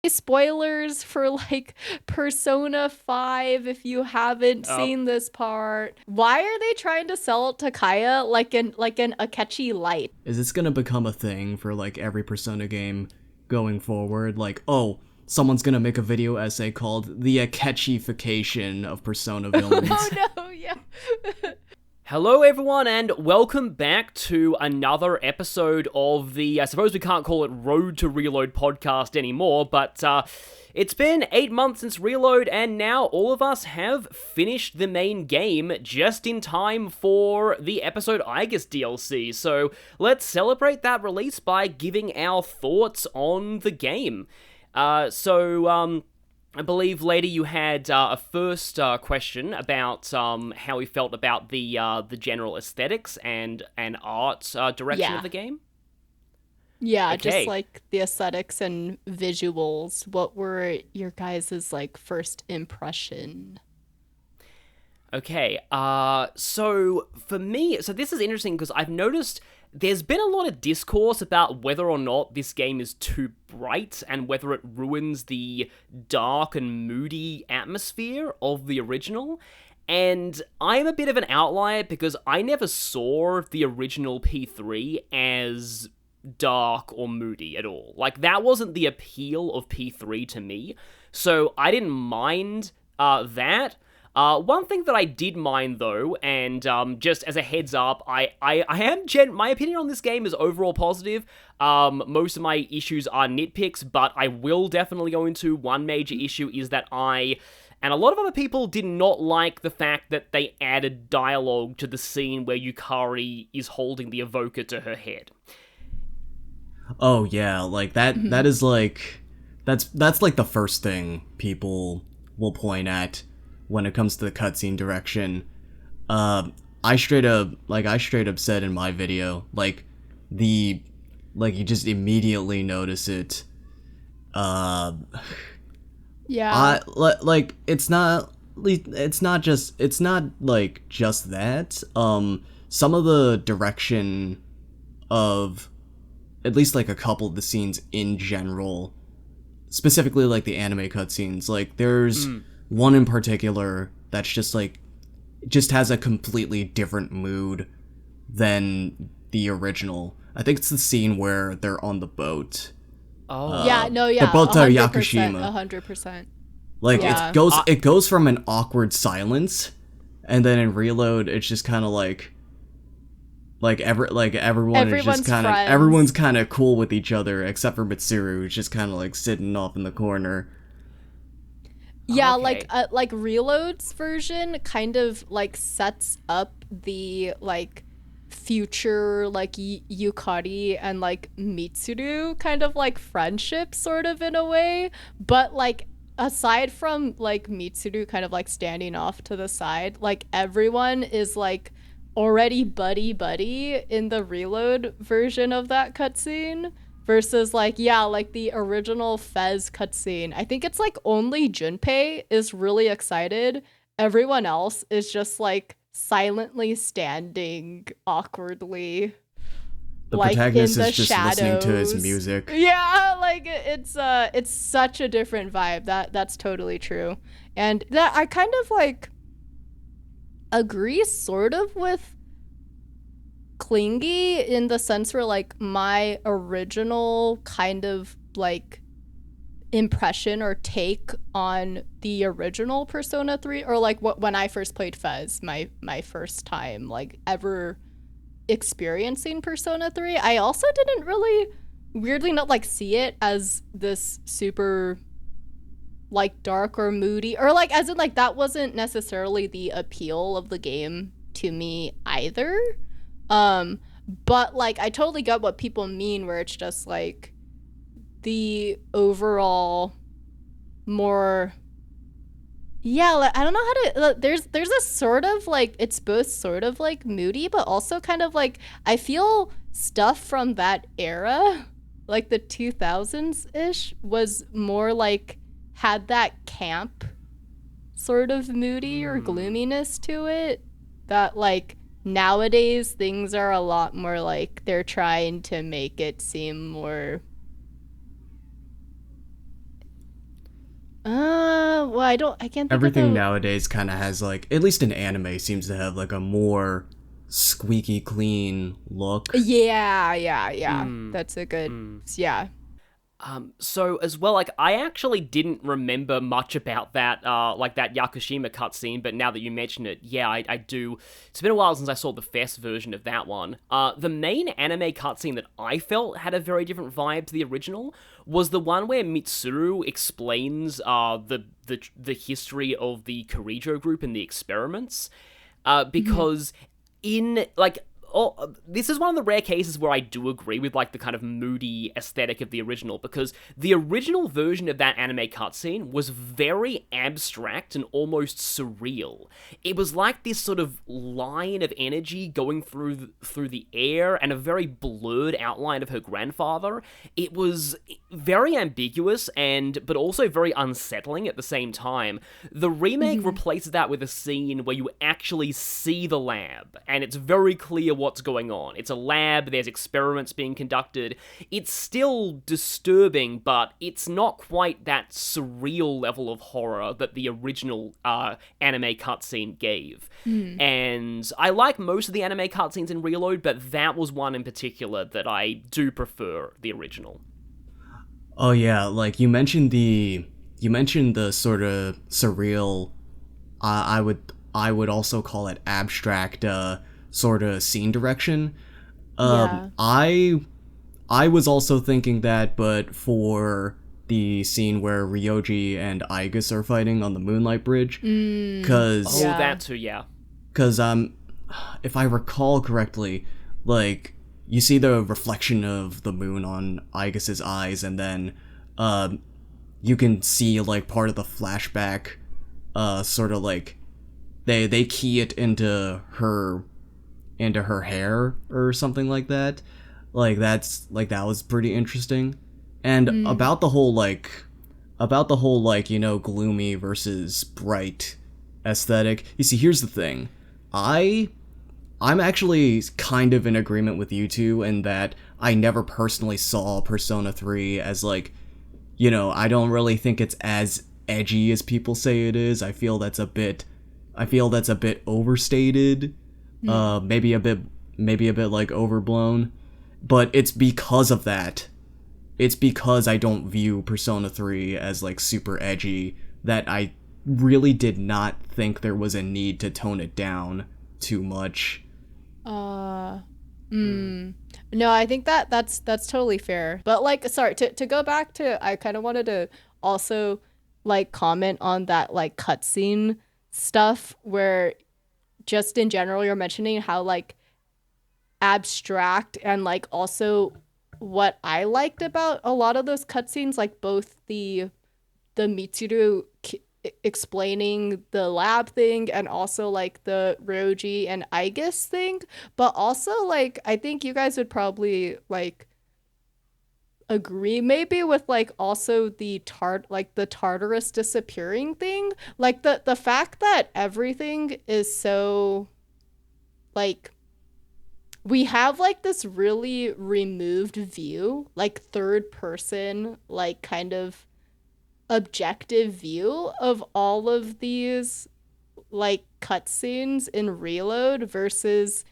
Spoilers for like Persona 5 if you haven't Oh, seen this part. Why are they trying to sell it to Kaya like an Akechi light? Is this gonna become a thing for like every Persona game going forward? Like, oh, someone's gonna make a video essay called "The Akechification of Persona Oh Villains." no, yeah. hello everyone, and welcome back to another episode of the, I suppose we can't call it Road to Reload podcast anymore, but it's been 8 months since Reload, and now all of us have finished the main game just in time for the episode Aegis DLC, so let's celebrate that release by giving our thoughts on the game. I believe, Lady, you had a first question about how we felt about the general aesthetics and art direction Yeah. of the game. Yeah, just Okay. like the aesthetics and visuals. What were your guys' like first impression? Okay. So for me, so this is interesting because I've noticed there's been a lot of discourse about whether or not this game is too bright and whether it ruins the dark and moody atmosphere of the original. And I'm a bit of an outlier because I never saw the original P3 as dark or moody at all. Like, that wasn't the appeal of P3 to me. So I didn't mind that. One thing that I did mind, though, and just as a heads up, my opinion on this game is overall positive. Most of my issues are nitpicks, but I will definitely go into one major issue is that and a lot of other people did not like the fact that they added dialogue to the scene where Yukari is holding the evoker to her head. Oh yeah, like that. That is like that's like the first thing people will point at when it comes to the cutscene direction. I straight up said in my video, like you just immediately notice it. Uh, Yeah. like it's not like just that. Some of the direction of at least like a couple of the scenes in general, specifically like the anime cutscenes, like there's one in particular that's just has a completely different mood than the original. I think it's the scene where they're on the boat. Oh. Yeah, no, The yeah. boat to 100%. Yakushima. 100%. Like Yeah. it goes from an awkward silence, and then in Reload it's just kind of everyone is just Everyone's kind of friends. everyone's kind of cool with each other except for Mitsuru, who's just kind of like sitting off in the corner. Yeah, Okay. like Reload's version kind of like sets up the like future like Yukari and like Mitsuru kind of like friendship sort of in a way, but like aside from like Mitsuru kind of like standing off to the side, like everyone is like already buddy buddy in the Reload version of that cutscene versus like yeah like the original Fez cutscene. I think it's like only Junpei is really excited. Everyone else is just like silently standing awkwardly The like in protagonist the is just listening to his shadows. music. Yeah, like it's such a different vibe. That's totally true. And that I kind of like agree sort of with Clingy in the sense where like my original kind of like impression or take on the original Persona 3 or like what when I first played Fez, my first time like ever experiencing Persona 3, I also didn't really weirdly not like see it as this super like dark or moody or like as in like that wasn't necessarily the appeal of the game to me either. But like I totally get what people mean where it's just like the overall more yeah like, I don't know how to there's a sort of like it's both sort of like moody but also kind of like I feel stuff from that era like the 2000s ish was more like had that camp sort of moody or gloominess to it that like nowadays things are a lot more like they're trying to make it seem more well, I can't think Everything of the... nowadays kind of has like, at least in anime, seems to have like a more squeaky clean look. Yeah. That's a good, yeah. So as well, like, I actually didn't remember much about that, like that Yakushima cutscene, but now that you mention it, yeah, I do. It's been a while since I saw the FES version of that one. The main anime cutscene that I felt had a very different vibe to the original was the one where Mitsuru explains the history of the Kirijo group and the experiments, because in, like, this is one of the rare cases where I do agree with, like, the kind of moody aesthetic of the original, because the original version of that anime cutscene was very abstract and almost surreal. It was like this sort of line of energy going through the air and a very blurred outline of her grandfather. It was very ambiguous but also very unsettling at the same time. The remake replaces that with a scene where you actually see the lab, and it's very clear what's going on. It's a lab, there's experiments being conducted. It's still disturbing, but it's not quite that surreal level of horror that the original anime cutscene gave. And I like most of the anime cutscenes in Reload, but that was one in particular that I do prefer the original. Oh yeah, like you mentioned the sort of surreal, I would also call it abstract sort of scene direction. Yeah. I was also thinking that, but for the scene where Ryoji and Aigis are fighting on the Moonlight Bridge, because That too, yeah. Because if I recall correctly, like, you see the reflection of the moon on Aigis's eyes, and then you can see like part of the flashback, sort of like they key it into her hair or something like that. Like that was pretty interesting. And about the whole you know, gloomy versus bright aesthetic. You see, here's the thing. I'm actually kind of in agreement with you two in that I never personally saw Persona 3 as, like, you know, I don't really think it's as edgy as people say it is. I feel that's a bit overstated. Maybe a bit like overblown. But it's because of that. It's because I don't view Persona 3 as, like, super edgy that I really did not think there was a need to tone it down too much. No, I think that's totally fair. But, like, sorry, to go back to, I kind of wanted to also, like, comment on that, like, cutscene stuff where just in general you're mentioning how, like, abstract, and, like, also what I liked about a lot of those cutscenes, like both the Mitsuru explaining the lab thing and also like the Ryoji and Aigis thing, but also, like, I think you guys would probably, like, agree maybe with, like, also the Tartarus disappearing thing, like the fact that everything is so, like, we have, like, this really removed view, like third person, like, kind of objective view of all of these, like, cutscenes in Reload versus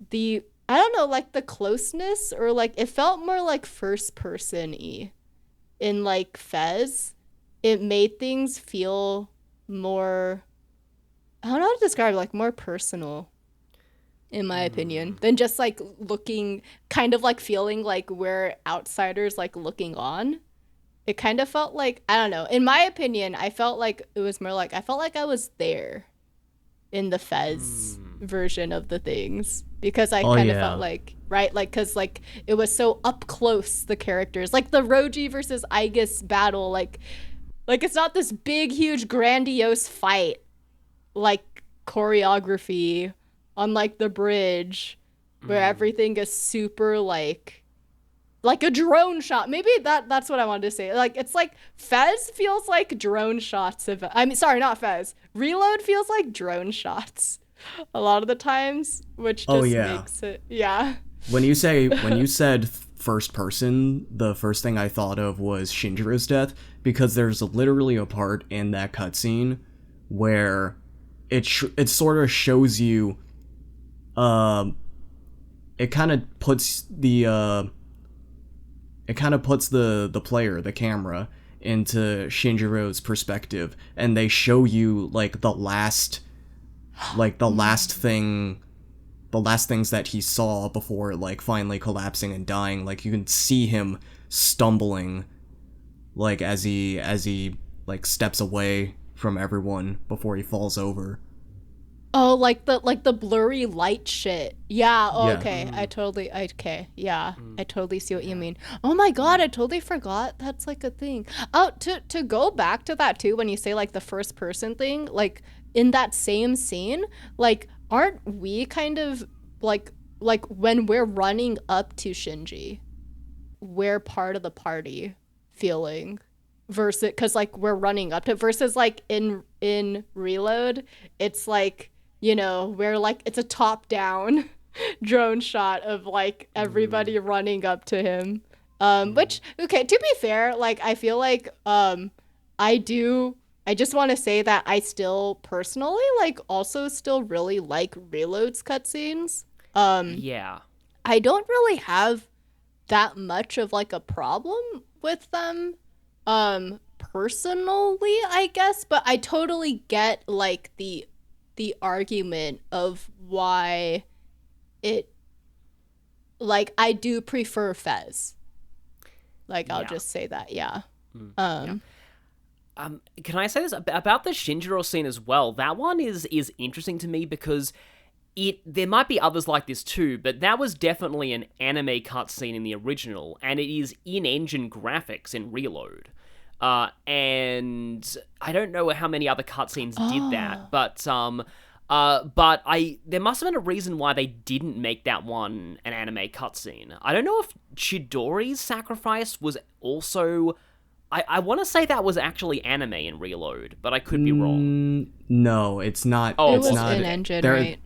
the, I don't know, like, the closeness, or, like, it felt more like first person-y in, like, Fez. It made things feel more, I don't know how to describe it, like, more personal, in my opinion, than just, like, looking, kind of, like, feeling like we're outsiders, like, looking on. It kind of felt like, I don't know, in my opinion, I felt like it was more like, I felt like I was there in the Fez version of the things, because I kind of felt like, right, like, because, like, it was so up close, the characters, like the Roji versus Aigis battle, like it's not this big, huge, grandiose fight, like, choreography on, like, the bridge, where everything is super, like a drone shot. Maybe that's what I wanted to say. Like, it's like Fez feels like drone shots of, I mean, sorry, not Fez. Reload feels like drone shots a lot of the times, which just makes it, yeah. When you said first person, the first thing I thought of was Shinjiro's death, because there's literally a part in that cutscene where it sort of shows you, it kind of puts the player, the camera, into Shinjiro's perspective, and they show you like the last things that he saw before like finally collapsing and dying. Like you can see him stumbling, like as he like steps away from everyone before he falls over. Oh, like the blurry light shit. Yeah, oh, Yeah. okay. I totally see what you mean. Oh my god, I totally forgot that's like a thing. Oh, to go back to that too, when you say like the first person thing, like in that same scene, like aren't we kind of like when we're running up to Shinji, we're part of the party feeling, versus because like we're running up to, versus like in Reload, it's like, you know, where like it's a top down drone shot of like everybody running up to him. Which, okay, to be fair, like I feel like I just want to say that I still personally like also still really like Reload's cutscenes. Yeah. I don't really have that much of like a problem with them personally, I guess, but I totally get like the argument of why it, like, I do prefer Fez. Like, I'll just say that, yeah. Can I say this about the Shinjiro scene as well? That one is interesting to me because there might be others like this too, but that was definitely an anime cutscene in the original, and it is in-engine graphics in Reload. And I don't know how many other cutscenes did that, but there must have been a reason why they didn't make that one an anime cutscene. I don't know if Chidori's sacrifice was also. I want to say that was actually anime in Reload, but I could be wrong. No, it's not. Oh, it's it was not in-engine, right?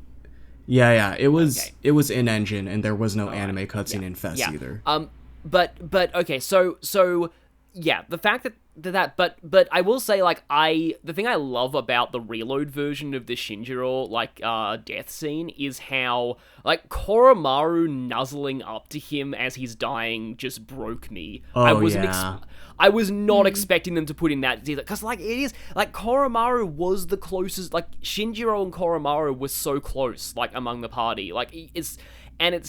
Yeah, it was. Okay. It was in-engine, and there was no anime cutscene in Fest either. But okay, so yeah, the fact but I will say, like, the thing I love about the Reload version of the Shinjiro like death scene is how like Koromaru nuzzling up to him as he's dying just broke me. I was not expecting them to put in that, because like it is like Koromaru was the closest, like Shinjiro and Koromaru were so close, like among the party, like it's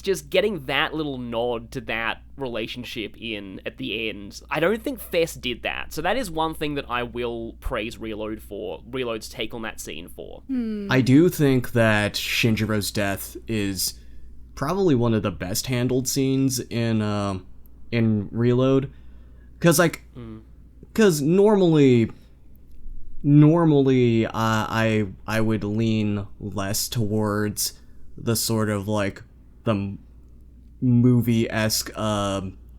just getting that little nod to that relationship in at the end. I don't think Fest did that. So that is one thing that I will praise Reload's take on that scene for. I do think that Shinjiro's death is probably one of the best handled scenes in Reload. Cause normally I would lean less towards the sort of like the movie-esque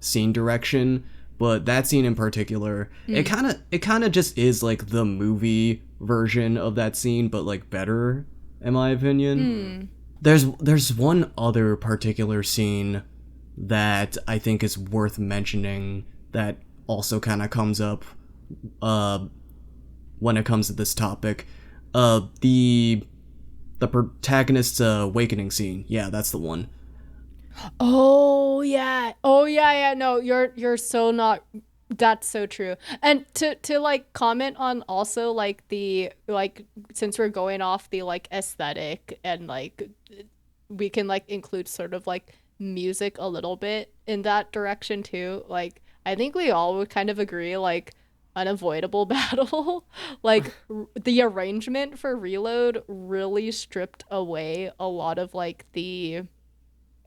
scene direction, but that scene in particular, it kind of just is like the movie version of that scene, but like better, in my opinion. There's one other particular scene that I think is worth mentioning that also kind of comes up when it comes to this topic. The protagonist's awakening scene. Yeah, that's the one. Oh yeah. No, you're so not. That's so true. And to like comment on also like the, like, since we're going off the like aesthetic, and like we can like include sort of like music a little bit in that direction too. Like I think we all would kind of agree, like Unavoidable Battle, like the arrangement for Reload really stripped away a lot of like the,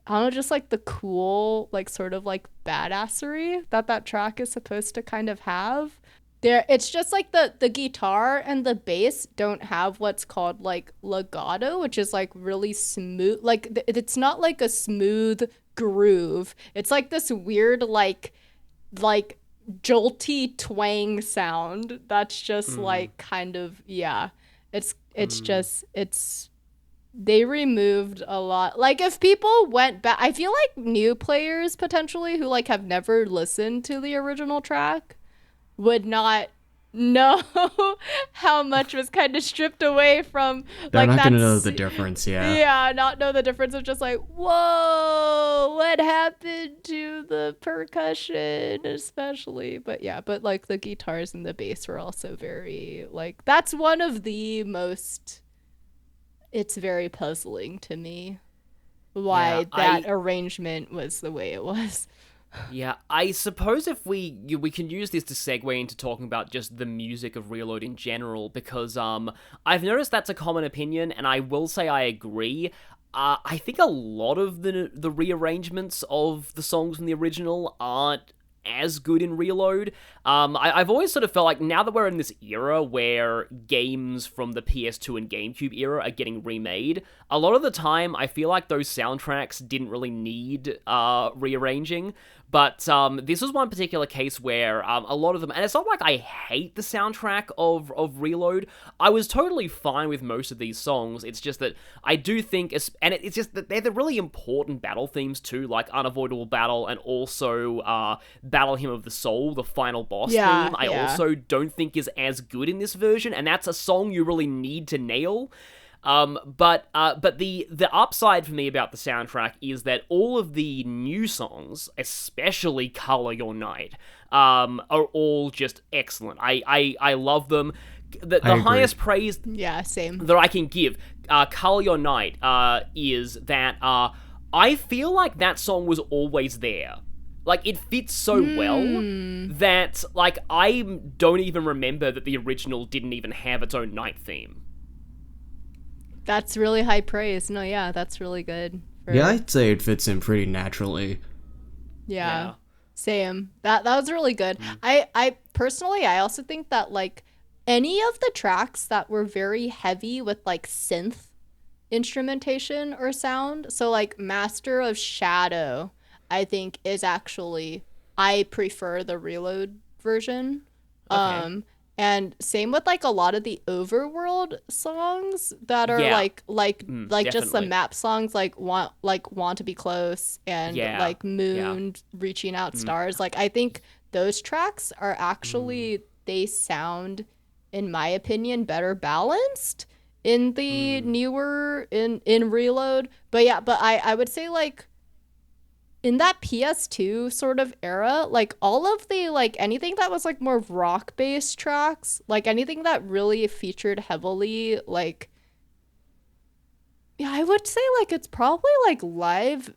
I don't know, just like the cool, like sort of like badassery that track is supposed to kind of have. There, it's just like the guitar and the bass don't have what's called like legato, which is like really smooth. Like it's not like a smooth groove. It's like this weird like jolty twang sound that's just like kind of, yeah. It's just, it's they removed a lot. Like, if people went back, I feel like new players potentially who like have never listened to the original track would not know how much was kind of stripped away from, They're like, not gonna know that's the difference, yeah. yeah, not know the difference of just like, whoa, what happened to the percussion, especially. But yeah, but like the guitars and the bass were also very, like, that's one of the most, it's very puzzling to me why that arrangement was the way it was. Yeah, I suppose if we can use this to segue into talking about just the music of Reload in general, because I've noticed that's a common opinion, and I will say I agree. I think a lot of the rearrangements of the songs from the original aren't as good in Reload. I've always sort of felt like now that we're in this era where games from the PS2 and GameCube era are getting remade, a lot of the time I feel like those soundtracks didn't really need rearranging. But this was one particular case where a lot of them, and it's not like I hate the soundtrack of Reload. I was totally fine with most of these songs. It's just that I do think, and it's just that they're the really important battle themes too, like Unavoidable Battle and also Battle Hymn of the Soul, the final boss theme. I also don't think is as good in this version, and that's a song you really need to nail. But the upside for me about the soundtrack is that all of the new songs, especially Color Your Night, are all just excellent. I love them. The highest praise same. that I can give Color Your Night is that I feel like that song was always there. Like, it fits so well that, like, I don't even remember that the original didn't even have its own night theme. That's really high praise. No, yeah, that's really good. Yeah, I'd say it fits in pretty naturally. Yeah. Same. That was really good. I personally, I also think that, like, any of the tracks that were very heavy with, like, synth instrumentation or sound, so, like, Master of Shadow, I think is actually, I prefer the Reload version. Okay. And same with, like, a lot of the overworld songs that are like just the definitely. map songs, like want to be close and like Moon reaching out stars. Like, I think those tracks are actually, they sound, in my opinion, better balanced in the newer in Reload. But yeah, but I would say, like, in that PS2 sort of era, like, all of the, like, anything that was, like, more rock-based tracks, like, anything that really featured heavily, like, yeah, I would say, like, it's probably, like, live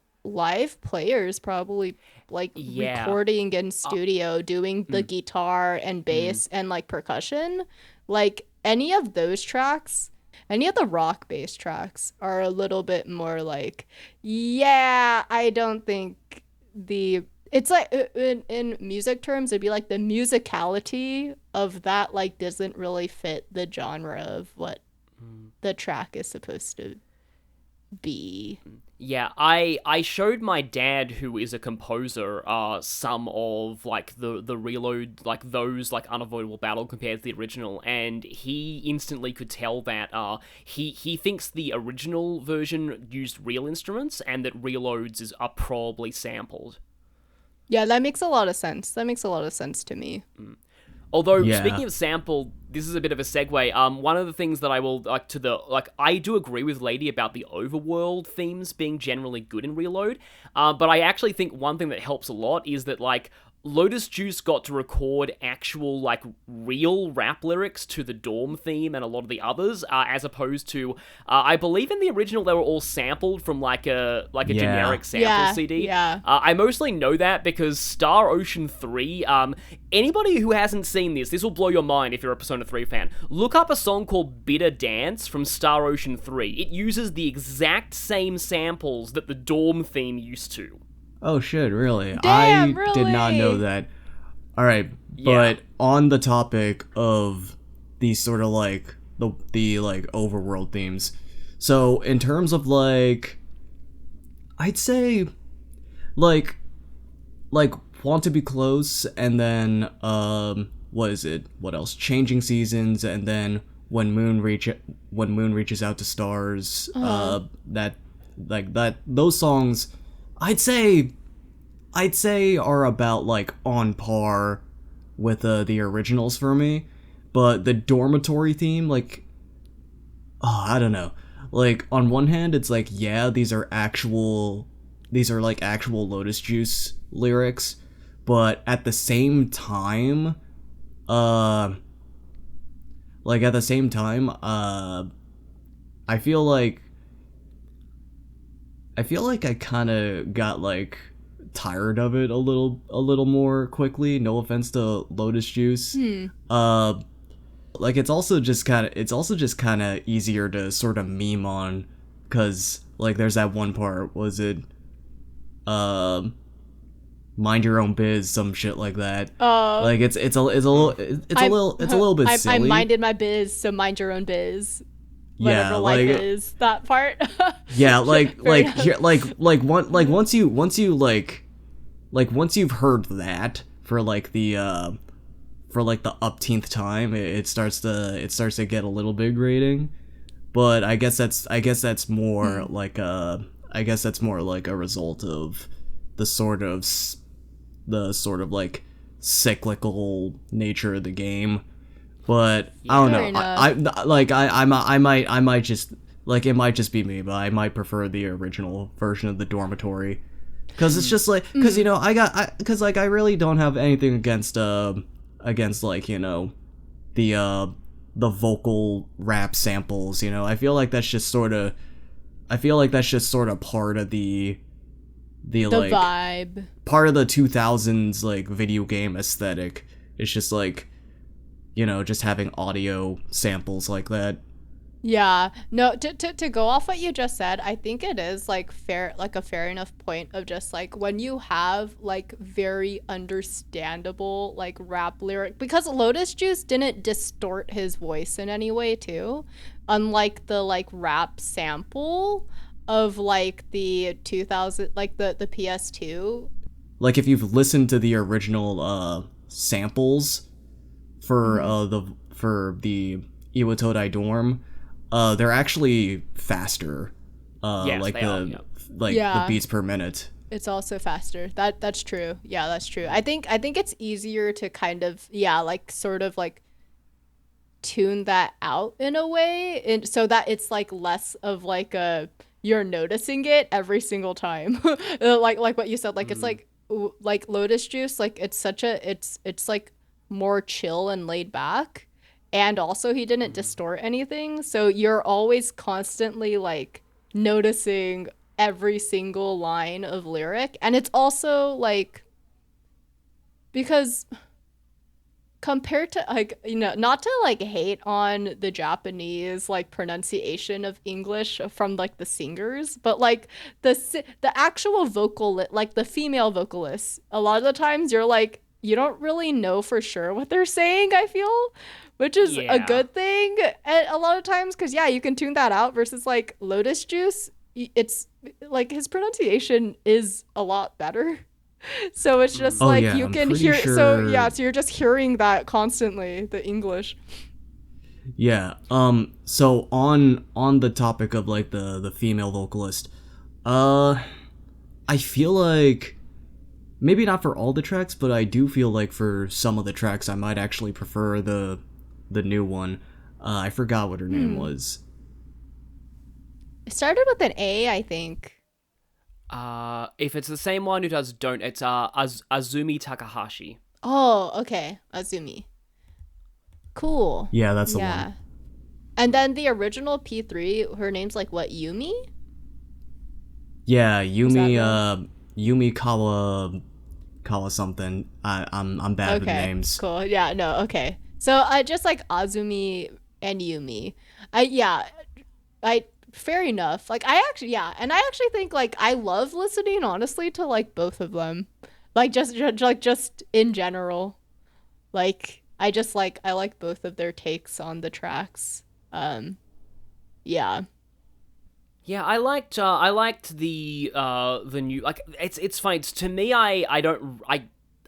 players probably, like, recording in studio, doing the guitar and bass and, like, percussion. Like, any of those tracks, any of the rock-based tracks are a little bit more like, I don't think it's like, in music terms, it'd be like the musicality of that, like, doesn't really fit the genre of what the track is supposed to be. Yeah, I showed my dad, who is a composer, some of, like, the Reload, like, those, like, Unavoidable Battle compared to the original, and he instantly could tell that he thinks the original version used real instruments and that Reloads are probably sampled. Yeah, that makes a lot of sense. That makes a lot of sense to me. Although, speaking of sample, this is a bit of a segue. One of the things that I will, I do agree with Lady about the overworld themes being generally good in Reload, but I actually think one thing that helps a lot is that, like, Lotus Juice got to record actual, like, real rap lyrics to the Dorm theme and a lot of the others, as opposed to, I believe in the original they were all sampled from, like a generic sample CD. Yeah. I mostly know that because Star Ocean 3, anybody who hasn't seen this will blow your mind if you're a Persona 3 fan. Look up a song called Bitter Dance from Star Ocean 3. It uses the exact same samples that the Dorm theme used to. Oh shit, really? Damn, I did not know that. Alright, but on the topic of these sort of, like, the like overworld themes. So in terms of, like, I'd say like Want to Be Close, and then what is it? What else? Changing Seasons, and then when moon reaches out to stars, those songs, I'd say are about like on par with the originals for me. But the dormitory theme, like, oh, I don't know. Like, on one hand, it's like, yeah, these are like actual Lotus Juice lyrics, but at the same time, I feel like I kind of got like tired of it a little more quickly. No offense to Lotus Juice. Like it's also just kind of easier to sort of meme on, cuz like there's that one part, was it mind your own biz, some shit like that. Like it's a little bit silly. I minded my biz, so mind your own biz. Yeah, whatever life is, that part. Yeah, like once you've heard that for like the upteenth time, it starts to get a little bit grating. But I guess that's more like a result of the sort of like cyclical nature of the game. But I don't know. I might just, like, it might just be me, but I might prefer the original version of the dormitory, because it's just like, because you know, I really don't have anything against like, you know, the vocal rap samples. You know, I feel like that's just sort of part of the like vibe, part of the 2000s like video game aesthetic. It's just like, you know, just having audio samples like that. Yeah, no, to go off what you just said, I think it is like a fair enough point of just like when you have like very understandable like rap lyric, because Lotus Juice didn't distort his voice in any way too, unlike the like rap sample of like the 2000, like the PS2. Like if you've listened to the original samples for the Iwatodai Dorm, they're actually faster. Yes, like they the are, yeah. the beats per minute. It's also faster. That's true. Yeah, that's true. I think it's easier to kind of, yeah, like sort of like tune that out in a way, and so that it's like less of like a, you're noticing it every single time. like what you said, like it's like Lotus Juice, like it's like more chill and laid back, and also he didn't distort anything, so you're always constantly like noticing every single line of lyric. And it's also like, because compared to like, you know, not to like hate on the Japanese like pronunciation of English from like the singers, but like the actual vocal, like the female vocalists, a lot of the times you're like, you don't really know for sure what they're saying, I feel, which is a good thing at a lot of times, because yeah, you can tune that out, versus like Lotus Juice, it's like his pronunciation is a lot better. So it's just like, yeah, you can hear, sure. So you're just hearing that constantly, the English. Yeah. So on the topic of like the female vocalist, I feel like maybe not for all the tracks, but I do feel like for some of the tracks I might actually prefer the new one. I forgot what her name was. It started with an A, I think. If it's the same one who does Don't, it's Azumi Takahashi. Oh, okay. Azumi. Cool. Yeah, that's the one. And then the original P3, her name's like what, Yumi? Yeah, Yumi Kawa something. I'm bad with names. Cool. Yeah, no, okay. So I just like Azumi and Yumi. I fair enough. Like I actually think like I love listening honestly to like both of them. Like just in general. Like I like both of their takes on the tracks. Yeah. Yeah, I liked the new, like, it's funny, to me, I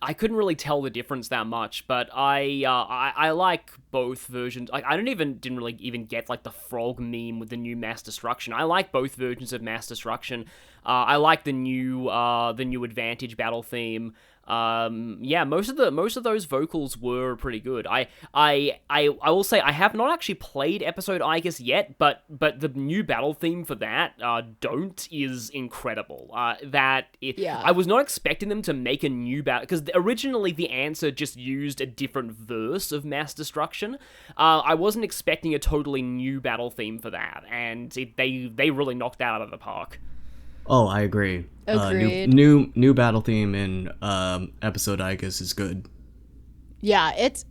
I couldn't really tell the difference that much, but I like both versions. Like I didn't really even get like the frog meme with the new Mass Destruction. I like both versions of Mass Destruction. I like the new Advantage battle theme. Yeah, most of those vocals were pretty good. I will say I have not actually played episode Igus yet, but the new battle theme for that Don't is incredible. I was not expecting them to make a new battle, because originally the answer just used a different verse of Mass Destruction. I wasn't expecting a totally new battle theme for that, and they really knocked that out of the park. Oh, I agree. Agreed. New battle theme in episode Igus is good. Yeah, it's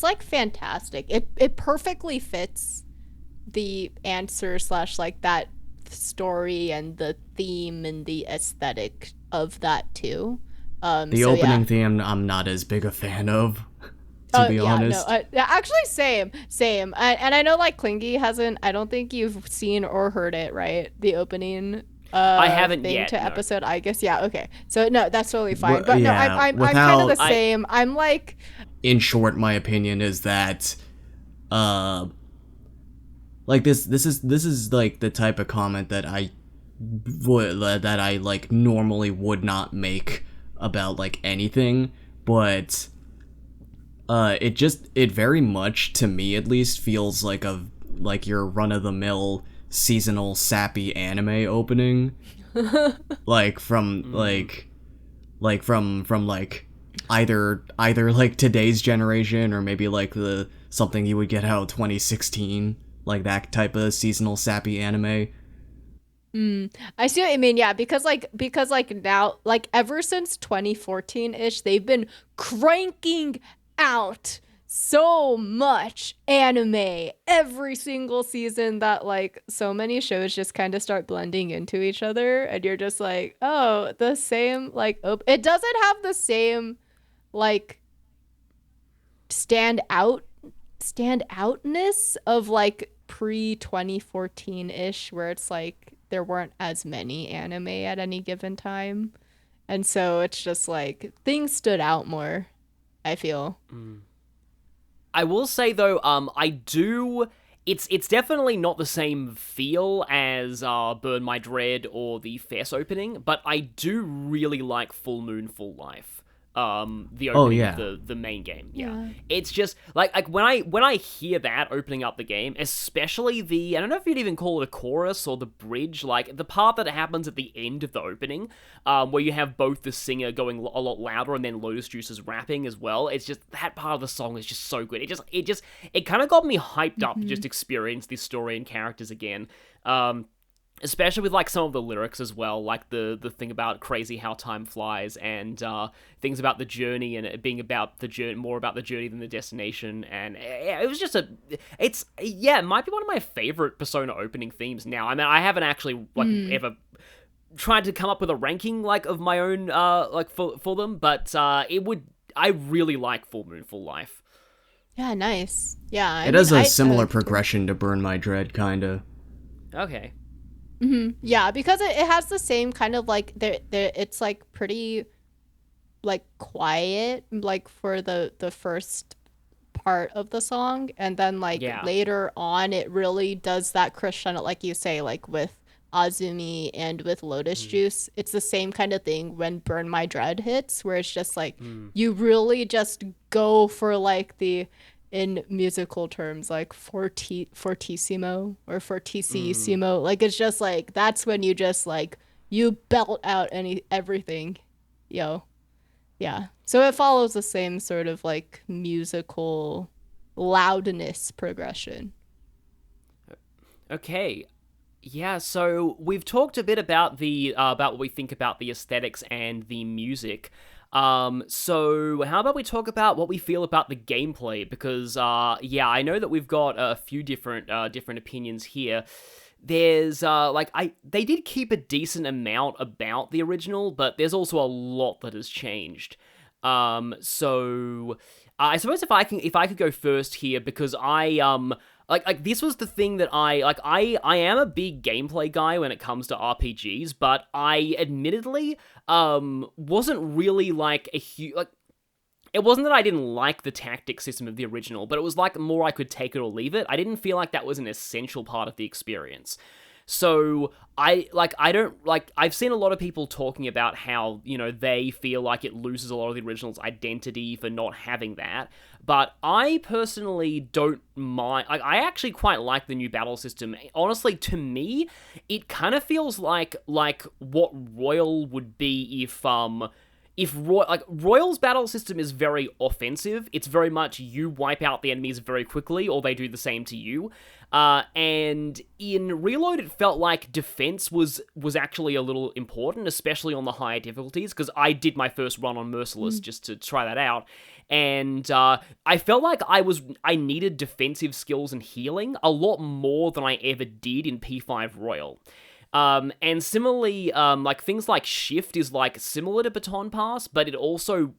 like fantastic. It perfectly fits the answer / like that story and the theme and the aesthetic of that too. The opening theme I'm not as big a fan of, to be honest. No, actually same. And I know like Klingy hasn't, I don't think you've seen or heard it, right? The opening I haven't thing yet, to no. episode, I guess. Yeah, okay. So no, that's totally fine. Well, but no, yeah, I'm kind of the without- same. I'm like, In short, my opinion is that like this is like the type of comment that I like normally would not make about like anything, but it very much, to me at least, feels like your run-of-the-mill seasonal sappy anime opening. Like from either like today's generation, or maybe like something you would get out of 2016, like that type of seasonal sappy anime. I see what you mean. Yeah, because now, like ever since 2014-ish, they've been cranking out so much anime every single season that like so many shows just kind of start blending into each other, and you're just like, oh, the same like it doesn't have the same like standoutness of like pre 2014-ish, where it's like there weren't as many anime at any given time, and so it's just like things stood out more, I feel. I will say though, it's definitely not the same feel as Burn My Dread or the Fess opening, but I do really like Full Moon Full Life. The opening of the main game. Yeah. It's just like when I hear that opening up the game, especially I don't know if you'd even call it a chorus or the bridge, like the part that happens at the end of the opening, where you have both the singer going a lot louder and then Lotus Juice's rapping as well. It's just, that part of the song is just so good. It kind of got me hyped up to just experience this story and characters again. Especially with like some of the lyrics as well, like the thing about crazy how time flies, and things about the journey, and it being about the journey, more about the journey than the destination. And it was just it might be one of my favorite Persona opening themes now. I mean, I haven't actually ever tried to come up with a ranking like of my own like for them, but I really like Full Moon Full Life. Yeah, nice. Yeah, It has a similar progression to Burn My Dread, kinda. Okay. Yeah, because it has the same kind of like it's like pretty like quiet like for the first part of the song, and then like later on it really does that crescendo, like you say, like with Azumi and with Lotus Juice. It's the same kind of thing when Burn My Dread hits, where it's just like you really just go for like the, in musical terms, like fortissimo or fortissimo. Like it's just like, that's when you just like, you belt out everything. Yeah. So it follows the same sort of like musical loudness progression. Okay. Yeah, so we've talked a bit about about what we think about the aesthetics and the music. So how about we talk about what we feel about the gameplay? Because I know that we've got a few different opinions here. There's they did keep a decent amount about the original, but there's also a lot that has changed. So I suppose if I could go first here, because like this was the thing that I am a big gameplay guy when it comes to RPGs, but I admittedly wasn't really like it wasn't that I didn't like the tactic system of the original, but it was like more I could take it or leave it. I didn't feel like that was an essential part of the experience. So I've seen a lot of people talking about how, they feel like it loses a lot of the original's identity for not having that. But I personally don't mind. I actually quite like the new battle system. Honestly, to me, it kind of feels like what Royal would be if Royal's battle system is very offensive. It's very much you wipe out the enemies very quickly, or they do the same to you. And in Reload, it felt like defense was actually a little important, especially on the higher difficulties, because I did my first run on Merciless just to try that out. And I felt like I needed defensive skills and healing a lot more than I ever did in P5 Royal. And similarly, things like Shift is similar to Baton Pass, but it also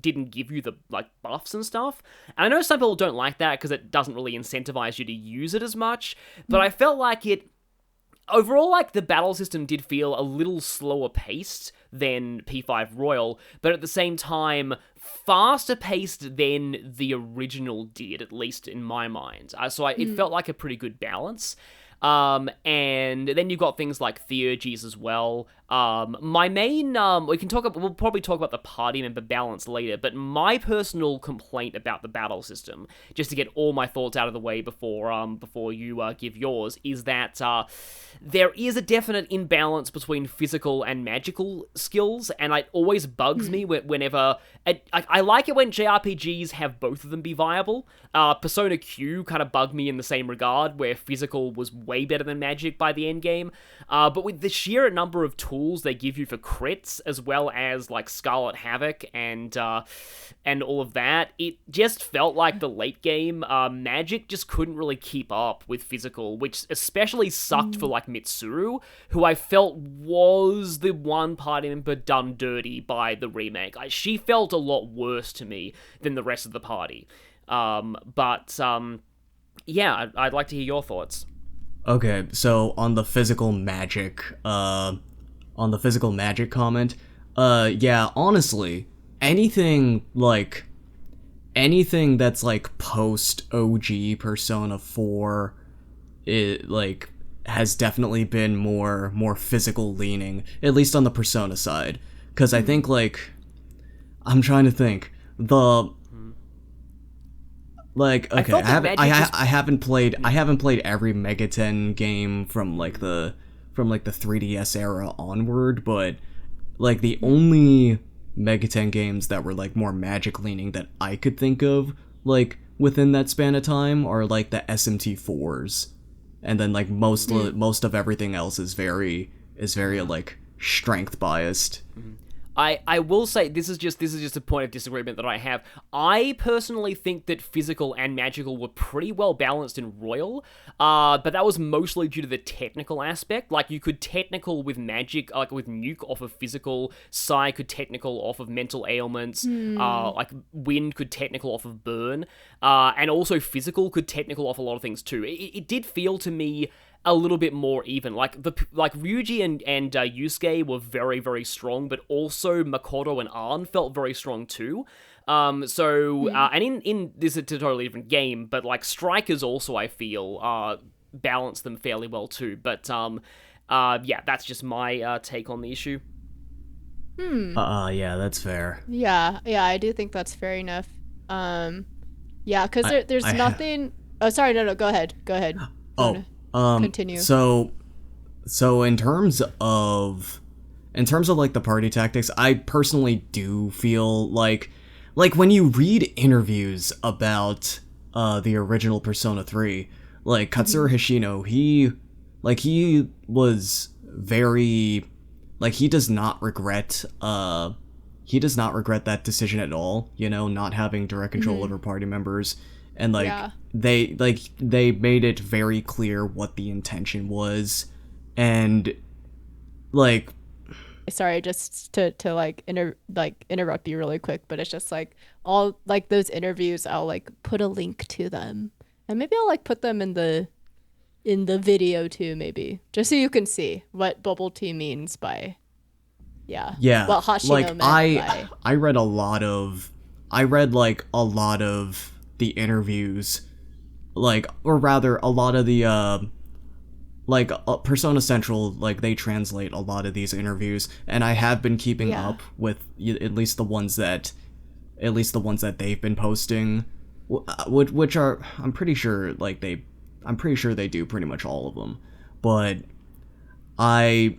didn't give you the buffs and stuff. And I know some people don't like that because it doesn't really incentivize you to use it as much, but I felt like it overall, the battle system did feel a little slower paced than P5 Royal, but at the same time faster paced than the original did, at least in my mind. It felt like a pretty good balance. And then you've got things like theurgies as well. My main, we'll probably talk about the party member balance later, but my personal complaint about the battle system, just to get all my thoughts out of the way before you give yours, is that there is a definite imbalance between physical and magical skills, and it always bugs me whenever I like it when JRPGs have both of them be viable. Persona Q kind of bugged me in the same regard, where physical was way better than magic by the end game. But with the sheer number of tools they give you for crits, as well as Scarlet Havoc and all of that, it just felt like the late game magic just couldn't really keep up with physical, which especially sucked for Mitsuru, who I felt was the one party member done dirty by the remake. She felt a lot worse to me than the rest of the party. Yeah, I'd like to hear your thoughts. Okay, so on the physical magic comment, yeah, honestly, anything that's post OG Persona 4, it has definitely been more physical leaning, at least on the Persona side. Because I think I'm trying to think okay, I haven't played every Megaten game from the 3DS era onward, but the only Megaten games that were more magic leaning that I could think of within that span of time are the SMT4s, and then most of everything else is very strength biased. I will say this is just a point of disagreement that I have. I personally think that physical and magical were pretty well balanced in Royal, but that was mostly due to the technical aspect. You could technical with magic, with Nuke off of physical, Psy could technical off of mental ailments, Wind could technical off of burn, and also physical could technical off a lot of things too. It did feel to me a little bit more even. Ryuji and Yusuke were very, very strong, but also Makoto and Arn felt very strong too. And in this is a totally different game, but Strikers also, I feel, balance them fairly well too. But yeah, that's just my take on the issue. Yeah, that's fair. Yeah, I do think that's fair enough. Yeah, because there's nothing. Oh, sorry, no, go ahead. Oh. Continue. So in terms of the party tactics, I personally do feel like when you read interviews about the original Persona 3, Katsura Hishino, he was very he does not regret that decision at all, not having direct control over party members. And they made it very clear what the intention was, and sorry, just to interrupt you really quick, but it's just all those interviews, I'll put a link to them, and maybe I'll put them in the video too, maybe just so you can see what Bubble Tea means by what Hashino meant by. I read a lot of I read like a lot of the interviews, like, or rather a lot of the Persona Central, like, they translate a lot of these interviews, and I have been keeping up with at least the ones that they've been posting, which are, I'm pretty sure they do pretty much all of them, but I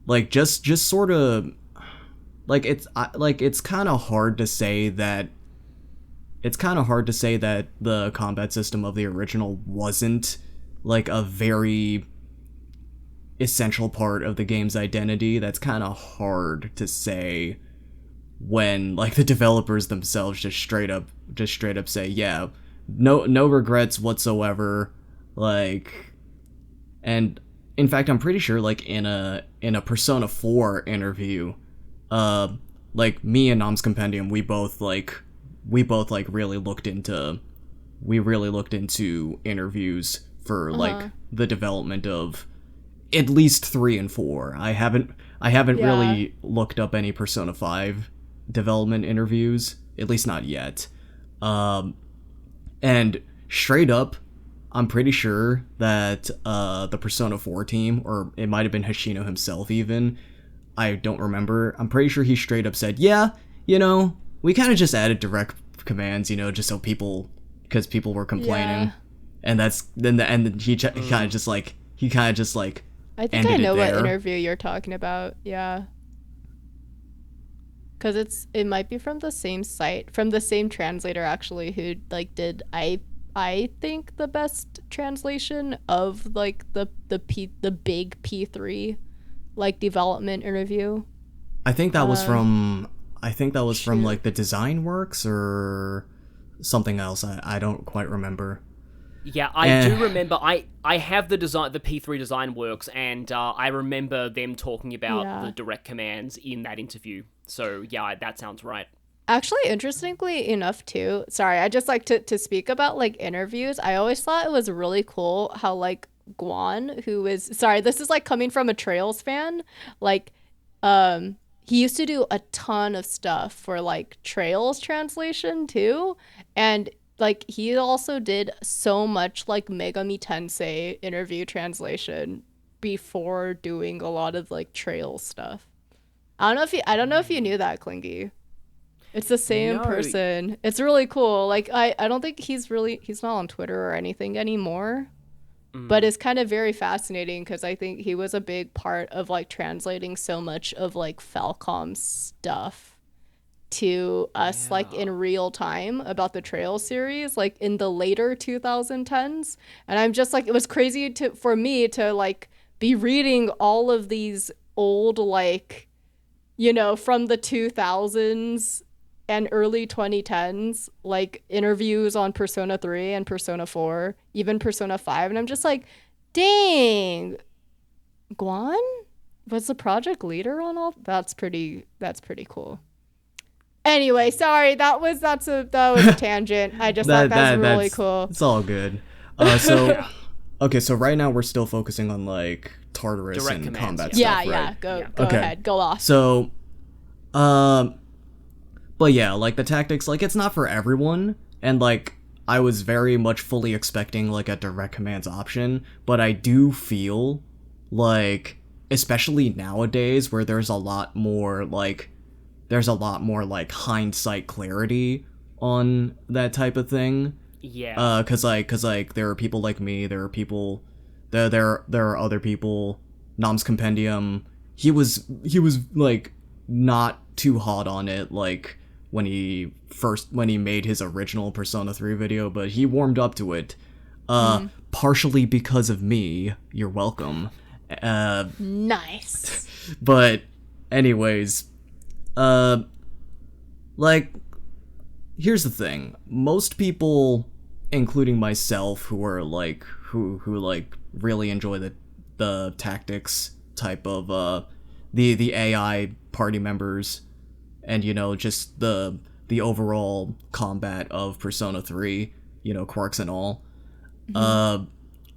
like just sort of like it's kind of hard to say that the combat system of the original wasn't like a very essential part of the game's identity. That's kind of hard to say when like the developers themselves just straight up say, yeah, no regrets whatsoever. Like, and in fact, I'm pretty sure like in a Persona 4 interview, like me and Nom's Compendium, we both really looked into interviews for like the development of at least 3 and 4. I haven't really looked up any Persona 5 development interviews, at least not yet. And straight up, I'm pretty sure that the Persona 4 team, or it might have been Hoshino himself even, I don't remember, I'm pretty sure he straight up said, yeah, we kind of just added direct commands, just so because people were complaining. And then he kind of just like I think I know what interview you're talking about. Yeah, because it might be from the same site, from the same translator actually, who like did I think the best translation of like the big P3 like development interview. I think that was from like the Design Works or something else. I don't quite remember. Yeah, I do remember. I have the P3 Design Works, and I remember them talking about the direct commands in that interview. So yeah, that sounds right. Actually, interestingly enough too, sorry, I just like to speak about like interviews. I always thought it was really cool how like Guan, who is, sorry, this is like coming from a Trails fan, like he used to do a ton of stuff for like Trails translation too, and like he also did so much like Megami Tensei interview translation before doing a lot of like Trails stuff. I don't know if you knew that, Klingy. It's the same person. It's really cool. Like I don't think he's not on Twitter or anything anymore. But it's kind of very fascinating because I think he was a big part of like translating so much of like Falcom's stuff to us like in real time about the Trail series, like in the later 2010s. And I'm just like, it was crazy for me to like be reading all of these old like, from the 2000s and early 2010s, like interviews on Persona 3 and Persona 4, even Persona 5. And I'm just like, dang, Guan was the project leader on all. That's pretty cool. Anyway, sorry, that was a tangent. I just thought that was really cool. It's all good. Okay, so right now we're still focusing on like Tartarus direct and commands, combat stuff, right? Yeah, go ahead, go off. So, but yeah, like the tactics, like it's not for everyone, and like I was very much fully expecting like a direct commands option, but I do feel like, especially nowadays where there's a lot more like hindsight clarity on that type of thing. Yeah. Cause there are people like me, there are other people, Nom's Compendium, he was like not too hot on it like when he made his original Persona 3 video, but he warmed up to it partially because of me. You're welcome. Nice. But anyways, like, here's the thing. Most people, including myself, who are like who like really enjoy the tactics type of the AI party members, and just the overall combat of Persona 3, quirks and all.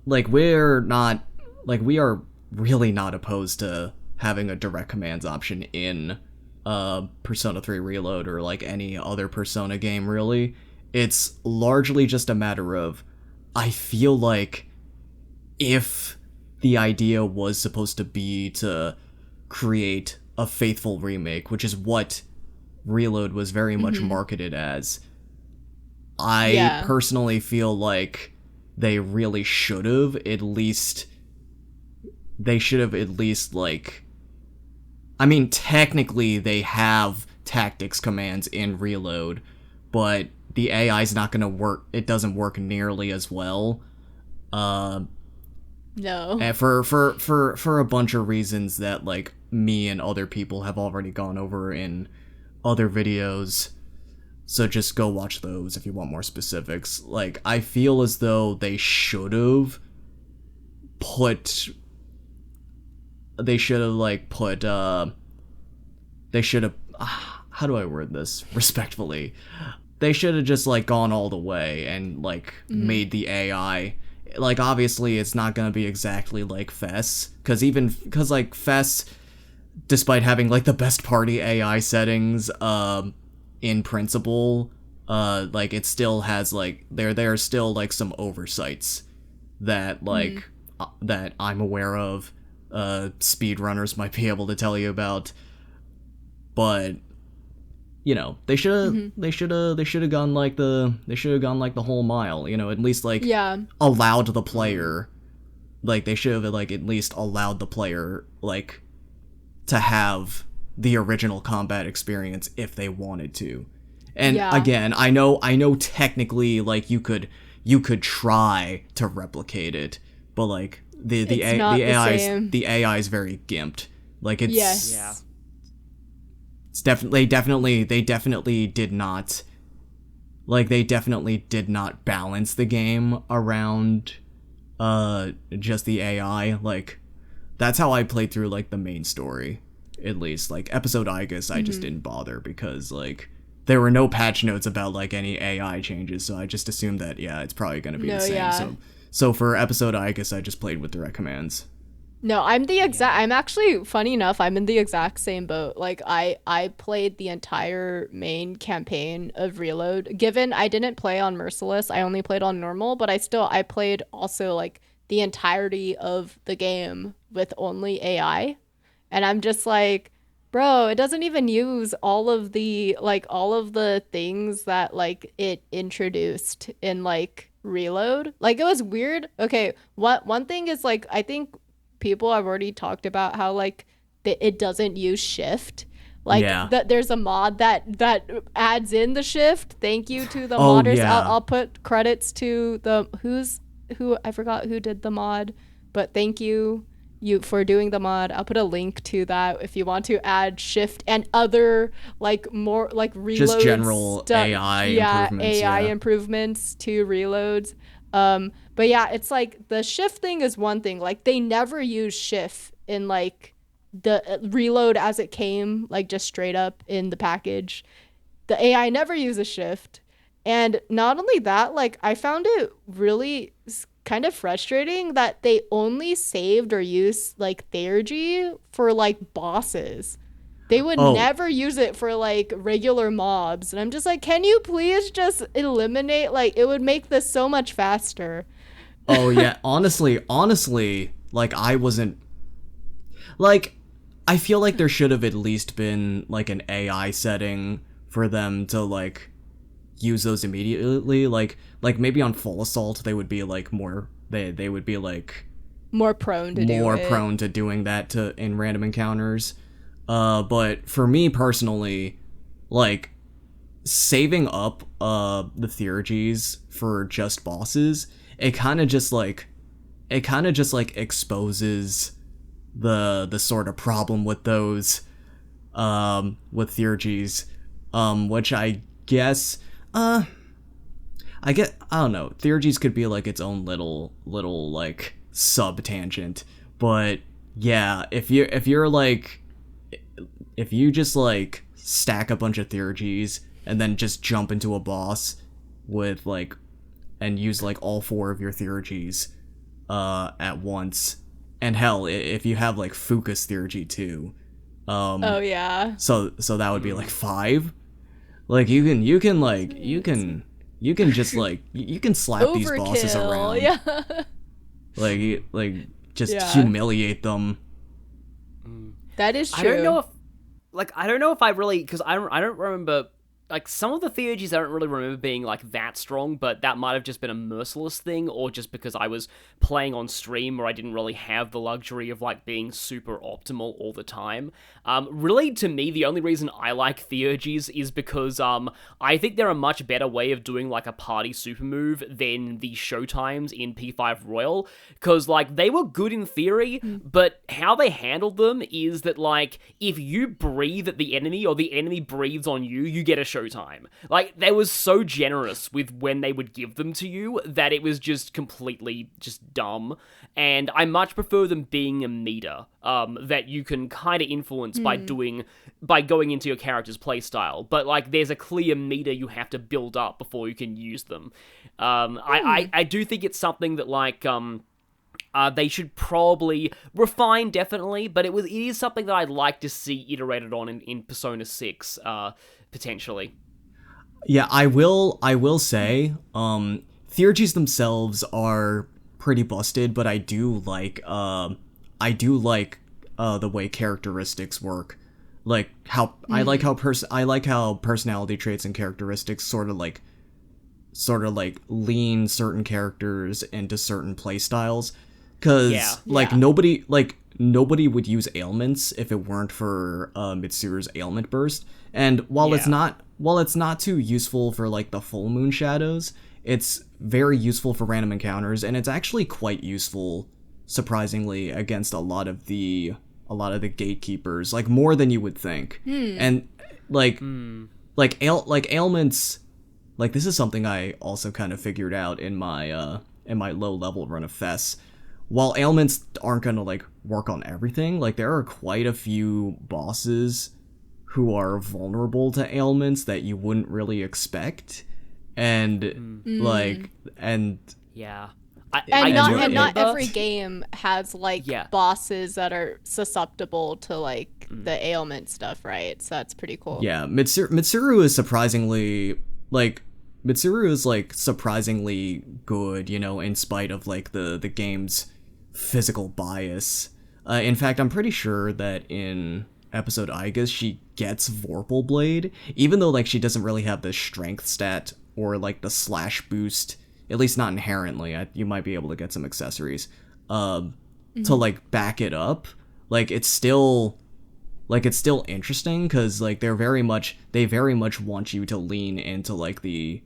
Like we are really not opposed to having a direct commands option in Persona 3 Reload or like any other Persona game really. It's largely just a matter of, I feel like if the idea was supposed to be to create a faithful remake, which is what Reload was very much marketed as, I personally feel like they really should have at least like, I mean, technically they have tactics commands in Reload, but the AI's not gonna work. It doesn't work nearly as well. No. And for a bunch of reasons that like me and other people have already gone over in other videos. So just go watch those if you want more specifics. Like, I feel as though they should have how do I word this respectfully? They should have just like gone all the way and like made the AI, like, obviously it's not gonna be exactly like Fess, because like Fess, despite having like the best party AI settings in principle, like it still has like there are still like some oversights that like that I'm aware of, speedrunners might be able to tell you about, but you know, they should have gone like the whole mile, you know, at least like allowed the player, like they should have like at least allowed the player like to have the original combat experience if they wanted to. And again, I know technically like you could try to replicate it, but like the AI is very gimped. Like it's it's definitely they definitely did not balance the game around just the AI. Like that's how I played through like the main story, at least. Like episode Igus, I just didn't bother because like there were no patch notes about like any AI changes, so I just assumed that it's probably going to be the same. So for episode Igus, I just played with direct commands. No, I'm actually, funny enough, I'm in the exact same boat. Like I played the entire main campaign of Reload. Given I didn't play on Merciless, I only played on normal, but I played also like the entirety of the game with only AI. And I'm just like, bro, it doesn't even use all of the things that like it introduced in like Reload. Like it was weird. Okay, one thing is like, I think people have already talked about how like it doesn't use shift. Like that there's a mod that adds in the shift. Thank you to the modders. I'll put credits to the who I forgot who did the mod, but thank you for doing the mod. I'll put a link to that if you want to add shift and other like more like reloads, just general AI improvements to reloads. But yeah, it's like the shift thing is one thing. Like they never use shift in like the Reload as it came, like just straight up in the package. The AI never uses shift. And not only that, like I found it really kind of frustrating that they only saved or used like Theurgy for like bosses. They would never use it for like regular mobs. And I'm just like, can you please just eliminate, like it would make this so much faster. Oh yeah, honestly, like I wasn't like, I feel like there should have at least been like an AI setting for them to like use those immediately. Like maybe on full assault they would be like more they would be like more prone to doing that in random encounters. But for me personally, like saving up the theurgies for just bosses, it kind of just like exposes the sort of problem with those with theurgies, which I guess I don't know, theurgies could be like its own little like sub tangent, but yeah, if you just like stack a bunch of theurgies and then just jump into a boss with like and use like all 4 of your theurgies at once, and hell, if you have like Fuka's theurgy too, Oh yeah. So that would be like 5. Like you can just like you can slap these bosses around. Yeah. Like just Yeah. humiliate them. That is true. I don't know if I really, because I don't remember, like, some of the theurgies I don't really remember being, like, that strong, but that might have just been a merciless thing, or just because I was playing on stream where I didn't really have the luxury of, like, being super optimal all the time. Really, to me, the only reason I like theurgies is because, I think they're a much better way of doing, like, a party super move than the showtimes in P5 Royal, because, like, they were good in theory, but how they handled them is that, like, if you breathe at the enemy, or the enemy breathes on you, you get a showtime. Like, they was so generous with when they would give them to you that it was just completely just dumb. And I much prefer them being a meter that you can kind of influence by going into your character's playstyle. But, like, there's a clear meter you have to build up before you can use them. I do think it's something that, like, they should probably refine, definitely, but it is something that I'd like to see iterated on in Persona 6, potentially. Yeah, I will say, theurgies themselves are pretty busted, but I do like the way characteristics work. Like how I like how personality traits and characteristics sort of like lean certain characters into certain playstyles. Cause nobody would use ailments if it weren't for Mitsuru's ailment burst. And while it's not too useful for like the full moon shadows, it's very useful for random encounters, and it's actually quite useful, surprisingly, against a lot of the gatekeepers, like more than you would think. And like ailments, like this is something I also kind of figured out in my low level run of Fess. While ailments aren't gonna like work on everything, like there are quite a few bosses who are vulnerable to ailments that you wouldn't really expect, and not every game has like bosses that are susceptible to like the ailment stuff, right? So that's pretty cool. Yeah, Mitsuru is surprisingly good, you know, in spite of like the game's physical bias. In fact, I'm pretty sure that in episode Igus she gets Vorpal Blade, even though like she doesn't really have the strength stat or like the slash boost, at least not inherently. You might be able to get some accessories to like back it up. Like it's still interesting because like they very much want you to lean into like the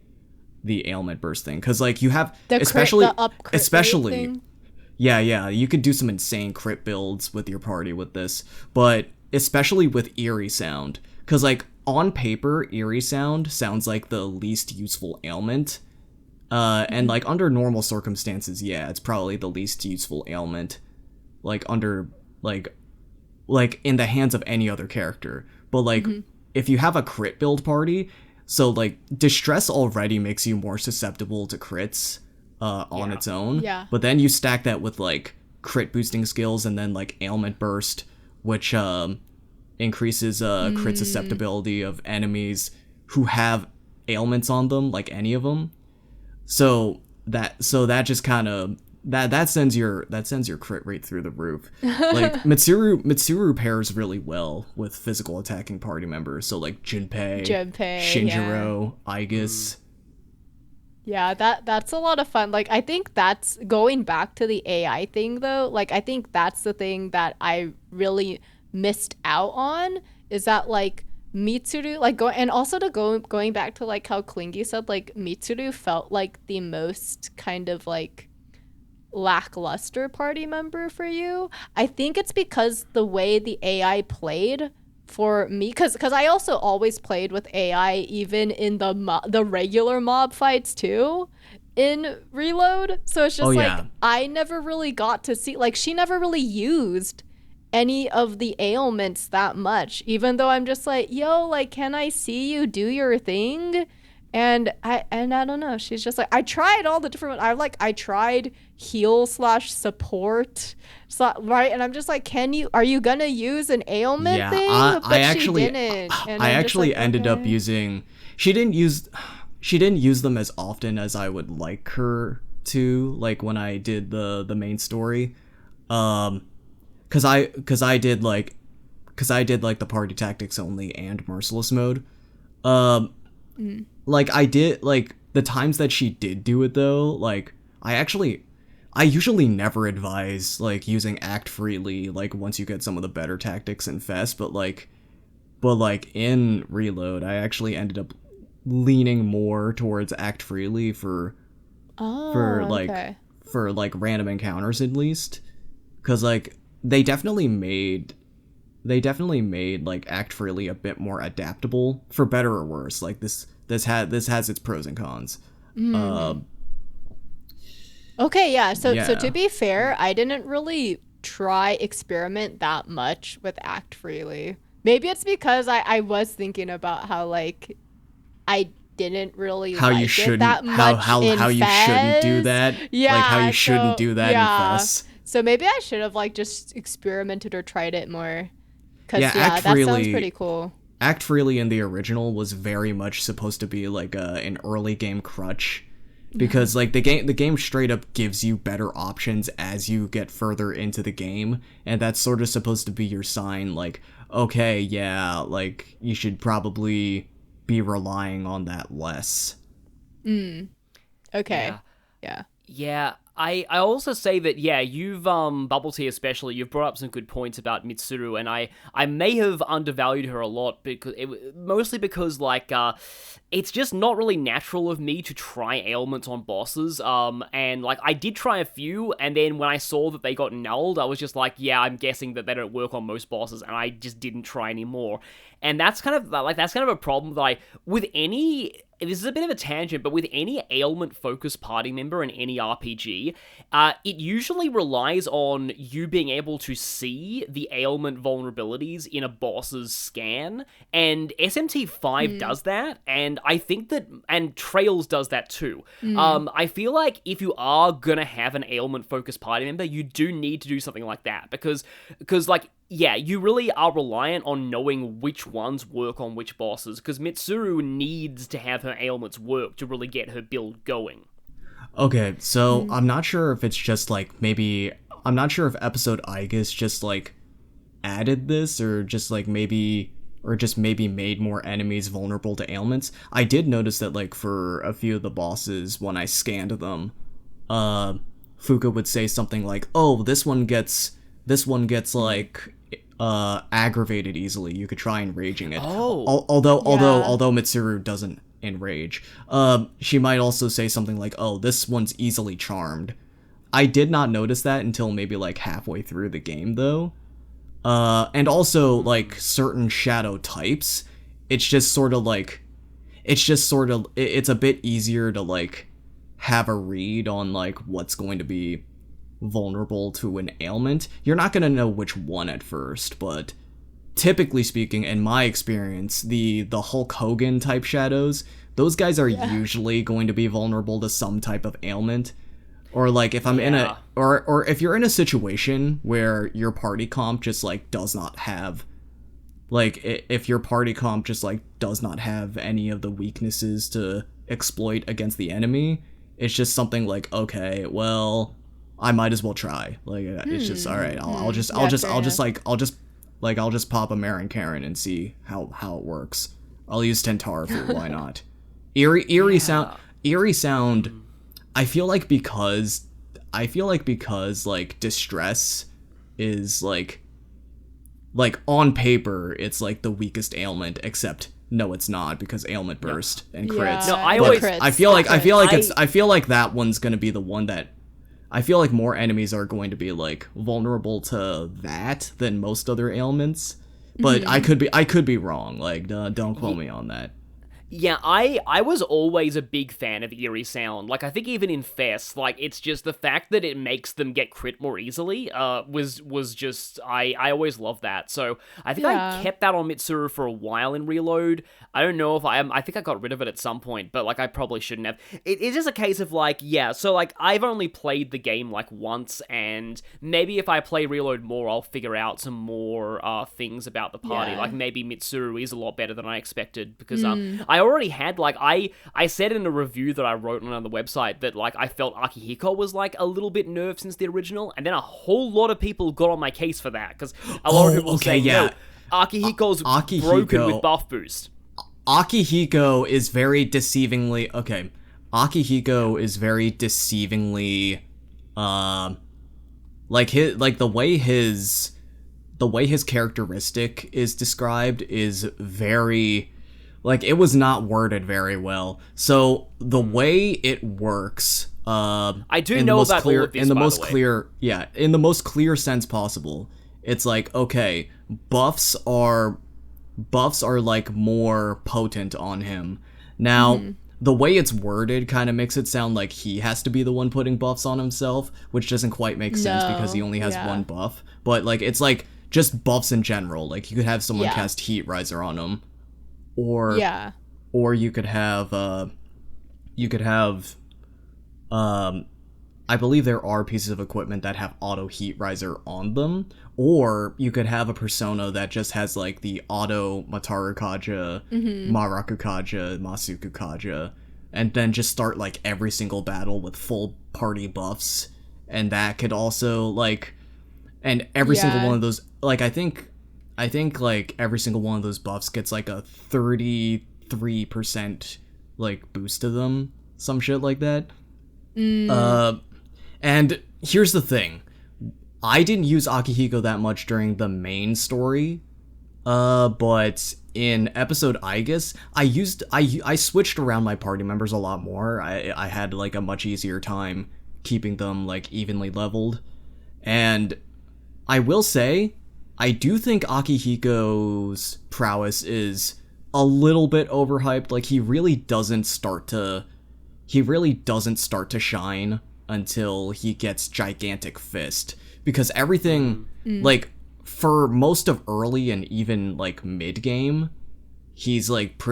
ailment burst thing, because like you have especially thing. Yeah, you could do some insane crit builds with your party with this, but especially with Eerie Sound, because like on paper Eerie Sound sounds like the least useful ailment, and like under normal circumstances, yeah, it's probably the least useful ailment, like under like in the hands of any other character. But like if you have a crit build party, so like Distress already makes you more susceptible to crits on its own. Yeah. But then you stack that with like crit boosting skills and then like ailment burst, which increases crit susceptibility of enemies who have ailments on them, like any of them. So that just kind of that sends your crit rate through the roof. Like Mitsuru pairs really well with physical attacking party members. So like Junpei, Shinjiro, Igus. Yeah, that's a lot of fun. Like, I think that's going back to the AI thing, though. Like, I think that's the thing that I really missed out on, is that, like, Mitsuru, like, going back to, like, how Klingy said, like, Mitsuru felt like the most kind of, like, lackluster party member for you. I think it's because the way the AI played for me, because I also always played with AI even in the regular mob fights too in Reload, so it's just I never really got to see, like, she never really used any of the ailments that much, even though I'm just like, yo, like, can I see you do your thing? And I don't know. She's just like, I tried all the different. I tried heal / support, right? And I'm just like, are you gonna use an ailment Yeah, thing? I But she actually, didn't. And I I'm just actually like, ended up okay. using. She didn't use them as often as I would like her to. Like when I did the main story, cause I did like the party tactics only and merciless mode. Um, like I did like the times that she did do it though. Like I usually never advise like using act freely. Like once you get some of the better tactics in Fest, but like in Reload, I actually ended up leaning more towards act freely for Oh, like okay. for like random encounters at least, because like they definitely made like act freely a bit more adaptable for better or worse. Like this has its pros and cons. Mm-hmm. Uh, Okay, yeah. So to yeah. be fair, I didn't really try experiment that much with Act Freely. Maybe it's because I was thinking about how like I didn't really How you like it shouldn't that much in how you shouldn't do Fez. that. Like how you Yeah, shouldn't so do that in yeah. Fest. So maybe I should have like just experimented or tried it more. Yeah, 'Cause yeah, that sounds pretty cool. Act Freely in the original was very much supposed to be like an early game crutch, because like the game straight up gives you better options as you get further into the game, and that's sort of supposed to be your sign like, okay, yeah, like you should probably be relying on that less. Okay. Yeah. Yeah. Yeah, I also say that, yeah, you've Bubble Tea especially, you've brought up some good points about Mitsuru, and I may have undervalued her a lot, because mostly because like it's just not really natural of me to try ailments on bosses. And like I did try a few, and then when I saw that they got nulled, I was just like, yeah, I'm guessing that they don't work on most bosses, and I just didn't try anymore. And that's kind of a problem that I with any this is a bit of a tangent, but with any ailment-focused party member in any RPG, it usually relies on you being able to see the ailment vulnerabilities in a boss's scan, and SMT5 does that, and I think that, and Trails does that too. I feel like if you are gonna have an ailment-focused party member, you do need to do something like that, because like, yeah, you really are reliant on knowing which ones work on which bosses, because Mitsuru needs to have her ailments work to really get her build going. Okay, so I'm not sure if it's just like maybe I'm not sure if episode Igus just like added this, or just maybe made more enemies vulnerable to ailments. I did notice that like for a few of the bosses when I scanned them, Fuka would say something like, "Oh, this one gets like aggravated easily. You could try enraging it." Oh. Although Mitsuru doesn't enrage. She might also say something like, "Oh, this one's easily charmed." I did not notice that until maybe like halfway through the game though. And also like certain shadow types, it's just sort of like it's a bit easier to like have a read on like what's going to be vulnerable to an ailment. You're not going to know which one at first, but typically speaking, in my experience, the Hulk Hogan type shadows, those guys are usually going to be vulnerable to some type of ailment. Or like if I'm in Yeah. or if you're in a situation where your party comp just like does not have if your party comp just like does not have any of the weaknesses to exploit against the enemy, it's just something like, okay, well, I might as well try. Like it's just all right. I'll just pop a Marin Karen and see how it works. I'll use Tentaru, why not? Eerie sound. I feel like because like distress is like on paper it's like the weakest ailment, except no, it's not, because ailment burst and crits. No, I the always- crits, I feel like crits. I feel like that one's gonna be the one that I feel like more enemies are going to be like vulnerable to that than most other ailments. But I could be wrong. Like don't quote me on that. Yeah, I was always a big fan of eerie sound. Like, I think even in Fest, like, it's just the fact that it makes them get crit more easily, was just, I always loved that. So, I think I kept that on Mitsuru for a while in Reload. I don't know if I think I got rid of it at some point, but, like, I probably shouldn't have. It's just a case of, like, yeah, so, like, I've only played the game, like, once, and maybe if I play Reload more, I'll figure out some more, things about the party. Yeah. Like, maybe Mitsuru is a lot better than I expected, because, I already had, like, I said in a review that I wrote on the website that, like, I felt Akihiko was, like, a little bit nerfed since the original, and then a whole lot of people got on my case for that, because a lot of people say, no, Akihiko's broken with buff boost. Akihiko is very deceivingly... Okay. Akihiko is very deceivingly... the way his characteristic is described is very... Like, it was not worded very well. So, the way it works... I do know about all of this, in the by most the way. clear... Yeah, in the most clear sense possible. It's like, okay, buffs are, like, more potent on him. Now, the way it's worded kind of makes it sound like he has to be the one putting buffs on himself, which doesn't quite make sense because he only has one buff. But, like, it's, like, just buffs in general. Like, you could have someone cast Heat Riser on him. Or you could have I believe there are pieces of equipment that have auto heat riser on them, or you could have a persona that just has like the auto Mataru Kaja, Maraku Kaja, Masuku Kaja, and then just start like every single battle with full party buffs, and that could also like, and every single one of those, like I think like every single one of those buffs gets like a 33% like boost to them, some shit like that. And here's the thing. I didn't use Akihiko that much during the main story. But in episode Aegis, I switched around my party members a lot more. I had like a much easier time keeping them like evenly leveled. And I will say, I do think Akihiko's prowess is a little bit overhyped. Like he really doesn't start to shine until he gets Gigantic Fist, because everything like for most of early and even like mid game, he's like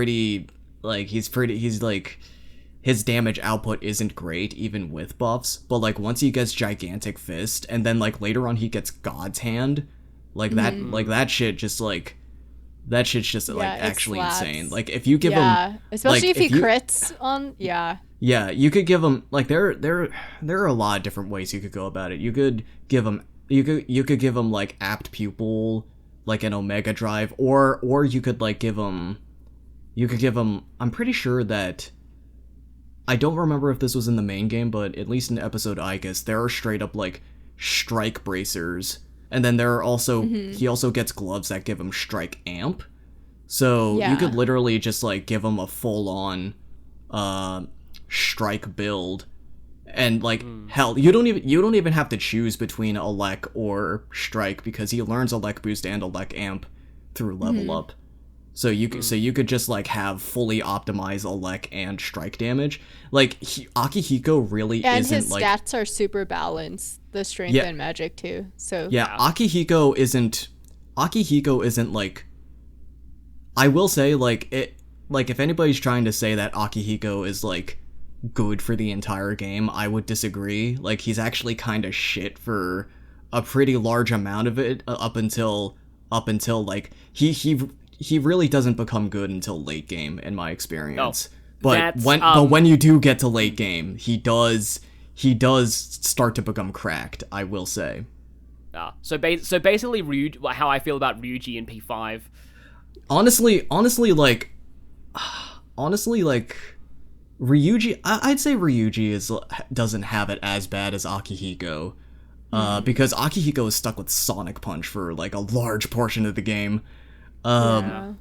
his damage output isn't great even with buffs, but like once he gets Gigantic Fist and then like later on he gets God's Hand, like that shit's just like actually insane. Like if you give him, especially like, if he crits on, yeah, you could give him like there are a lot of different ways you could go about it. You could give him like apt pupil, like an Omega Drive, or you could like give him I'm pretty sure that, I don't remember if this was in the main game, but at least in episode Aegis, there are straight up like strike bracers. And then there are also, he also gets gloves that give him strike amp. So you could literally just like give him a full on strike build. And like hell, you don't even have to choose between Elec or strike, because he learns Elec boost and Elec amp through level up. So you could just like have fully optimized Elec and strike damage. Like Akihiko really and isn't his like, stats are super balanced, the strength and magic too. So Akihiko isn't like, I will say like it, like if anybody's trying to say that Akihiko is like good for the entire game, I would disagree. Like he's actually kind of shit for a pretty large amount of it, up until like he really doesn't become good until late game, in my experience. But when you do get to late game, he does start to become cracked, I will say. So basically, how I feel about Ryuji in P5. Honestly, like Ryuji, I'd say Ryuji doesn't have it as bad as Akihiko, because Akihiko is stuck with Sonic Punch for like a large portion of the game. I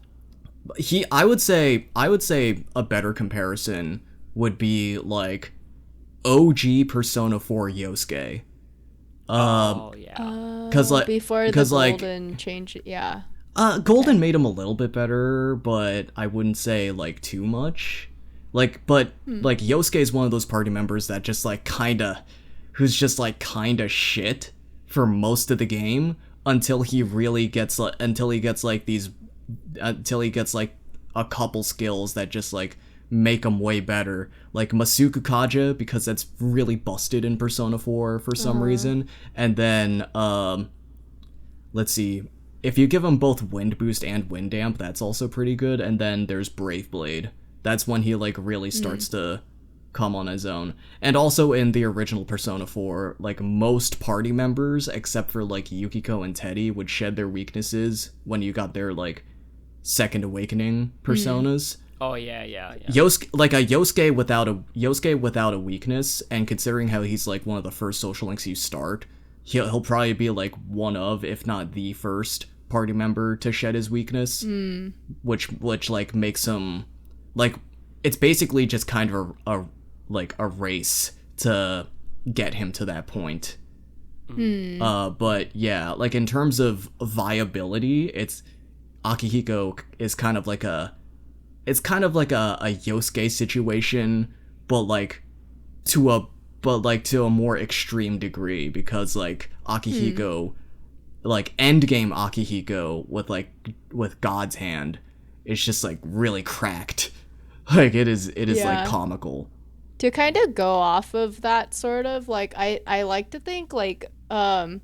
would say a better comparison would be like OG Persona 4 Yosuke. because like before the golden change, Golden made him a little bit better, but I wouldn't say like too much. Like, but like Yosuke is one of those party members that just like who's just like kinda shit for most of the game until he really gets like until he gets like a couple skills that just like make him way better. Like Masuku Kaja, because that's really busted in Persona 4 for some reason, and then let's see. If you give him both Wind Boost and Wind Damp, that's also pretty good. And then there's Brave Blade. That's when he like really starts to come on his own. And also in the original Persona 4, like most party members, except for like Yukiko and Teddy, would shed their weaknesses when you got their like second awakening personas. Oh yeah. Yosuke without a weakness, and considering how he's like one of the first social links you start, he'll probably be like one of, if not the first party member to shed his weakness, which like makes him like, it's basically just kind of a race to get him to that point. But yeah, like in terms of viability, it's Akihiko is kind of like a Yosuke situation, but to a more extreme degree, because like Akihiko, like endgame Akihiko with God's hand, is just like really cracked. Like it is like comical. To kind of go off of that sort of like, I like to think like Akihiko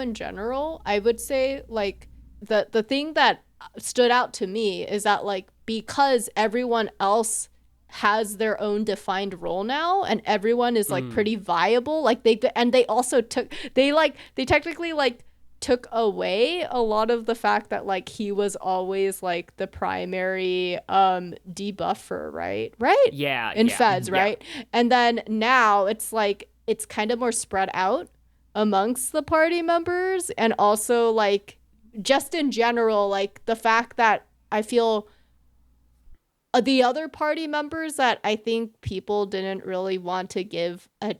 in general, I would say like the thing that stood out to me is that like, because everyone else has their own defined role now and everyone is like pretty viable, like they technically like took away a lot of the fact that like he was always like the primary debuffer, right in Fez, right? And then now it's like it's kind of more spread out amongst the party members, and also like just in general, like the fact that I feel the other party members that I think people didn't really want to give a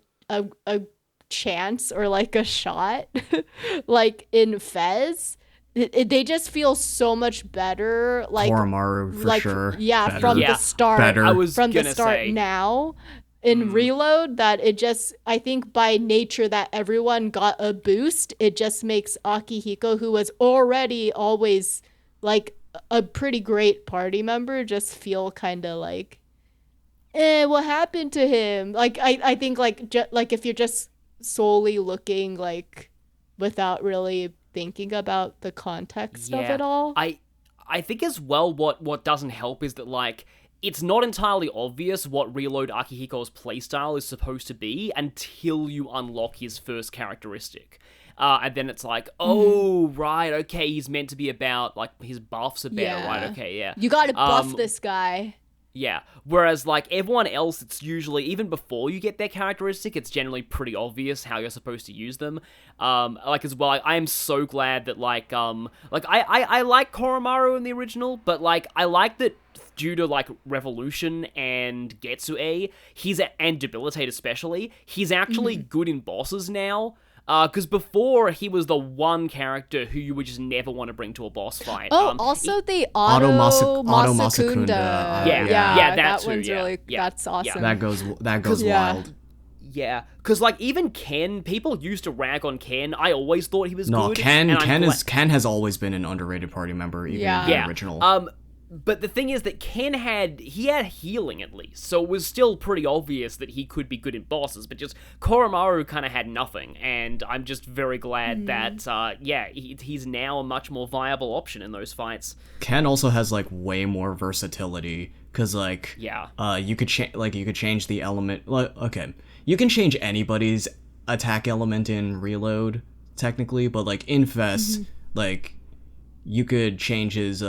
chance or like a shot, like in Fez, they just feel so much better. Like Koromaru for sure. Yeah, better. from the start. Better. I was from the gonna start say. now. In Reload, that it just, I think by nature that everyone got a boost, it just makes Akihiko, who was already always like a pretty great party member, just feel kind of like, what happened to him? Like I think like like if you're just solely looking like without really thinking about the context of it all. I think as well what doesn't help is that like, it's not entirely obvious what Reload Akihiko's playstyle is supposed to be until you unlock his first characteristic. And then it's like, oh, right, okay, he's meant to be about, like, his buffs are better, right, okay, yeah. You gotta buff this guy. Yeah, whereas, like, everyone else, it's usually, even before you get their characteristic, it's generally pretty obvious how you're supposed to use them. Like, as well, I am so glad that, like, I like Koromaru in the original, but, like, I like that due to, like, Revolution and Getsue, and Debilitate especially, he's actually good in bosses now. Because before, he was the one character who you would just never want to bring to a boss fight. Also the Auto Masakunda. Yeah, that too, one's really, that's awesome. That goes wild. Yeah, because like even Ken, people used to rag on Ken. I always thought he was good. No, Ken has always been an underrated party member, even in the original. But the thing is that Ken had healing at least, so it was still pretty obvious that he could be good in bosses, but just Koromaru kind of had nothing, and I'm just very glad that, he's now a much more viable option in those fights. Ken also has, like, way more versatility, because, like, you could change the element, like, okay, you can change anybody's attack element in Reload, technically, but, like, in Fest, like, you could change his,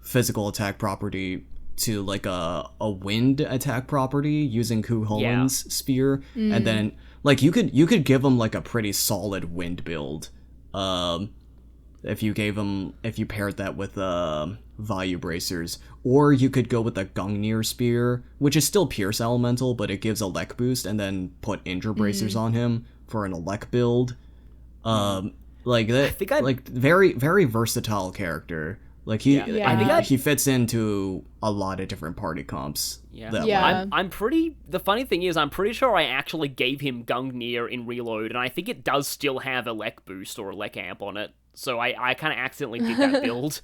physical attack property to like a wind attack property using Ku-Holen's spear, and then like you could give him like a pretty solid wind build if you paired that with value bracers, or you could go with the Gungnir spear, which is still Pierce elemental, but it gives a Elec boost, and then put Injure bracers on him for an Elec build. like that. Like very very versatile character. Like he fits into a lot of different party comps. Yeah. I'm pretty. The funny thing is, I'm pretty sure I actually gave him Gungnir in Reload, and I think it does still have a Lek boost or a Lek amp on it. So I kind of accidentally did that build.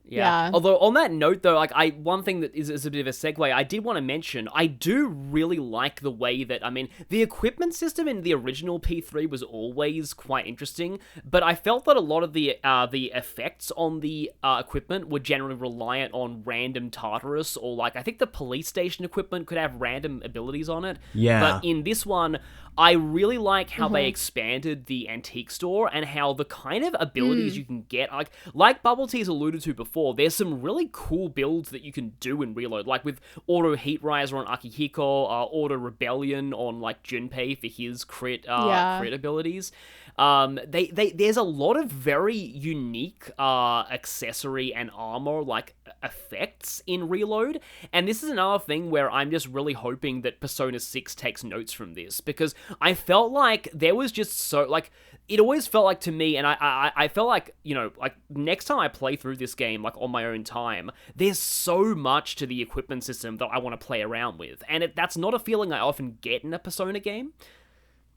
Yeah. Although on that note, though, like one thing that is a bit of a segue, I did want to mention, I do really like the way that, I mean, the equipment system in the original P3 was always quite interesting, but I felt that a lot of the effects on the equipment were generally reliant on random Tartarus, or like, I think the police station equipment could have random abilities on it. Yeah. But in this one, I really like how they expanded the antique store and how the kind of abilities you can get, like Bubble Tea's alluded to before, there's some really cool builds that you can do in Reload, like with Auto Heat Riser on Akihiko, Auto Rebellion on like Junpei for his crit abilities. There's a lot of very unique accessory and armor like effects in Reload, and this is another thing where I'm just really hoping that Persona 6 takes notes from this, because I felt like there was just so, like, it always felt like to me, and I felt like, you know, like, next time I play through this game, like, on my own time, there's so much to the equipment system that I want to play around with, and that's not a feeling I often get in a Persona game.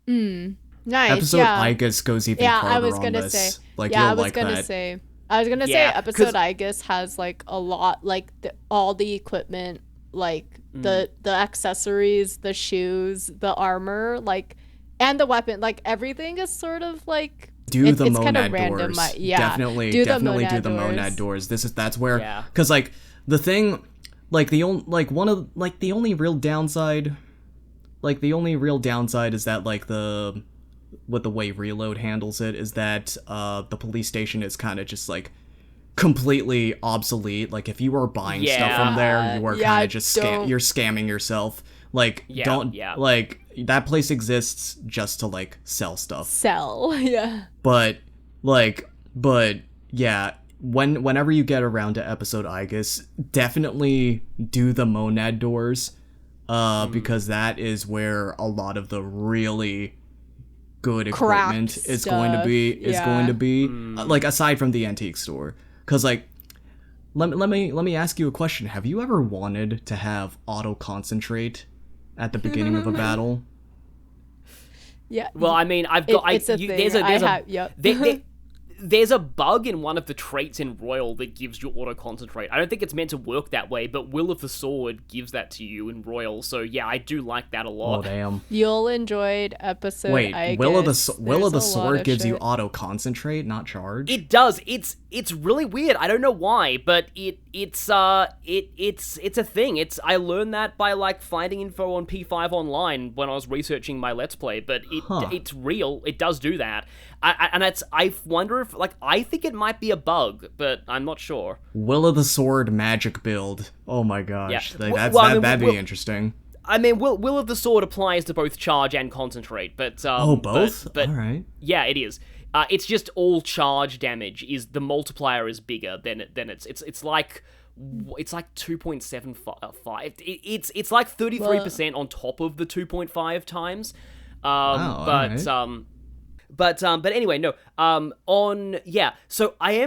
Nice. Episode Igus goes even farther I was on gonna this. say. Like, yeah, you'll like that. I was gonna say episode Igus has like a lot, like all the equipment, like the accessories, the shoes, the armor, like, and the weapon, like everything is sort of like it's monad kind of random. Doors. Definitely do the monad doors. That's where, because like the thing, like the only real downside, is that like the way Reload handles it is that the police station is kind of just like completely obsolete. Like if you are buying stuff from there, you are kind of just you're scamming yourself. Like like that place exists just to like sell stuff. But yeah, whenever you get around to episode Igus, definitely do the monad doors, because that is where a lot of the really good equipment is going to be like, aside from the antique store. Because like let me ask you a question. Have you ever wanted to have auto concentrate at the beginning of a battle? Yeah. Well, I mean, I've got there's a bug in one of the traits in Royal that gives you auto concentrate. I don't think it's meant to work that way, but Will of the Sword gives that to you in Royal. So yeah, I do like that a lot. Oh damn! You'll enjoyed episode. Wait, Will of the Sword gives you auto concentrate, not charge? It does. It's really weird. I don't know why, but it's a thing. I learned that by like finding info on P5 online when I was researching my Let's Play. But it's real. It does do that. I wonder if, like, I think it might be a bug, but I'm not sure. Will of the Sword magic build. Oh my gosh. Yeah. That'd be interesting. I mean, Will of the Sword applies to both charge and concentrate, but both? But all right. Yeah, it is. It's just all charge damage is the multiplier is bigger than it's like 2.75. It's like 33% on top of the 2.5 times. But anyway, no. So I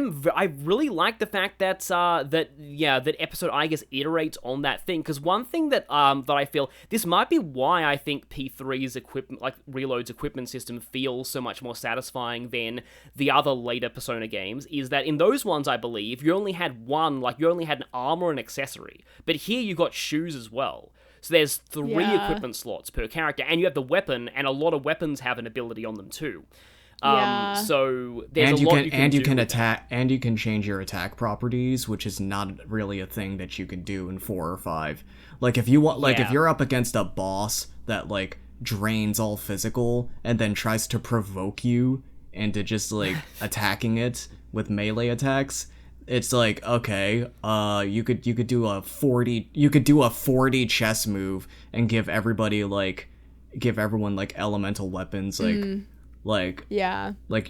really like the fact that that episode I guess iterates on that thing, because one thing that I feel this might be why I think P3's equipment, like Reload's equipment system, feels so much more satisfying than the other later Persona games, is that in those ones I believe you only had an armor and accessory, but here you got shoes as well. So there's 3 equipment slots per character, and you have the weapon, and a lot of weapons have an ability on them too. So there's you can attack, and you can change your attack properties, which is not really a thing that you can do in 4 or 5. Like if you want, like if you're up against a boss that like drains all physical and then tries to provoke you into just like attacking it with melee attacks. It's like, okay, you could do a 40 chess move and give everyone like elemental weapons, like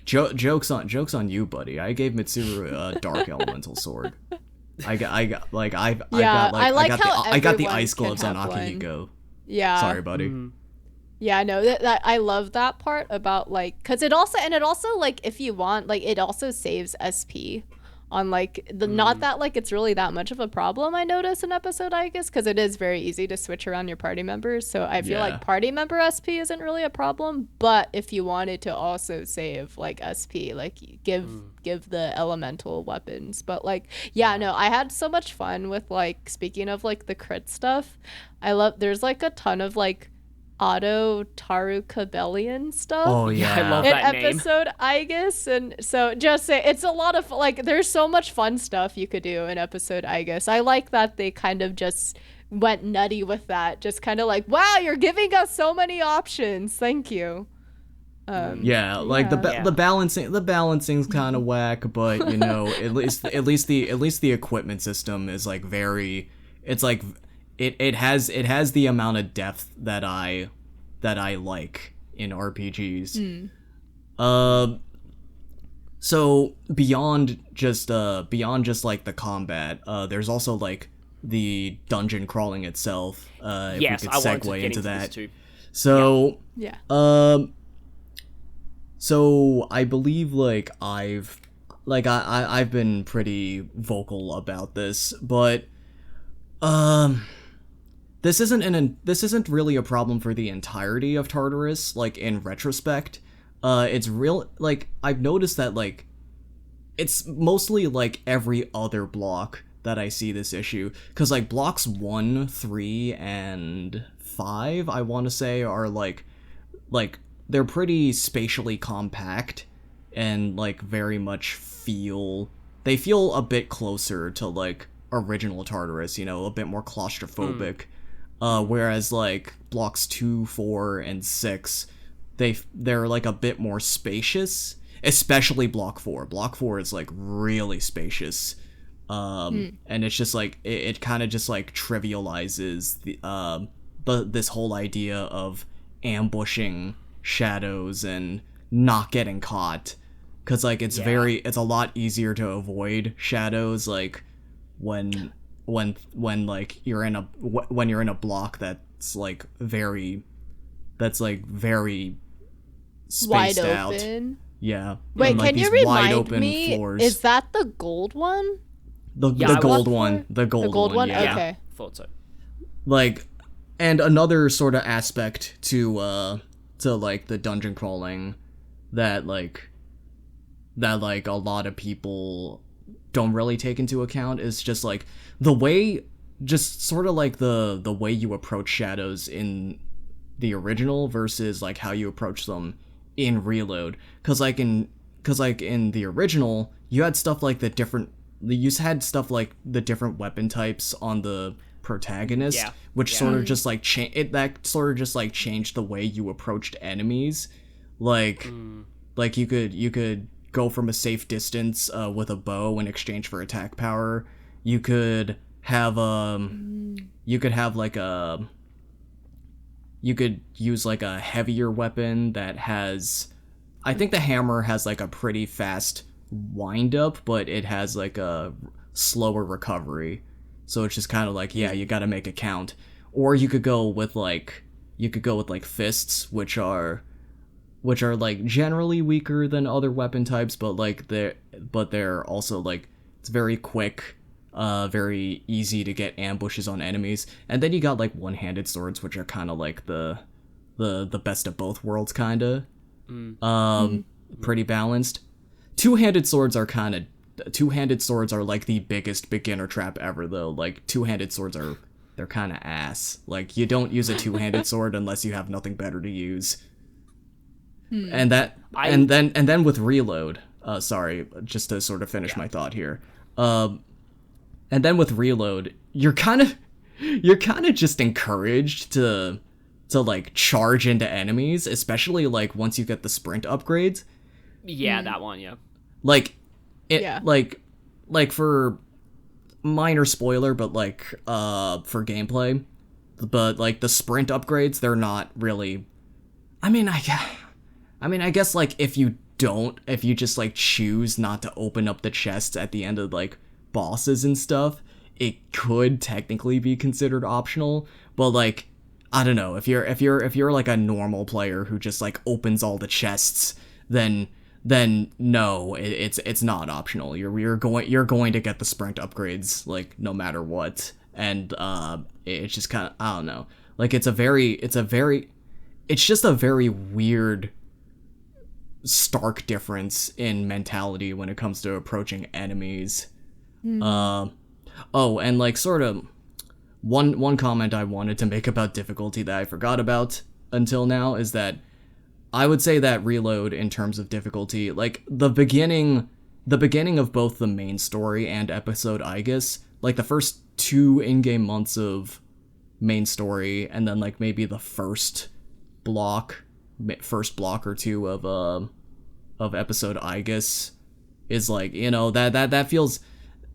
jokes on you, buddy. I gave Mitsuru a dark elemental sword. I got the ice gloves on Akihiko. Yeah. Sorry, buddy. Yeah, no, that I love that part about like, cause it also like if you want like it also saves SP on like the not that like it's really that much of a problem. I notice in episode I guess because it is very easy to switch around your party members. So I feel Yeah. like party member SP isn't really a problem. But if you wanted to also save like SP, like give the elemental weapons. But like yeah, no, I had so much fun with like speaking of like the crit stuff. I love there's like a ton of like auto Tarukabelian stuff Oh Yeah, I yeah. love in that name. episode I guess, and so just say it's a lot of like there's so much fun stuff you could do in episode I guess. I like that they kind of just went nutty with that, just kind of like wow, you're giving us so many options, thank you. Yeah, like Yeah. the balancing's kind of whack, but you know, at least the equipment system is like very, it's like it has the amount of depth that I like in RPGs. So beyond just like the combat, there's also like the dungeon crawling itself. If Yes, we I could wanted to segue get into into this that. too. So Yeah. So I believe like I've been pretty vocal about this, but this isn't really a problem for the entirety of Tartarus, like in retrospect. It's real like I've noticed that like it's mostly like every other block that I see this issue, cuz like blocks 1, 3 and 5 I want to say are like they're pretty spatially compact and like very much feel a bit closer to like original Tartarus, you know, a bit more claustrophobic. Whereas like blocks 2, 4 and 6 they're like a bit more spacious, especially block 4. Block 4 is like really spacious. And it's just like it kind of just like trivializes this whole idea of ambushing shadows and not getting caught, because like it's a lot easier to avoid shadows like when like you're in a block that's like very spaced Wide out. open. Yeah. Wait, and, like, can you these wide remind open me? floors. Is that the gold one? the I gold was- one, the gold one, yeah. Okay. Thought so. Like, and another sort of aspect to like the dungeon crawling that like a lot of people don't really take into account is just like the way, just sort of like the way you approach shadows in the original versus like how you approach them in Reload. Cause like in the original, you had stuff like the different weapon types on the protagonist, Yeah. which sort of just like changed the way you approached enemies. Like you could go from a safe distance with a bow in exchange for attack power. You could have you could use like a heavier weapon that has, I think the hammer has like a pretty fast wind up, but it has like a slower recovery. So it's just kind of like, yeah, you got to make a count. Or you could go with like fists, which are like generally weaker than other weapon types, but they're also like, it's very quick, very easy to get ambushes on enemies. And then you got like one-handed swords, which are kind of like the best of both worlds, kind of. Pretty balanced. Two-handed swords are like the biggest beginner trap ever, though. Like, two-handed swords they're kind of ass. Like, you don't use a two-handed sword unless you have nothing better to use. And then with Reload, sorry, just to sort of finish my thought here. And then with Reload, you're kind of just encouraged to like charge into enemies, especially like once you get the sprint upgrades. Yeah, that one, yeah. Like it Yeah. like for minor spoiler, but like for gameplay, but like the sprint upgrades, they're not really, I mean I guess like if you just like choose not to open up the chests at the end of like bosses and stuff, it could technically be considered optional, but like I don't know, if you're like a normal player who just like opens all the chests, then no, it's not optional. You're going to get the sprint upgrades like no matter what. And it's just kind of, I don't know. Like it's just a very weird stark difference in mentality when it comes to approaching enemies. Oh, and like sort of one comment I wanted to make about difficulty that I forgot about until now is that I would say that Reload, in terms of difficulty, like the beginning of both the main story and episode Aegis, like the first 2 in-game months of main story, and then like maybe the first block or two of episode Aegis is like, you know, that feels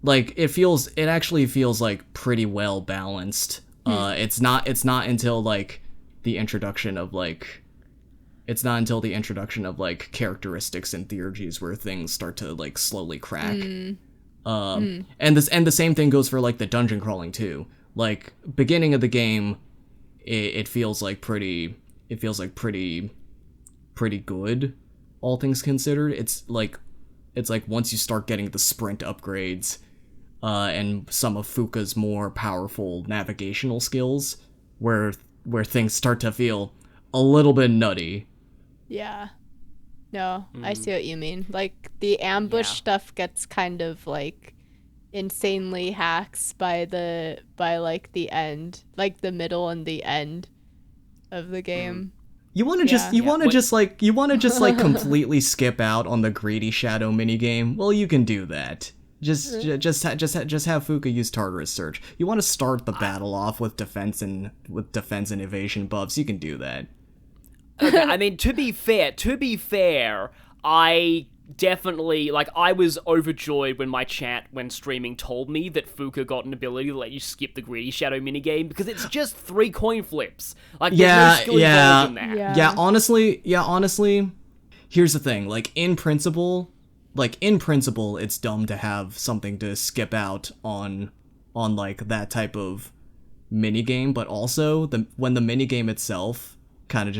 like it actually feels like pretty well balanced. It's not until the introduction of characteristics and theurgies where things start to like slowly crack. And the same thing goes for like the dungeon crawling too. Like beginning of the game, it feels like pretty good, all things considered. It's like once you start getting the sprint upgrades, and some of Fuka's more powerful navigational skills, where things start to feel a little bit nutty. Yeah. No, I see what you mean. Like the ambush stuff gets kind of like insanely hacks by like the end, like the middle and the end of the game. You want to just completely skip out on the greedy shadow minigame? Well, you can do that. Just have Fuka use Tartarus Search. You want to start the battle off with defense and evasion buffs? You can do that. Okay, I mean, to be fair, I definitely, like, I was overjoyed when my chat, when streaming, told me that Fuka got an ability to let you skip the greedy shadow minigame, because it's just 3 coin flips. Like, there's no skill involved in that. Yeah, honestly, here's the thing. Like, in principle, it's dumb to have something to skip out on like, that type of minigame, but also, when the minigame itself kind of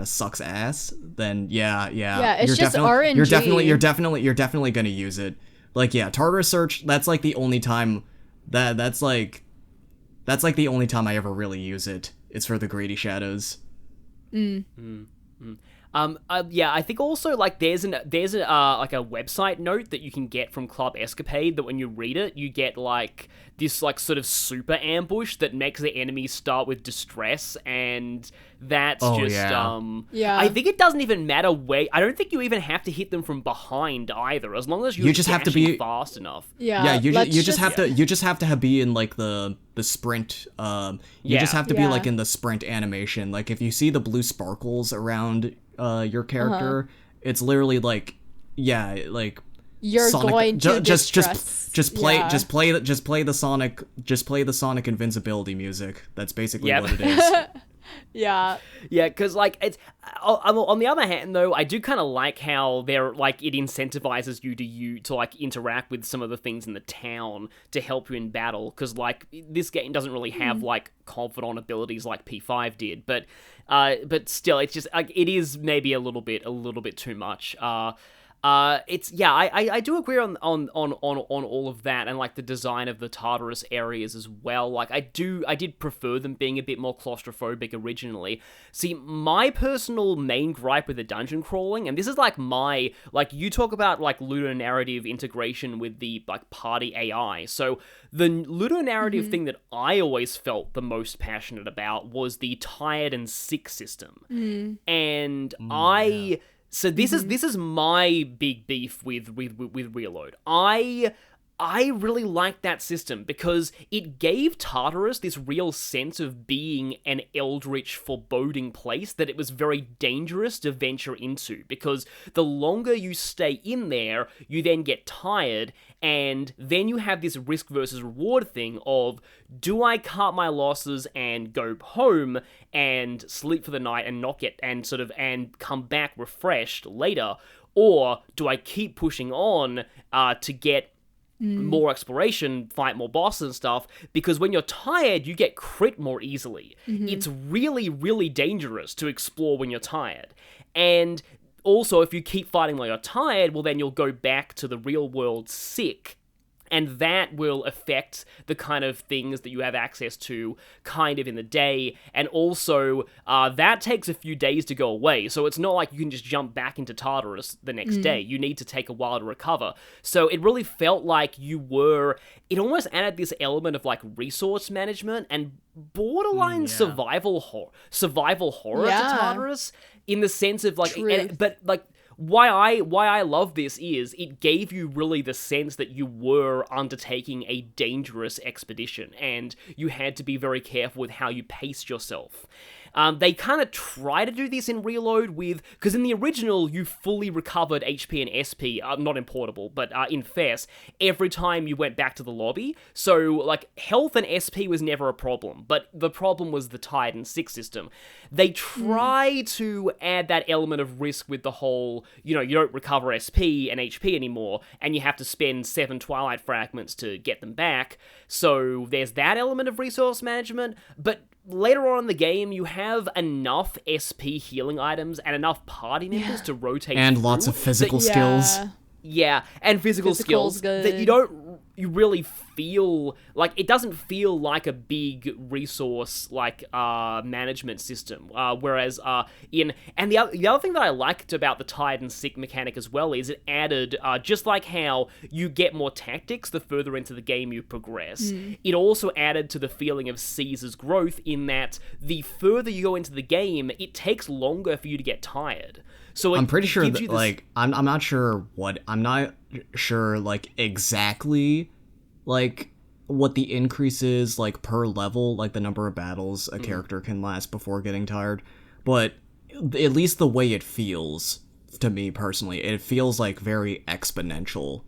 sucks ass, then yeah, it's just RNG. You're definitely gonna use it. Like, yeah, Tartarus Search, that's like the only time that's like the only time I ever really use it. It's for the greedy shadows. Yeah, I think also, like, there's a like a website note that you can get from Club Escapade that when you read it, you get, like, this, like, sort of super ambush that makes the enemies start with distress, and that's I think it doesn't even matter where. I don't think you even have to hit them from behind either, as long as you just have to be fast enough. You just have to be in, like, the sprint. You just have to be, like, in the sprint animation. Like, if you see the blue sparkles around your character, it's literally like, you're Sonic, going to just play the Sonic invincibility music. That's basically what it is. Yeah, because, like, it's on the other hand, though, I do kind of like how they're, like, it incentivizes you to like interact with some of the things in the town to help you in battle, because, like, this game doesn't really have like confidant abilities like P5 did, but still, it's just like, it is maybe a little bit too much. I do agree on all of that, and like the design of the Tartarus areas as well. Like, I did prefer them being a bit more claustrophobic originally. See, my personal main gripe with the dungeon crawling, and this is like you talk about like ludonarrative integration with the like party AI. So the ludonarrative thing that I always felt the most passionate about was the tired and sick system, and So this is my big beef with Reload. I really liked that system because it gave Tartarus this real sense of being an eldritch, foreboding place that it was very dangerous to venture into, because the longer you stay in there, you then get tired, and then you have this risk versus reward thing of, do I cut my losses and go home and sleep for the night and not get and come back refreshed later, or do I keep pushing on to get more exploration, fight more bosses and stuff, because when you're tired, you get crit more easily. It's really, really dangerous to explore when you're tired. And also, if you keep fighting while you're tired, well, then you'll go back to the real world sick. And that will affect the kind of things that you have access to kind of in the day. And also, that takes a few days to go away. So it's not like you can just jump back into Tartarus the next day. You need to take a while to recover. So it really felt like it almost added this element of like resource management and borderline survival horror to Tartarus, in the sense of like, why I love this is it gave you really the sense that you were undertaking a dangerous expedition, and you had to be very careful with how you paced yourself. They kind of try to do this in Reload because in the original, you fully recovered HP and SP, not in Portable, but in FES, every time you went back to the lobby. So, like, health and SP was never a problem, but the problem was the Tired and Sick system. They try to add that element of risk with the whole, you don't recover SP and HP anymore, and you have to spend 7 Twilight Fragments to get them back. So there's that element of resource management, but later on in the game, you have enough SP healing items and enough party members to rotate and through lots of physical skills. Yeah, and physical skills good. that you really feel like it doesn't feel like a big resource like management system. Whereas the other thing that I liked about the Tired and Sick mechanic as well is it added just like how you get more tactics the further into the game you progress. It also added to the feeling of Caesar's growth in that the further you go into the game, it takes longer for you to get tired. So I'm pretty sure that, like, I'm not sure like exactly like what the increase is like per level, like the number of battles a character can last before getting tired, but at least the way it feels to me personally, it feels like very exponential.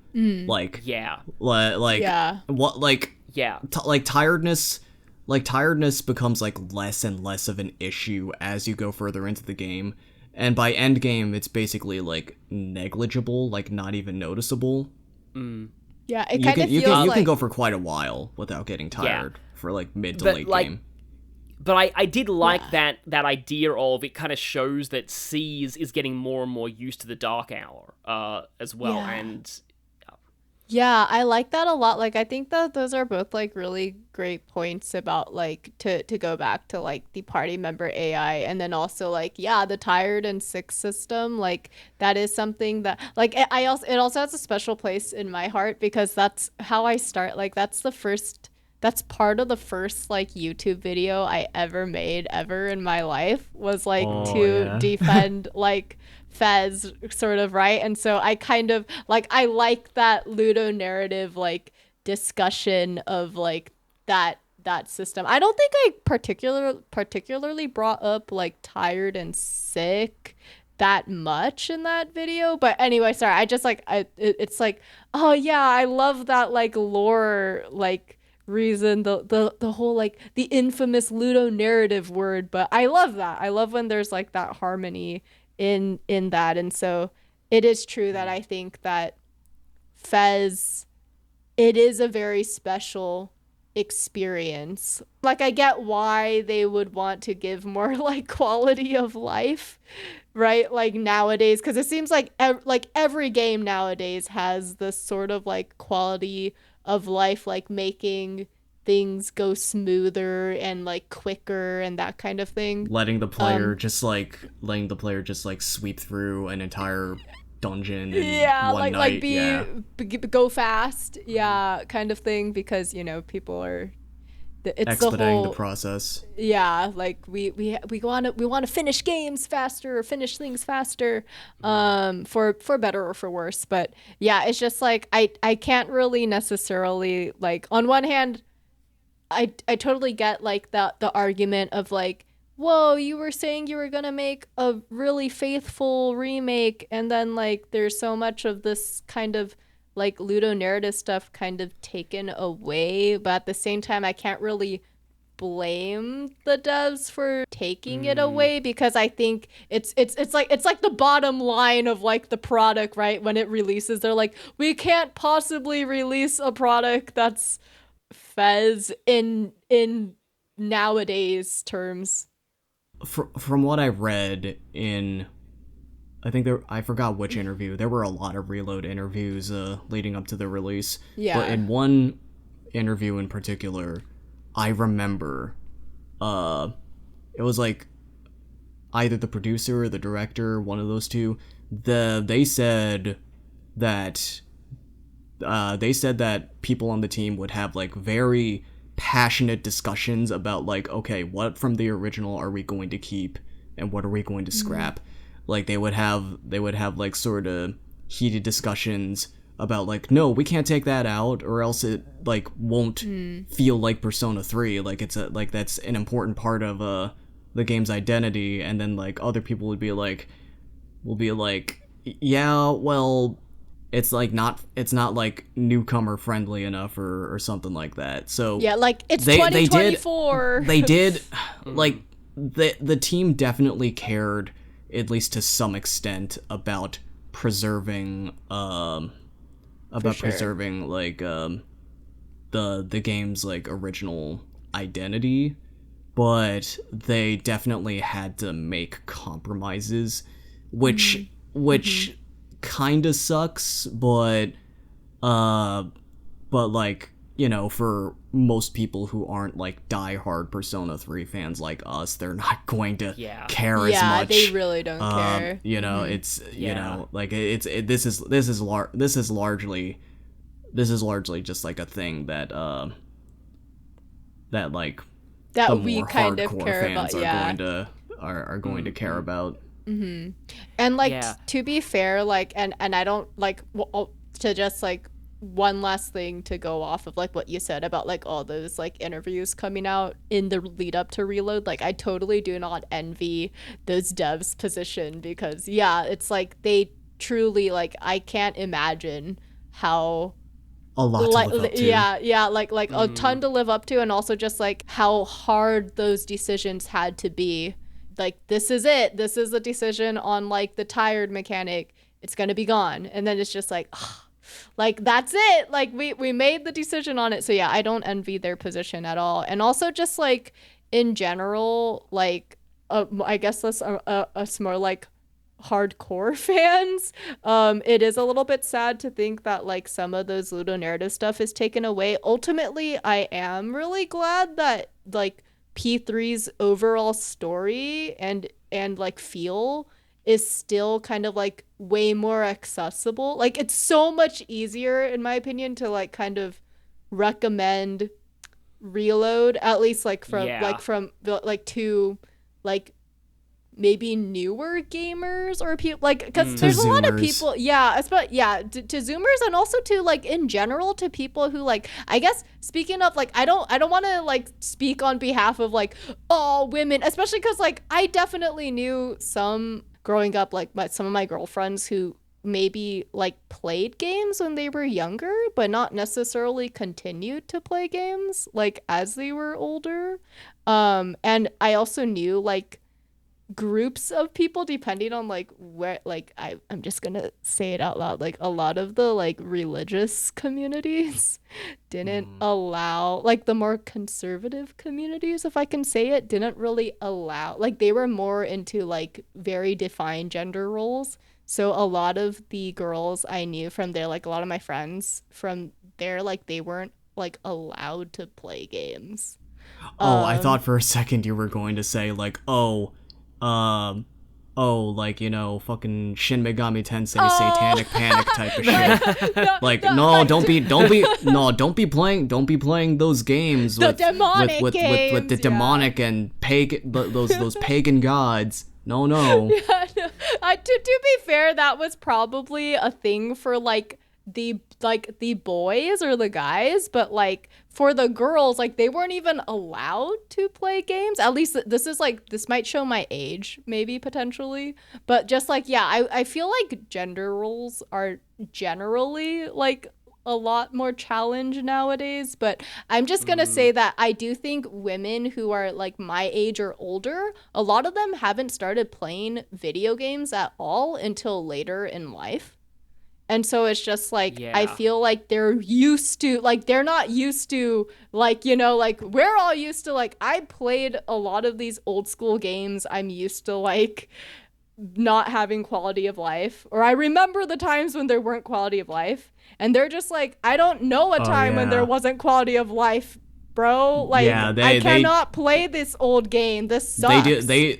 Tiredness becomes like less and less of an issue as you go further into the game. And by end game, it's basically, like, negligible, like, not even noticeable. Yeah, it kind of feels like... You can go for quite a while without getting tired for, like, mid to late game. But I did like that idea of it kind of shows that C's is getting more and more used to the Dark Hour as well, and... Yeah, I like that a lot. Like, I think that those are both, like, really great points about, like, to go back to, like, the party member AI, and then also, like, the Tired and Sick system, like, that is something that, like, it also has a special place in my heart, because that's how I start. Like, that's part of the first, like, YouTube video I ever made in my life, was, like, defend, like, Fez, sort of, right? And so I kind of like, I like that Ludo narrative, like, discussion of, like, that system. I don't think I particularly brought up, like, Tired and Sick that much in that video, but anyway, sorry, I just like, it's like, oh yeah, I love that, like, lore, like, reason, the whole, like, the infamous Ludo narrative word. But I love when there's, like, that harmony in that. And so it is true that I think that Fez, it is a very special experience. Like, I get why they would want to give more, like, quality of life, right? Like, nowadays, because it seems like every game nowadays has this sort of, like, quality of life, like, making things go smoother and, like, quicker and that kind of thing. Letting the player just sweep through an entire dungeon in one night. Go fast, kind of thing, because, people are expediting the process. Like, we want to finish games faster, or finish things faster, for better or for worse. But it's just like, I can't really necessarily, like, on one hand, I totally get, like, the argument of, like, whoa, you were saying you were gonna make a really faithful remake, and then, like, there's so much of this kind of, like, Ludo narrative stuff kind of taken away. But at the same time, I can't really blame the devs for taking it away, because I think it's like the bottom line of like the product, right? When it releases, they're like, we can't possibly release a product that's Fez in nowadays terms. From what I read in, I forgot which interview. There were a lot of Reload interviews leading up to the release. Yeah. But in one interview in particular, I remember it was like either the producer or the director, one of those two. They said that people on the team would have like very passionate discussions about like, okay, what from the original are we going to keep and what are we going to scrap? Like they would have like sort of heated discussions about like, no, we can't take that out or else it like won't feel like Persona 3, like it's like that's an important part of the game's identity. And then like other people will be like, yeah, well, it's not like newcomer friendly enough or something like that. So yeah, like it's 2024. They did like the team definitely cared, at least to some extent, about preserving like the game's like original identity, but they definitely had to make compromises, which kind of sucks, but like, you know, for most people who aren't like diehard Persona 3 fans like us, they're not going to care as much. Yeah, they really don't care. You know, it's you know, like this is largely just like a thing that like that the we more kind of hardcore care fans about. are going to care about. And like to be fair, like and I don't like to just like one last thing to go off of like what you said about like all those like interviews coming out in the lead up to Reload. Like I totally do not envy those devs' position, because it's like they truly, like, I can't imagine how A lot to live up to. Like a ton to live up to, and also just like how hard those decisions had to be. Like, this is it. This is the decision on like the tired mechanic. It's gonna be gone, and then it's just like, like that's it. Like we made the decision on it. So yeah, I don't envy their position at all. And also just like in general, like I guess that's us more like hardcore fans. It is a little bit sad to think that like some of those ludonarrative stuff is taken away. Ultimately, I am really glad that like P3's overall story and like feel is still kind of like way more accessible. Like it's so much easier in my opinion to like kind of recommend Reload, at least like from like to like maybe newer gamers or people, like, because there's a lot of people, to Zoomers, and also to like in general to people who like, I guess speaking of like, I don't want to like speak on behalf of like all women, especially because like I definitely knew some growing up, like some of my girlfriends who maybe like played games when they were younger but not necessarily continued to play games like as they were older, and I also knew like groups of people, depending on like where, like I'm just gonna say it out loud, like a lot of the like religious communities didn't allow, like the more conservative communities, if I can say it, didn't really allow, like they were more into like very defined gender roles. So a lot of the girls I knew from there, like a lot of my friends from there, like they weren't like allowed to play games. I thought for a second you were going to say like, like, you know, fucking Shin Megami Tensei Satanic Panic type of shit. Don't be playing those games with the demonic and pagan, those pagan gods. No. Yeah, no. To be fair, that was probably a thing for like the boys or the guys, but like for the girls, like they weren't even allowed to play games. At least this might show my age maybe potentially, but just like I feel like gender roles are generally like a lot more challenge nowadays. But I'm just gonna say that I do think women who are like my age or older, a lot of them haven't started playing video games at all until later in life. And so it's just like, I Yeah. feel like they're used to, like, they're not used to, like, you know, like, we're all used to, like, I played a lot of these old school games. I'm used to, like, not having quality of life. Or I remember the times when there weren't quality of life. And they're just like, I don't know a Oh time when there yeah. wasn't quality of life, bro. Like, Yeah, I they cannot play this old game. This they sucks. did they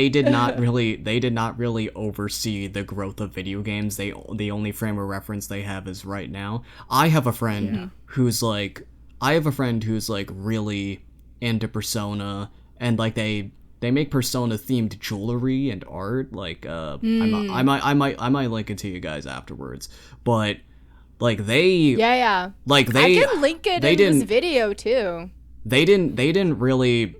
did not really oversee the growth of video games. The only frame of reference they have is right now. I have a friend who's like really into Persona, and like they make Persona themed jewelry and art. Like I might link it to you guys afterwards. But like Yeah, yeah. like I they can link it they in this didn't video, too. they didn't really,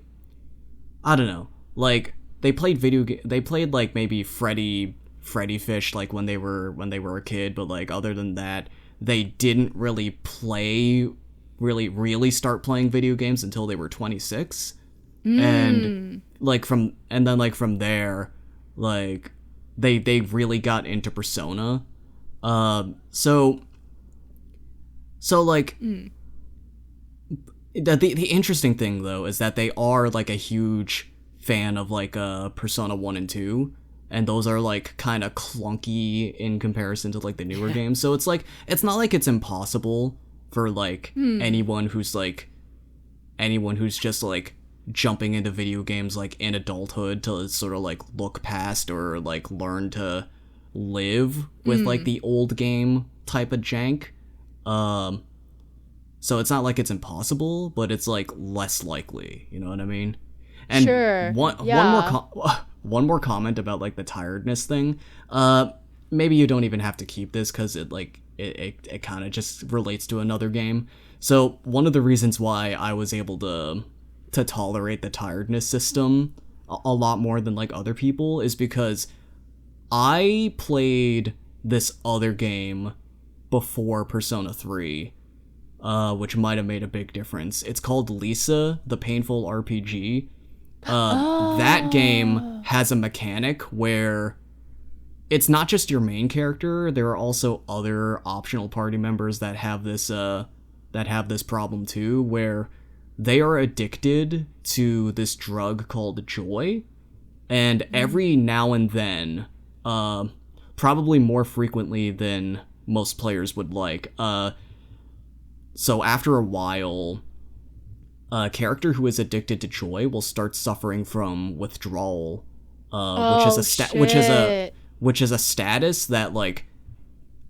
I don't know, like they played they played like maybe Freddy Fish like when they were a kid, but like other than that they didn't really start playing video games until they were 26. And like from there, like they really got into Persona. So like the interesting thing though is that they are like a huge fan of like Persona 1 and 2, and those are like kind of clunky in comparison to like the newer games. So it's like it's not like it's impossible for like anyone who's just like jumping into video games like in adulthood to sort of like look past or like learn to live with like the old game type of jank. So it's not like it's impossible, but it's like less likely, you know what I mean? And Sure. one more comment about like the tiredness thing. Maybe you don't even have to keep this because it kind of just relates to another game. So one of the reasons why I was able to tolerate the tiredness system a lot more than like other people is because I played this other game before Persona 3, which might have made a big difference. It's called Lisa, the Painful RPG. That game has a mechanic where it's not just your main character. There are also other optional party members that have this problem too, where they are addicted to this drug called joy, and every now and then, probably more frequently than most players would like, so after a while, a character who is addicted to joy will start suffering from withdrawal, which is a status that like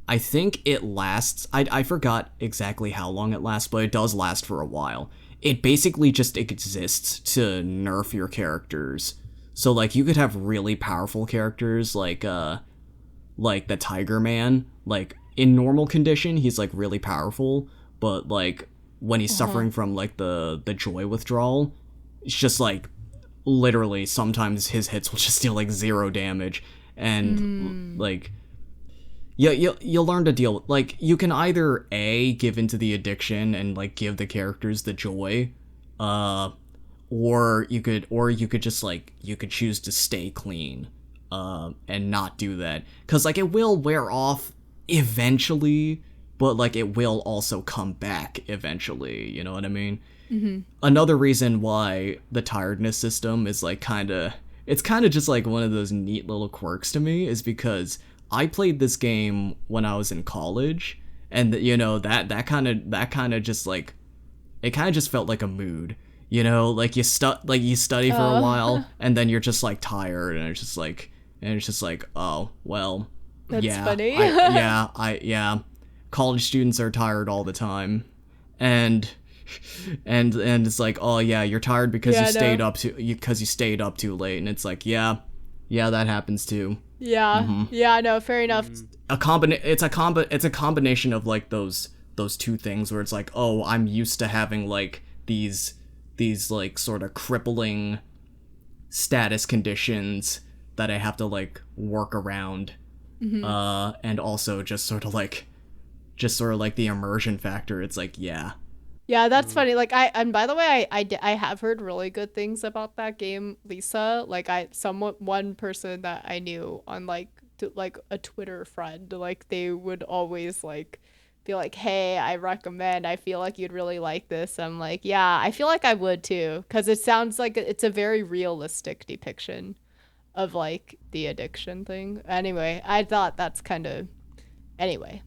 I think it lasts. I forgot exactly how long it lasts, but it does last for a while. It basically just exists to nerf your characters. So like you could have really powerful characters like the Tiger Man. Like in normal condition, he's like really powerful, but like when he's suffering from like the joy withdrawal, it's just like literally sometimes his hits will just deal like 0 damage, and like you'll learn to deal with, like, you can either give into the addiction and like give the characters the joy, or you could just like you could choose to stay clean and not do that, because like it will wear off eventually, but like it will also come back eventually, you know what I mean? Another reason why the tiredness system is like it's kind of just like one of those neat little quirks to me is because I played this game when I was in college, and you know that kind of just like it kind of just felt like a mood, you know, like you study for a while and then you're just like tired, and it's just like oh well, That's yeah, funny. yeah, college students are tired all the time, and it's like, oh yeah, you're tired because you stayed up too late, and it's like yeah, that happens too. Yeah, no, fair enough. It's a combination of like those two things where it's like, oh, I'm used to having like these like sort of crippling status conditions that I have to like work around, and also just sort of like just sort of like the immersion factor, it's like, yeah. Yeah, that's funny. Like and by the way, I have heard really good things about that game, Lisa. Like one person that I knew on like like a Twitter friend, like they would always like be like, "Hey, I recommend. I feel like you'd really like this." I'm like, "Yeah, I feel like I would too," because it sounds like it's a very realistic depiction of like the addiction thing. Anyway, I thought that's kind of anyway,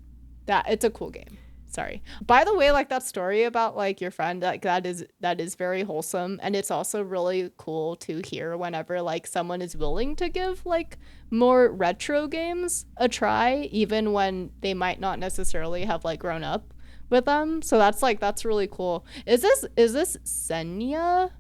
that it's a cool game. Sorry. By the way, like that story about like your friend, like that is very wholesome, and it's also really cool to hear whenever like someone is willing to give like more retro games a try, even when they might not necessarily have like grown up with them. So that's really cool. Is this Xenia?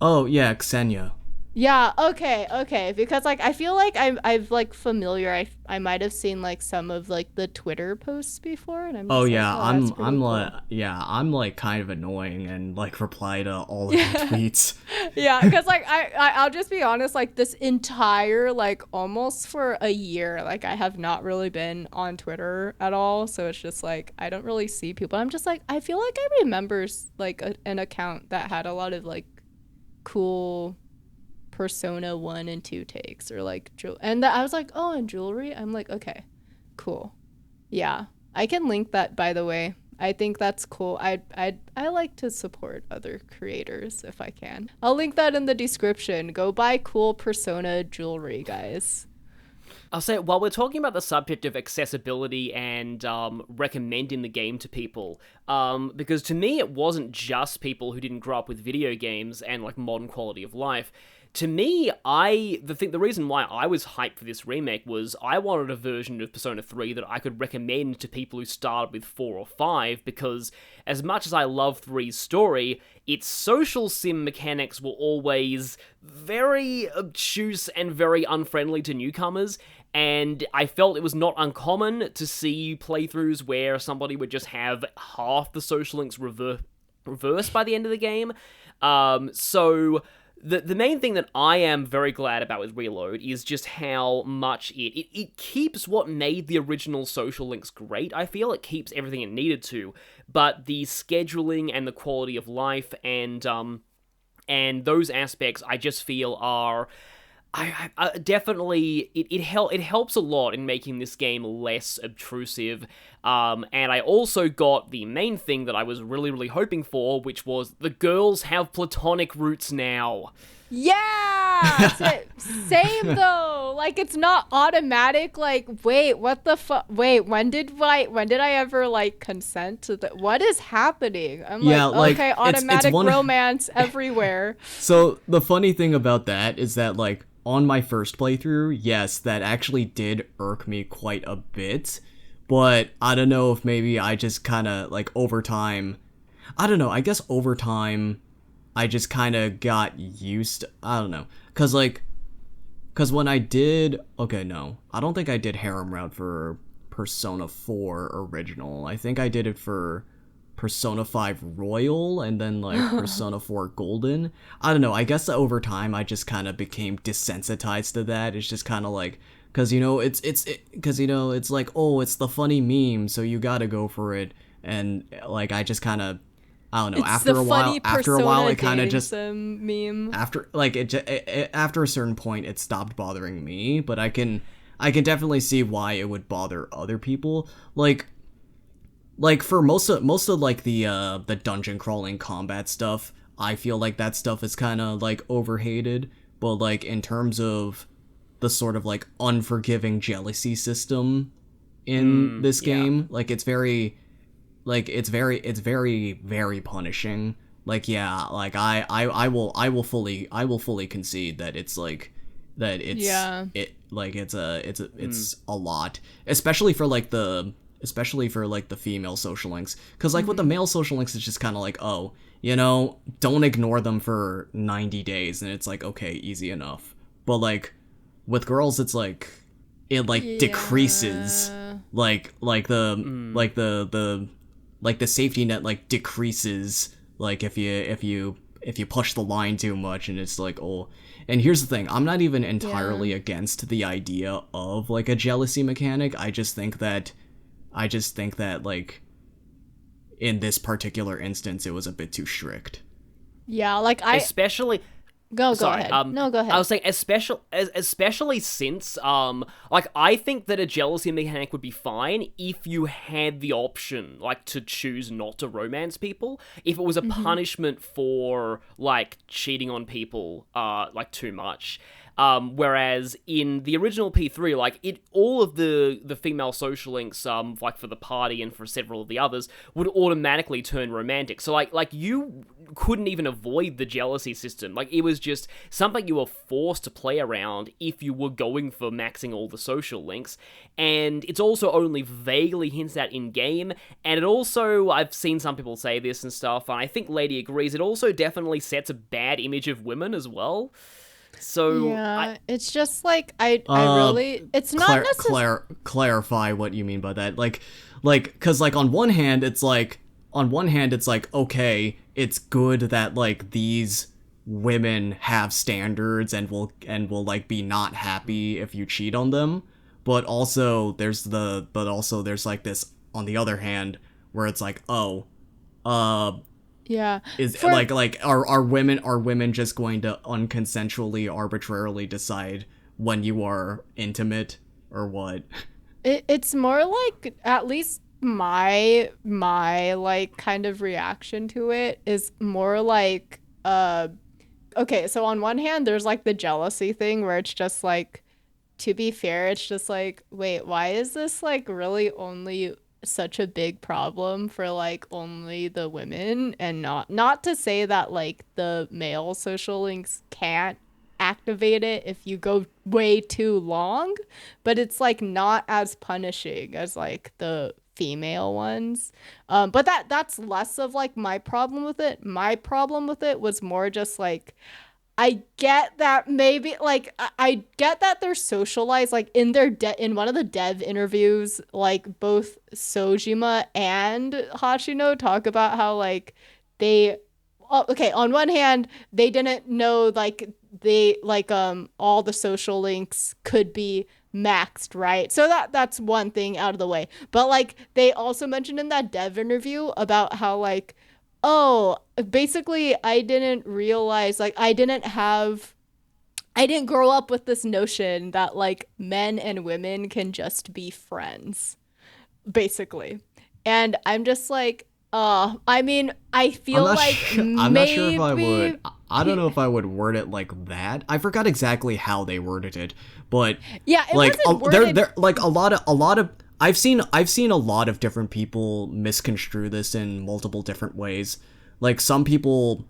Oh yeah, Xenia. Yeah, okay, because like I feel like I've like familiar. I might have seen like some of like the Twitter posts before, and I'm just I'm cool. like, yeah, I'm like kind of annoying and like reply to all of your tweets. Yeah, because like I'll just be honest, like this entire like almost for a year, like I have not really been on Twitter at all, so it's just like I don't really see people. I'm just like I feel like I remember like an account that had a lot of like cool Persona 1 and 2 takes, or like and I was like, oh, and jewelry. I'm like, okay, cool. Yeah, I can link that, by the way. I think that's cool. I like to support other creators if I can. I'll link that in the description. Go buy cool Persona jewelry, guys. I'll say, while we're talking about the subject of accessibility and recommending the game to people, because to me it wasn't just people who didn't grow up with video games and like modern quality of life. To me, the reason why I was hyped for this remake was I wanted a version of Persona 3 that I could recommend to people who started with 4 or 5, because as much as I love 3's story, its social sim mechanics were always very obtuse and very unfriendly to newcomers, and I felt it was not uncommon to see playthroughs where somebody would just have half the social links reversed by the end of the game. So the main thing that I am very glad about with Reload is just how much it keeps what made the original social links great. I feel it keeps everything it needed to, but the scheduling and the quality of life and those aspects I just feel are I definitely it helps a lot in making this game less obtrusive. And I also got the main thing that I was really, really hoping for, which was the girls have platonic roots now. Yeah, same though. Like it's not automatic. Like wait, what the fuck? Wait, when did I ever like consent to that? What is happening? I'm like, okay, automatic romance everywhere. So the funny thing about that is that like on my first playthrough, yes, that actually did irk me quite a bit. But I don't know if maybe I just kind of like over time, I don't know. I guess over time, I just kind of got used. I don't know, cause when I did, okay, no, I don't think I did harem route for Persona 4 original. I think I did it for Persona 5 Royal and then like Persona 4 Golden. I don't know. I guess over time I just kind of became desensitized to that. It's just kind of like, cause you know it's like, oh, it's the funny meme, so you gotta go for it. And like I just kind of, I don't know. After a while, it kind of just meme. After like after a certain point, it stopped bothering me. But I can definitely see why it would bother other people. Like for most of like the dungeon crawling combat stuff, I feel like that stuff is kind of like overhated. But like in terms of the sort of like unforgiving jealousy system in this game, like it's very very punishing. Like yeah, like I will fully concede that it's like that it's it's a lot, especially for the female social links, because like with the male social links it's just kind of like, oh, you know, don't ignore them for 90 days and it's like, okay, easy enough. But like with girls it's like it decreases, like the safety net like decreases like if you push the line too much. And it's like, oh, and here's the thing, I'm not even entirely against the idea of like a jealousy mechanic. I just think that I just think that like in this particular instance it was a bit too strict. Yeah, like Especially go Sorry, ahead. No, go ahead. I was saying, especially since, like, I think that a jealousy mechanic would be fine if you had the option, like, to choose not to romance people. If it was a punishment for, like, cheating on people, like, too much. Whereas in the original P3, like, all of the female social links, like, for the party and for several of the others, would automatically turn romantic. So, like, you couldn't even avoid the jealousy system. Like, it was just something you were forced to play around if you were going for maxing all the social links. And it's also only vaguely hinted at in-game, and it also, I've seen some people say this and stuff, and I think Lady agrees, it also definitely sets a bad image of women as well. So yeah, it's just like I really, it's not necessarily. Clarify what you mean by that. Like, because like on one hand it's like okay, it's good that like these women have standards and will like be not happy if you cheat on them, but also there's like this on the other hand where it's like, oh, Yeah. is like are women just going to unconsensually arbitrarily decide when you are intimate or what? It's more like, at least my like kind of reaction to it is more like, okay, so on one hand there's like the jealousy thing where it's just like, to be fair, it's just like, wait, why is this like really only such a big problem for like only the women, and not to say that like the male social links can't activate it if you go way too long, but it's like not as punishing as like the female ones. But that's less of like my problem with it. My problem with it was more just like, I get that maybe like I get that they're socialized, like in their in one of the dev interviews, like both Sojima and Hashino talk about how like they, okay, on one hand they didn't know like they like all the social links could be maxed, right? So that's one thing out of the way. But like they also mentioned in that dev interview about how like, oh, basically I didn't realize, like I didn't grow up with this notion that like men and women can just be friends, basically. And I'm just like, I mean, I feel like I'm not sure if I maybe would. I don't know if I would word it like that. I forgot exactly how they worded it, but yeah, it like wasn't worded. there like a lot of I've seen a lot of different people misconstrue this in multiple different ways. Like some people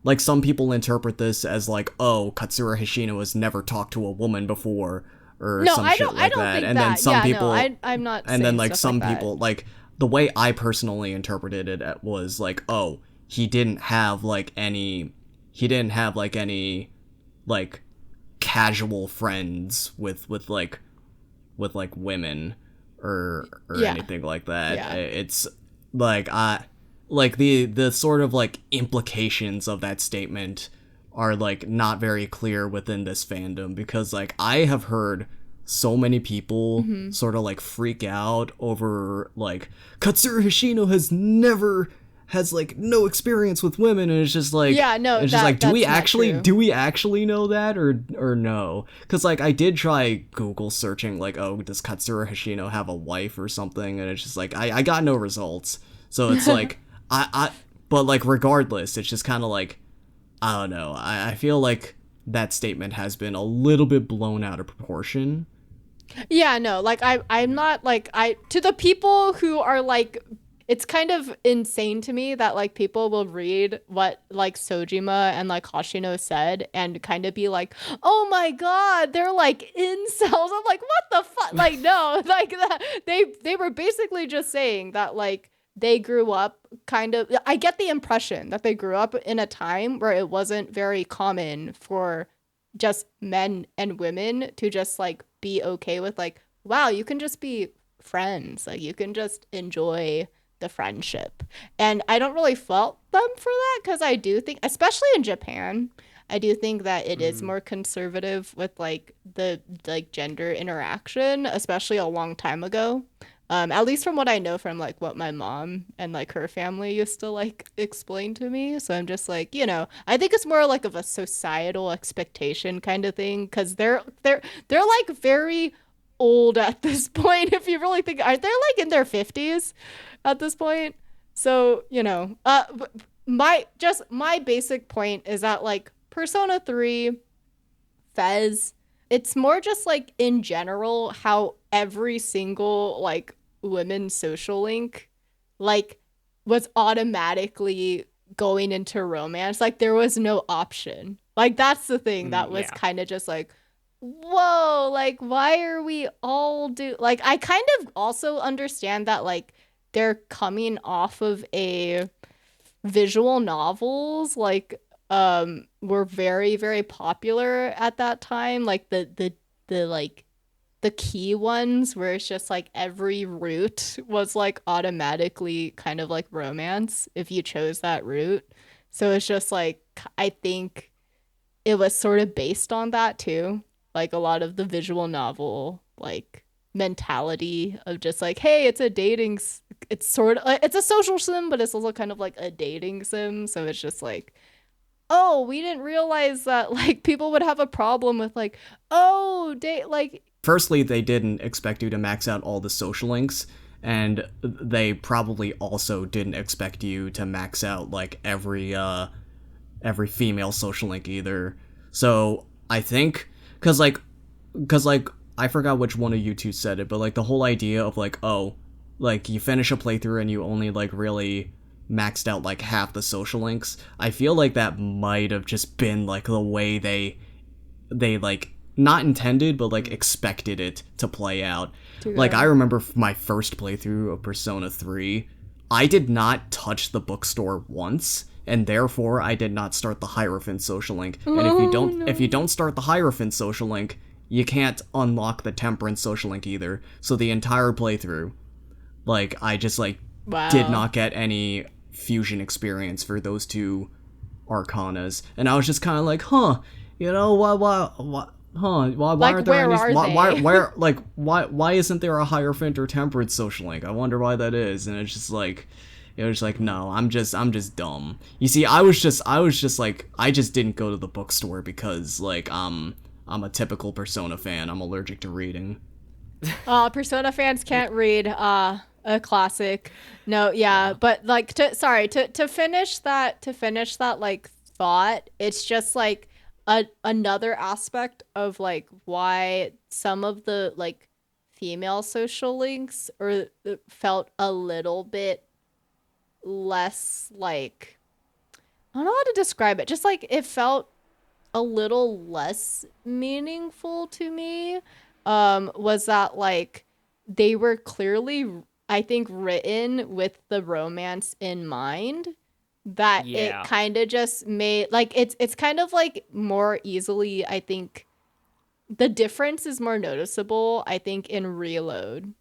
interpret this as like, oh, Katsura Hishino has never talked to a woman before, or No, some I shit don't. like I don't that. think And that. then some Yeah, people, no, I'm not. and then like stuff some like people, that. like the way I personally interpreted it was like, oh, he didn't have like any like casual friends with women or Yeah. anything like that. Yeah. It's like like the sort of like implications of that statement are like not very clear within this fandom, because like I have heard so many people sort of like freak out over like Katsura Hishino has like no experience with women, and it's just like, Yeah, no, it's just like, do we that's not true. actually know that or no? Because like I did try Google searching like, oh, does Katsura Hishino have a wife or something, and it's just like I got no results. So it's like but like regardless, it's just kind of like, I don't know. I feel like that statement has been a little bit blown out of proportion. Yeah, no, like I'm not like, to the people who are like, it's kind of insane to me that like people will read what like Sojima and like Hoshino said and kind of be like, oh my god, they're like incels. I'm like, what the fuck? Like, no, like that they were basically just saying that like they grew up kind of, I get the impression that they grew up in a time where it wasn't very common for just men and women to just like be okay with like, wow, you can just be friends, like you can just enjoy the friendship. And I don't really fault them for that, because I do think, especially in Japan, I do think that it is more conservative with like the like gender interaction, especially a long time ago. At least from what I know from like what my mom and like her family used to like explain to me. So I'm just like, I think it's more like of a societal expectation kind of thing, because they're like very old at this point. If you really think, aren't they like in their 50s at this point? So my basic point is that like Persona 3, Fez, it's more just like in general how every single like women's social link like was automatically going into romance. Like there was no option. Like that's the thing that was kind of just like, whoa, like why are we all like I kind of also understand that like they're coming off of a visual novels like were very very popular at that time, like the like the key ones where it's just like every route was like automatically kind of like romance if you chose that route. So it's just like I think it was sort of based on that too, like a lot of the visual novel like mentality of just like, hey, it's a it's sort of it's a social sim, but it's also kind of like a dating sim. So it's just like, oh, we didn't realize that like people would have a problem with like, oh, date like. Firstly, they didn't expect you to max out all the social links, and they probably also didn't expect you to max out like every female social link either. So I think because I forgot which one of you two said it, but like the whole idea of like, oh, like you finish a playthrough and you only like really maxed out like half the social links. I feel like that might have just been like the way they like not intended but like expected it to play out. Like I remember my first playthrough of Persona 3, I did not touch the bookstore once, and therefore I did not start the Hierophant social link. And if you don't start the Hierophant social link, you can't unlock the Temperance social link either. So the entire playthrough, like I just like did not get any fusion experience for those two arcanas, and I was just kind of like, why aren't there why isn't there a Hierophant or Temperance social link? I wonder why that is. And it's just like, it was like, no, I'm just dumb. You see, I was just like, I just didn't go to the bookstore because like I'm a typical Persona fan. I'm allergic to reading. Persona fans can't read. A classic. No, yeah, but like to finish that like thought, it's just like another aspect of like why some of the like female social links felt a little bit less like, I don't know how to describe it, just like it felt a little less meaningful to me, was that like they were clearly, I think, written with the romance in mind, that it kind of just made like it's kind of like more easily, I think the difference is more noticeable, I think, in Reload,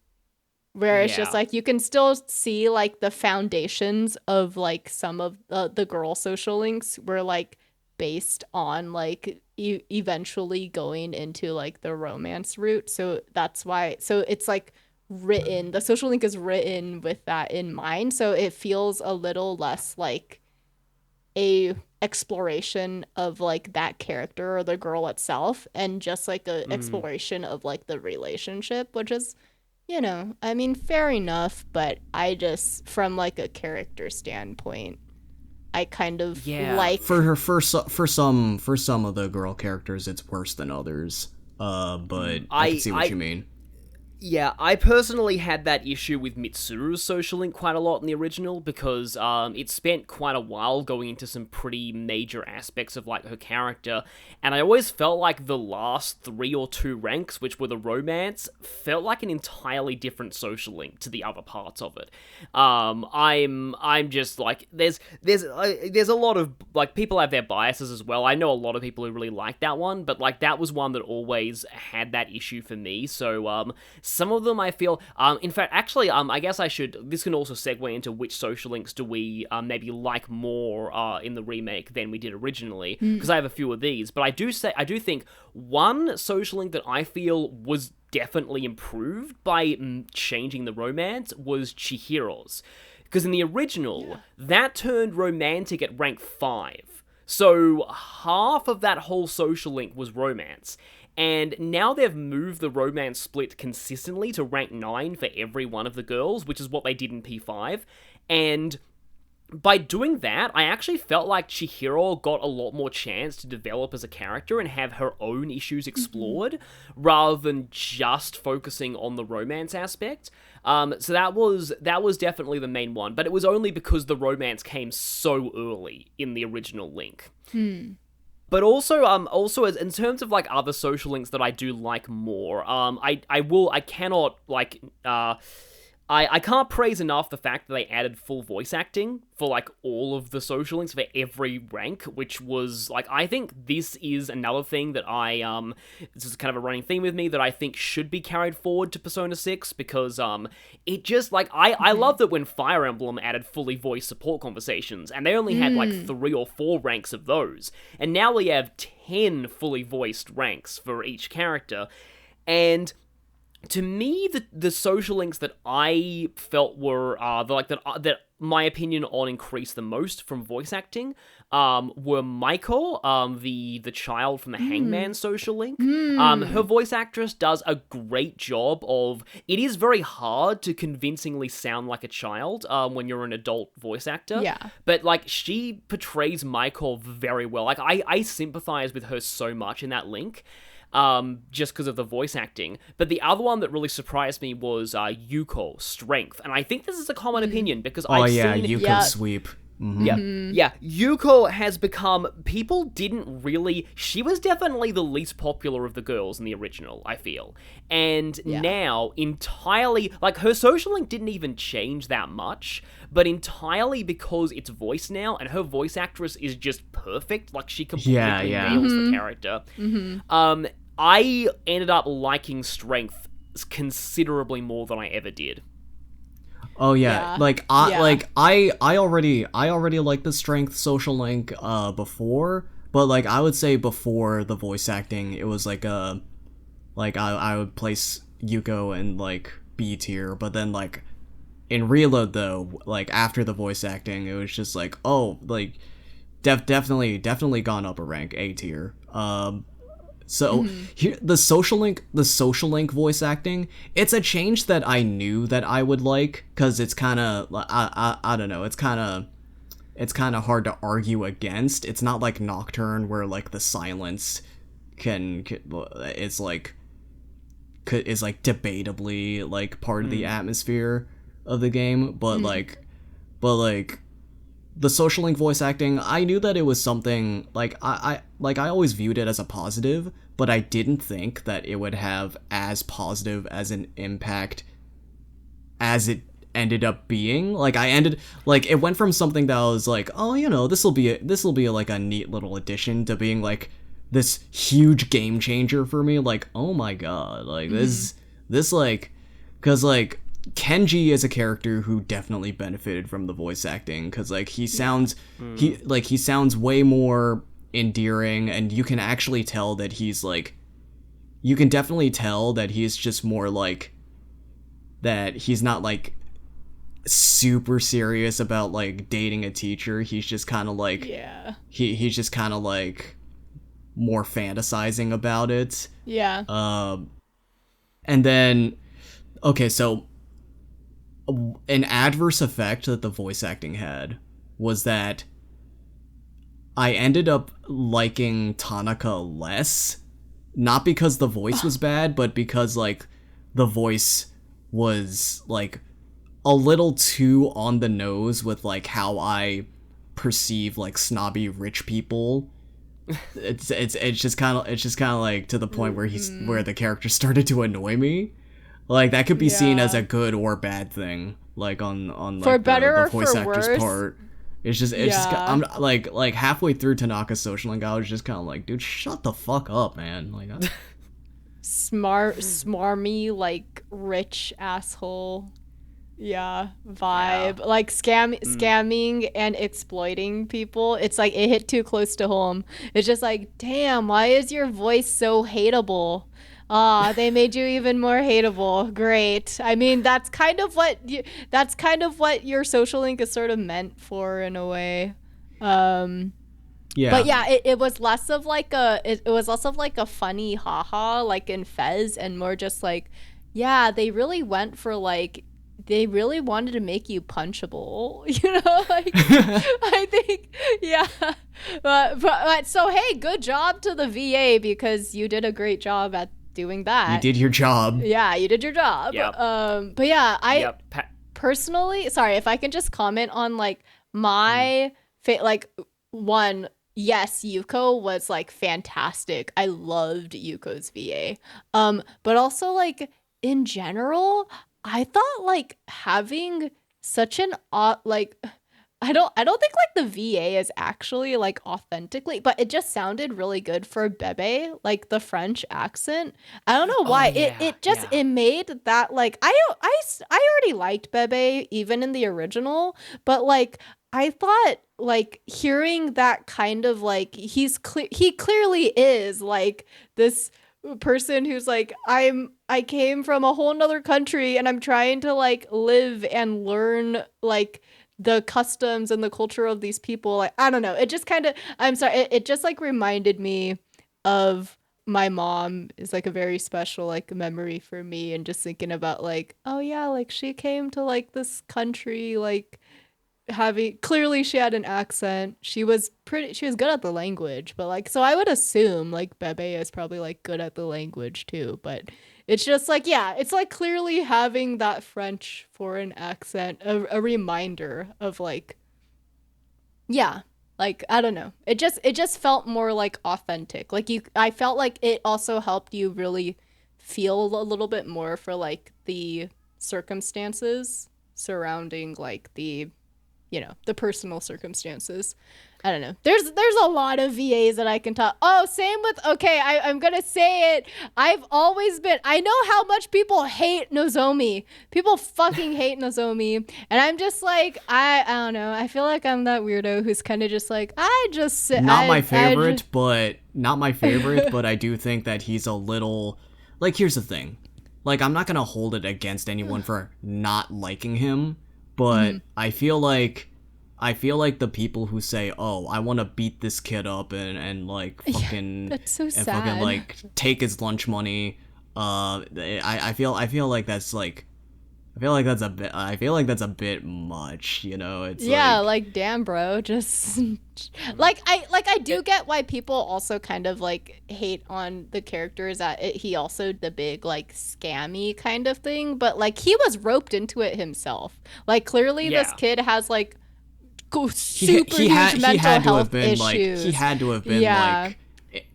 where it's just like you can still see like the foundations of like some of the girl social links were like based on like eventually going into like the romance route. So that's why, so it's like written, the social link is written with that in mind, so it feels a little less like a exploration of like that character or the girl itself, and just like a exploration of like the relationship, which is, I mean, fair enough, but I just, from like a character standpoint, I kind of like for some of the girl characters it's worse than others, but I can see what you mean. Yeah, I personally had that issue with Mitsuru's social link quite a lot in the original, because it spent quite a while going into some pretty major aspects of like her character, and I always felt like the last 3 or 2 ranks, which were the romance, felt like an entirely different social link to the other parts of it. I'm just like, there's a lot of like, people have their biases as well. I know a lot of people who really like that one, but like that was one that always had that issue for me. So Some of them I feel, in fact, actually, I guess this can also segue into which social links do we maybe like more in the remake than we did originally, because I have a few of these, but I do think one social link that I feel was definitely improved by changing the romance was Chihiro's. Because in the original, that turned romantic at rank 5. So half of that whole social link was romance. And now they've moved the romance split consistently to rank 9 for every one of the girls, which is what they did in P5. And by doing that, I actually felt like Chihiro got a lot more chance to develop as a character and have her own issues explored, rather than just focusing on the romance aspect. So that was definitely the main one, but it was only because the romance came so early in the original Link. But also as in terms of like other social links that I do like more, I can't praise enough the fact that they added full voice acting for, like, all of the social links for every rank, which was, like, I think this is another thing that this is kind of a running theme with me that I think should be carried forward to Persona 6, because, it just, like, I love that when Fire Emblem added fully voiced support conversations, and they only had, like, 3 or 4 ranks of those, and now we have 10 fully voiced ranks for each character, and to me, the social links that I felt were that my opinion on increased the most from voice acting were Michael, the child from the Hangman social link. Her voice actress does a great job of. It is very hard to convincingly sound like a child when you're an adult voice actor. Yeah. But like she portrays Michael very well. Like I sympathize with her so much in that link. Just because of the voice acting. But the other one that really surprised me was Yuko, Strength. And I think this is a common opinion because I've seen... Yuko sweep. Mm-hmm. Yeah, Yuko has become... People didn't really... She was definitely the least popular of the girls in the original, I feel. And now, entirely... Like, her social link didn't even change that much, but entirely because it's voiced now, and her voice actress is just perfect. Like, she completely nails the character. I ended up liking Strength considerably more than I ever did. Oh yeah, I already liked the Strength social link before, but like I would say before the voice acting, it was like I would place Yuko in like B tier, but then like in Reload though, like after the voice acting, it was just like definitely gone up a rank, A tier. So here the social link voice acting, it's a change that I knew that I would like, because it's kind of I don't know, it's kind of hard to argue against. It's not like Nocturne where like the silence is like debatably like part of the atmosphere of the game, but like the social link voice acting, I knew that it was something like I always viewed it as a positive, but I didn't think that it would have as positive as an impact as it ended up being. Like it went from something that was like, oh, you know, this will be like a neat little addition, to being like this huge game changer for me. Like, oh my god, like this like, because like Kenji is a character who definitely benefited from the voice acting, because like he sounds he sounds way more endearing, and you can actually tell that he's like, you can definitely tell that he's just more like, that he's not like super serious about like dating a teacher. He's just kind of like he's just kind of like more fantasizing about it. And then okay, so an adverse effect that the voice acting had was that I ended up liking Tanaka less, not because the voice was bad, but because like the voice was like a little too on the nose with like how I perceive like snobby rich people. It's just kind of like to the point where where the character started to annoy me. Like, that could be seen as a good or bad thing, like on like for better the or voice for actor's worse. part. It's just I'm like halfway through Tanaka's social link, I was just kind of like, dude, shut the fuck up, man. Like, smarmy, like rich asshole, yeah, vibe. Like scamming and exploiting people. It's like it hit too close to home. It's just like, damn, why is your voice so hateable? Ah, they made you even more hateable. Great. I mean, that's kind of what your social link is sort of meant for in a way. Yeah. But yeah, it was less of like it was less of like a funny haha like in Fez, and more just like, yeah, they really went for like, they really wanted to make you punchable, you know, like I think, yeah. But so hey, good job to the VA, because you did a great job at doing that. You did your job. Yeah, you did your job. Yep. But yeah, I Yep. personally, sorry, if I can just comment on like my like one, yes, Yuko was like fantastic. I loved Yuko's VA. But also like in general, I thought like having such an like I don't think like the VA is actually like authentically, but it just sounded really good for Bebe, like the French accent. I don't know why. It made that like I already liked Bebe even in the original, but like I thought like hearing that kind of like he clearly is like this person who's like, I came from a whole nother country and I'm trying to like live and learn like the customs and the culture of these people. Like, I don't know, it just kind of, I'm sorry, it just like reminded me of my mom. Is like a very special like memory for me, and just thinking about like, oh yeah, like she came to like this country like having, clearly she had an accent, she was good at the language, but like, so I would assume like Bebe is probably like good at the language too, but it's just like, yeah, it's like clearly having that French foreign accent, a reminder of like, yeah, like I don't know, it just felt more like authentic, like I felt like it also helped you really feel a little bit more for like the circumstances surrounding like the, you know, the personal circumstances. I don't know. There's a lot of VAs that I can talk. Oh, same with, okay, I'm gonna say it. I've always been, I know how much people hate Nozomi. People fucking hate Nozomi. And I'm just like, I don't know. I feel like I'm that weirdo who's kind of just like, Not my favorite, but I do think that he's a little, like, here's the thing. Like, I'm not gonna hold it against anyone for not liking him, but I feel like the people who say, "Oh, I want to beat this kid up and like fucking that's so and sad. fucking like take his lunch money," I feel like that's like, I feel like that's a bit much, you know? It's yeah, like damn, bro, just like I do get why people also kind of like hate on the characters that he also the big like scammy kind of thing, but like he was roped into it himself. Like clearly this kid has like super huge mental health issues. He had to have been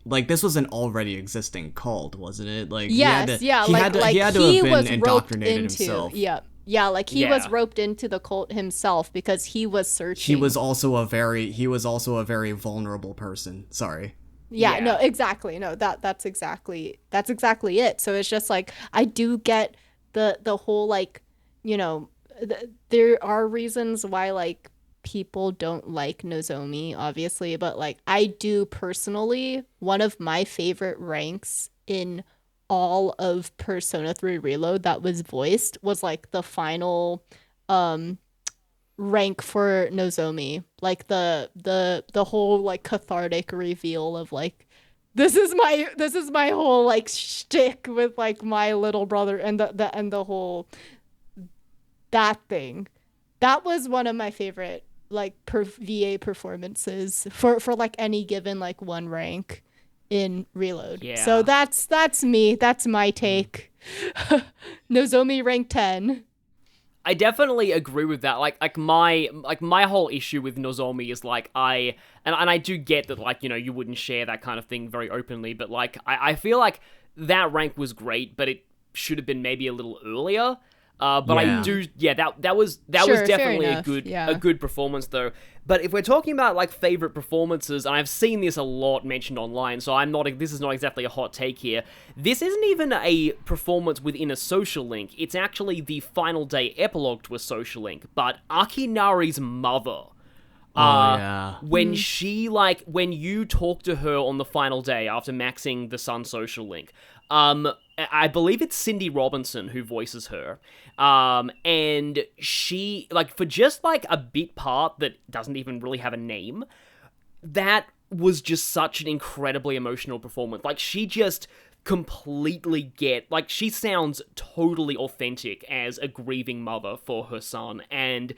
like this was an already existing cult, wasn't it? Like he had to have been indoctrinated himself. Yeah, like he was roped into the cult himself because he was searching. He was also a very vulnerable person. Sorry. Yeah, no, exactly. No, that's exactly it. So it's just like I do get the whole like, you know, there are reasons why like people don't like Nozomi, obviously, but like I do personally, one of my favorite ranks in all of Persona 3 Reload that was voiced was like the final rank for Nozomi, like the whole like cathartic reveal of like, this is my whole like shtick with like my little brother, and the whole that thing. That was one of my favorite like VA performances for like any given like one rank in Reload. Yeah. So that's me. That's my take. Nozomi rank 10. I definitely agree with that. Like my whole issue with Nozomi is like and I do get that, like, you know, you wouldn't share that kind of thing very openly, but like I feel like that rank was great, but it should have been maybe a little earlier. But I Yeah. do, yeah, that was Sure, fair definitely enough, a good performance though. But if we're talking about like favorite performances, and I've seen this a lot mentioned online, so this is not exactly a hot take here. This isn't even a performance within a social link. It's actually the final day epilogue to a social link. But Akinari's mother. Yeah. When when you talk to her on the final day after maxing the Sun social link, I believe it's Cindy Robinson who voices her. And she, like, for just, like, a bit part that doesn't even really have a name, that was just such an incredibly emotional performance. Like, she just completely she sounds totally authentic as a grieving mother for her son, and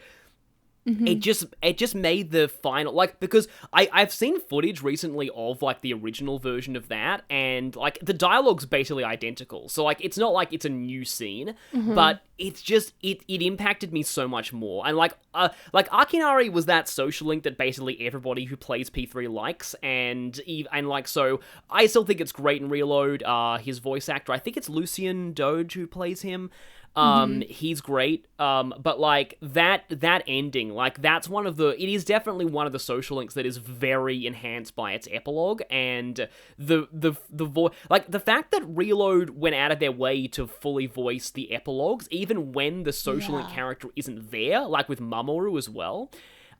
it just made the final, like, because I've seen footage recently of, like, the original version of that, and, like, the dialogue's basically identical, so, like, it's not like it's a new scene, but it's just, it impacted me so much more, and, like, Akinari was that social link that basically everybody who plays P3 likes, and like, so, I still think it's great in Reload. His voice actor, I think it's Lucien Doge who plays him. He's great. But like that ending, like that's it is definitely one of the social links that is very enhanced by its epilogue, and like the fact that Reload went out of their way to fully voice the epilogues, even when the social link character isn't there, like with Mamoru as well.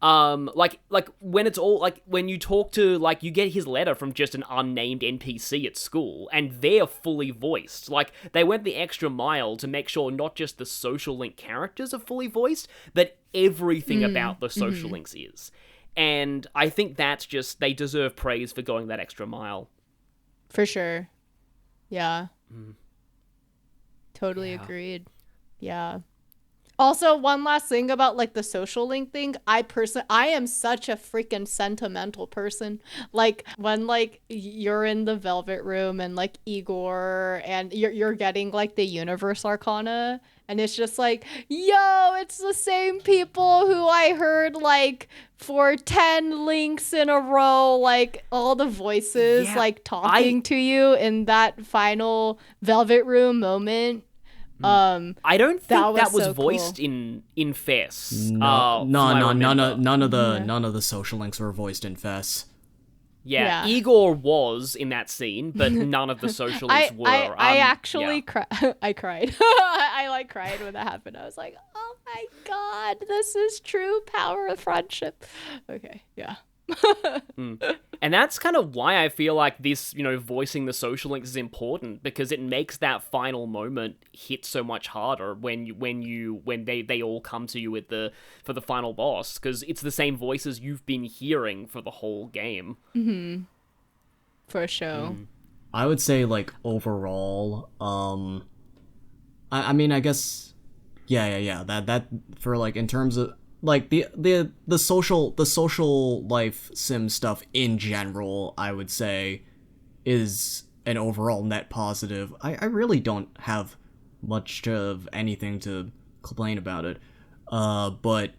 Like when it's all, like, when you talk to, like, you get his letter from just an unnamed NPC at school, and they're fully voiced. Like, they went the extra mile to make sure not just the social link characters are fully voiced, but everything about the social links is. And I think that's just, they deserve praise for going that extra mile. For sure. Yeah. Totally agreed. Yeah. Also, one last thing about, like, the social link thing. I am such a freaking sentimental person. Like, when, like, you're in the Velvet Room and, like, Igor, and you're getting, like, the Universe Arcana, and it's just like, yo, it's the same people who I heard, like, for 10 links in a row, like, all the voices, like, talking to you in that final Velvet Room moment. I don't think that was so voiced cool. in Fess. None of the social links were voiced in Fess. Yeah, Igor was in that scene, but none of the social links were. I actually I cried. I like cried when that happened. I was like, oh my god, this is true power of friendship. Okay, yeah. And that's kind of why I feel like this, voicing the social links is important, because it makes that final moment hit so much harder when they all come to you for the final boss, because it's the same voices you've been hearing for the whole game. For sure. I would say, like, overall, I mean, I guess, yeah, that for, like, in terms of, like, the social life sim stuff in general, I would say, is an overall net positive. I really don't have much of anything to complain about it. But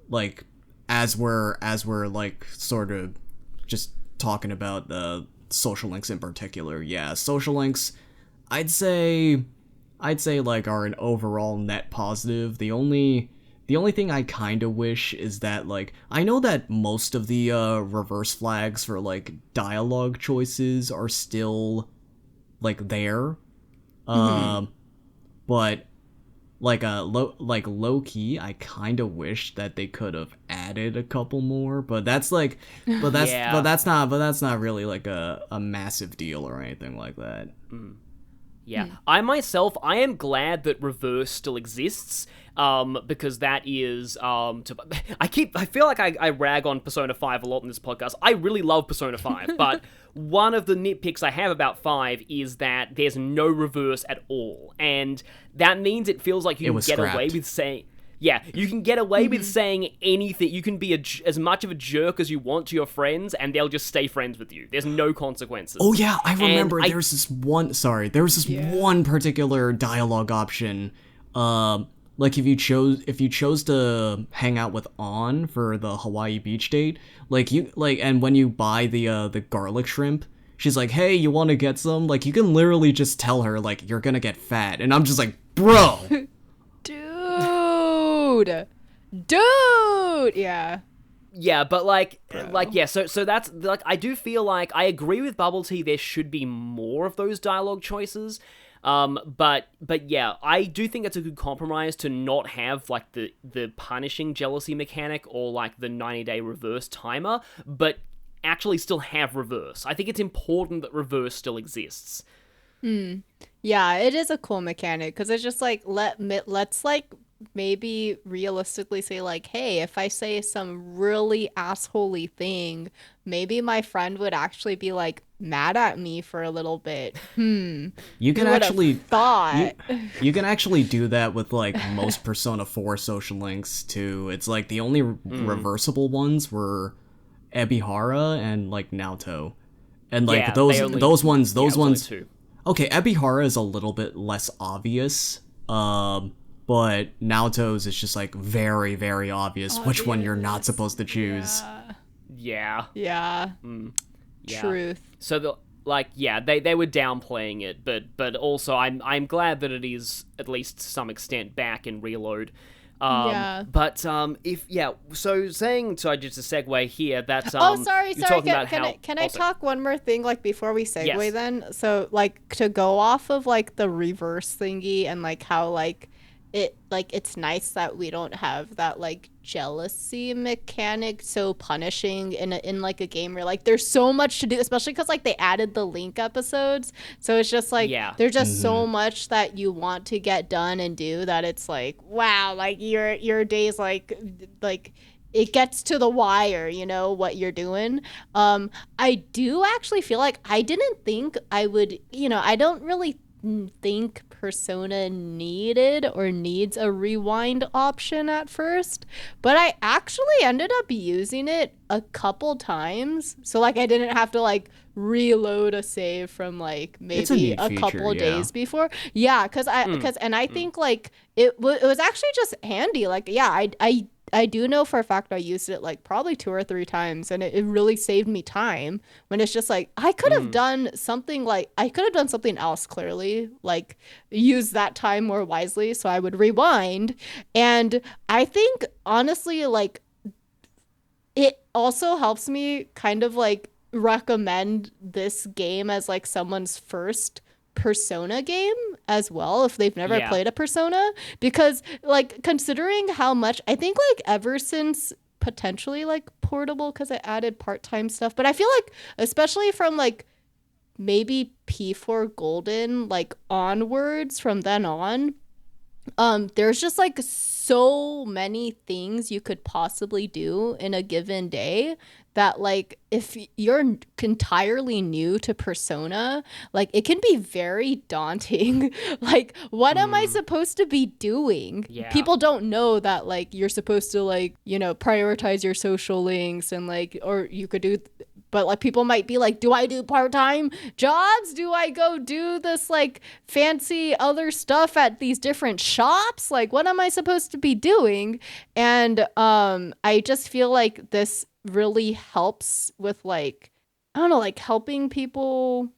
like, as we're like sort of just talking about the social links in particular, yeah, social links, I'd say like are an overall net positive. The only thing I kind of wish is that, like, I know that most of the reverse flags for, like, dialogue choices are still, like, there. But like low key, I kind of wish that they could have added a couple more, but that's like that's not really like a massive deal or anything like that. Yeah, I am glad that reverse still exists, because that is, I feel like I rag on Persona 5 a lot in this podcast. I really love Persona 5, but one of the nitpicks I have about 5 is that there's no reverse at all, and that means it feels like you can get away with saying... Yeah, you can get away with saying anything. You can be as much of a jerk as you want to your friends, and they'll just stay friends with you. There's no consequences. Oh yeah, I remember there was this one particular dialogue option. Like if you chose to hang out with On for the Hawaii beach date, and when you buy the garlic shrimp, she's like, hey, you want to get some? Like, you can literally just tell her, like, you're gonna get fat. And I'm just like, bro. Dude. Yeah. Yeah, but like, Bro. yeah. So that's like, I do feel like I agree with Bubble Tea. There should be more of those dialogue choices. But yeah, I do think it's a good compromise to not have like the punishing jealousy mechanic or like the 90-day reverse timer, but actually still have reverse. I think it's important that reverse still exists. Yeah, it is a cool mechanic because it's just like let's like maybe realistically say like, hey, if I say some really assholey thing, maybe my friend would actually be like mad at me for a little bit. You can Who would've actually thought. you can actually do that with like most Persona 4 social links too. It's like the only reversible ones were Ebihara and like Naoto. And like Yeah, those they only- ones yeah, it was only ones two. okay, Ebihara is a little bit less obvious. But Naoto's is just like very, very obvious which one you're not supposed to choose. Yeah. Yeah. Yeah. Truth. So the like, yeah, they were downplaying it, but also I'm glad that it is at least to some extent back in Reload. Yeah. But if so saying, so just a segue here that Sorry. you're talking about Can I also- talk one more thing like before we segue Yes. then? So like to go off of like the reverse thingy and like how like it's nice that we don't have that like jealousy mechanic so punishing in like a game where like there's so much to do, especially because like they added the Link episodes, so it's just like there's just so much that you want to get done and do that it's like, wow, like your days like it gets to the wire, you know, what you're doing. I do actually feel like I didn't think I would, you know, I don't really think Persona needed or needs a rewind option at first, but I actually ended up using it a couple times. So like I didn't have to like reload a save from like maybe a feature, couple yeah. days before. Yeah, cuz I think like it was actually just handy. Like yeah, I do know for a fact I used it like probably 2 or 3 times, and it really saved me time when it's just like I could have done something else clearly, like use that time more wisely, so I would rewind. And I think honestly like it also helps me kind of like recommend this game as like someone's first Persona game as well if they've never played a Persona, because like considering how much I think like ever since potentially like Portable, because I added part-time stuff, but I feel like especially from like maybe P4 Golden like onwards from then on, there's just like so many things you could possibly do in a given day that like if you're entirely new to Persona, like it can be very daunting. Like what am I supposed to be doing? Yeah. People don't know that like you're supposed to like, you know, prioritize your social links and like, or you could do but like people might be like, do I do part-time jobs? Do I go do this like fancy other stuff at these different shops? Like what am I supposed to be doing? And I just feel like this really helps with like, I don't know, like helping people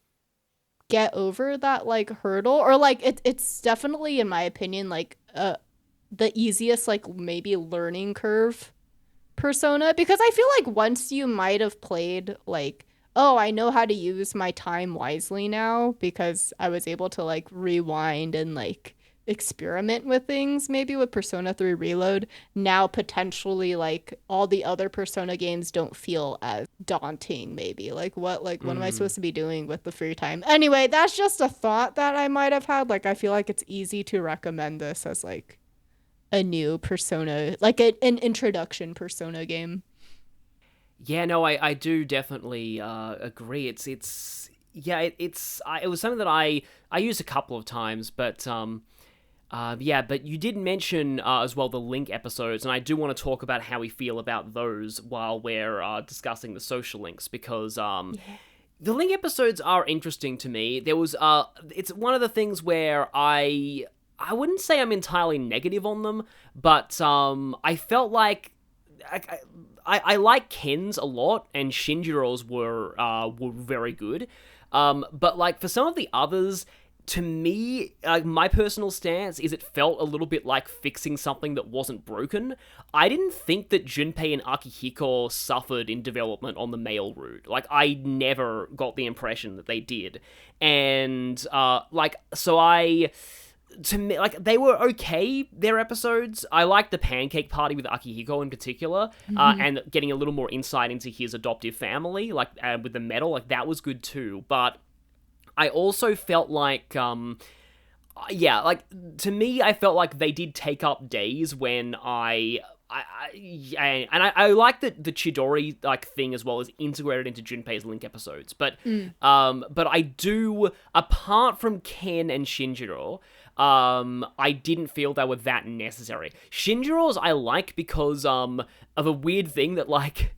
get over that like hurdle, or like it's definitely in my opinion like the easiest like maybe learning curve Persona, because I feel like once you might have played like, oh, I know how to use my time wisely now because I was able to like rewind and like experiment with things, maybe with Persona 3 Reload. Now potentially like all the other Persona games don't feel as daunting, maybe like what am I supposed to be doing with the free time? Anyway, that's just a thought that I might have had. Like I feel like it's easy to recommend this as like a new Persona, like an introduction Persona game. Yeah, no, I do definitely agree. It was something that I used a couple of times, but but you did mention as well the Link episodes, and I do want to talk about how we feel about those while we're discussing the social links, because the Link episodes are interesting to me. There was it's one of the things where I wouldn't say I'm entirely negative on them, but I felt like I like Ken's a lot, and Shinjiro's were very good. But like for some of the others, to me, my personal stance is it felt a little bit like fixing something that wasn't broken. I didn't think that Junpei and Akihiko suffered in development on the male route. Like, I never got the impression that they did. And, to me, like, they were okay, their episodes. I liked the pancake party with Akihiko in particular, and getting a little more insight into his adoptive family, like, with the medal, like, that was good too. But I also felt like, to me, I felt like they did take up days when I like that the Chidori like thing as well is integrated into Junpei's Link episodes, but I do, apart from Ken and Shinjiro, I didn't feel they were that necessary. Shinjiro's I like because of a weird thing that, like,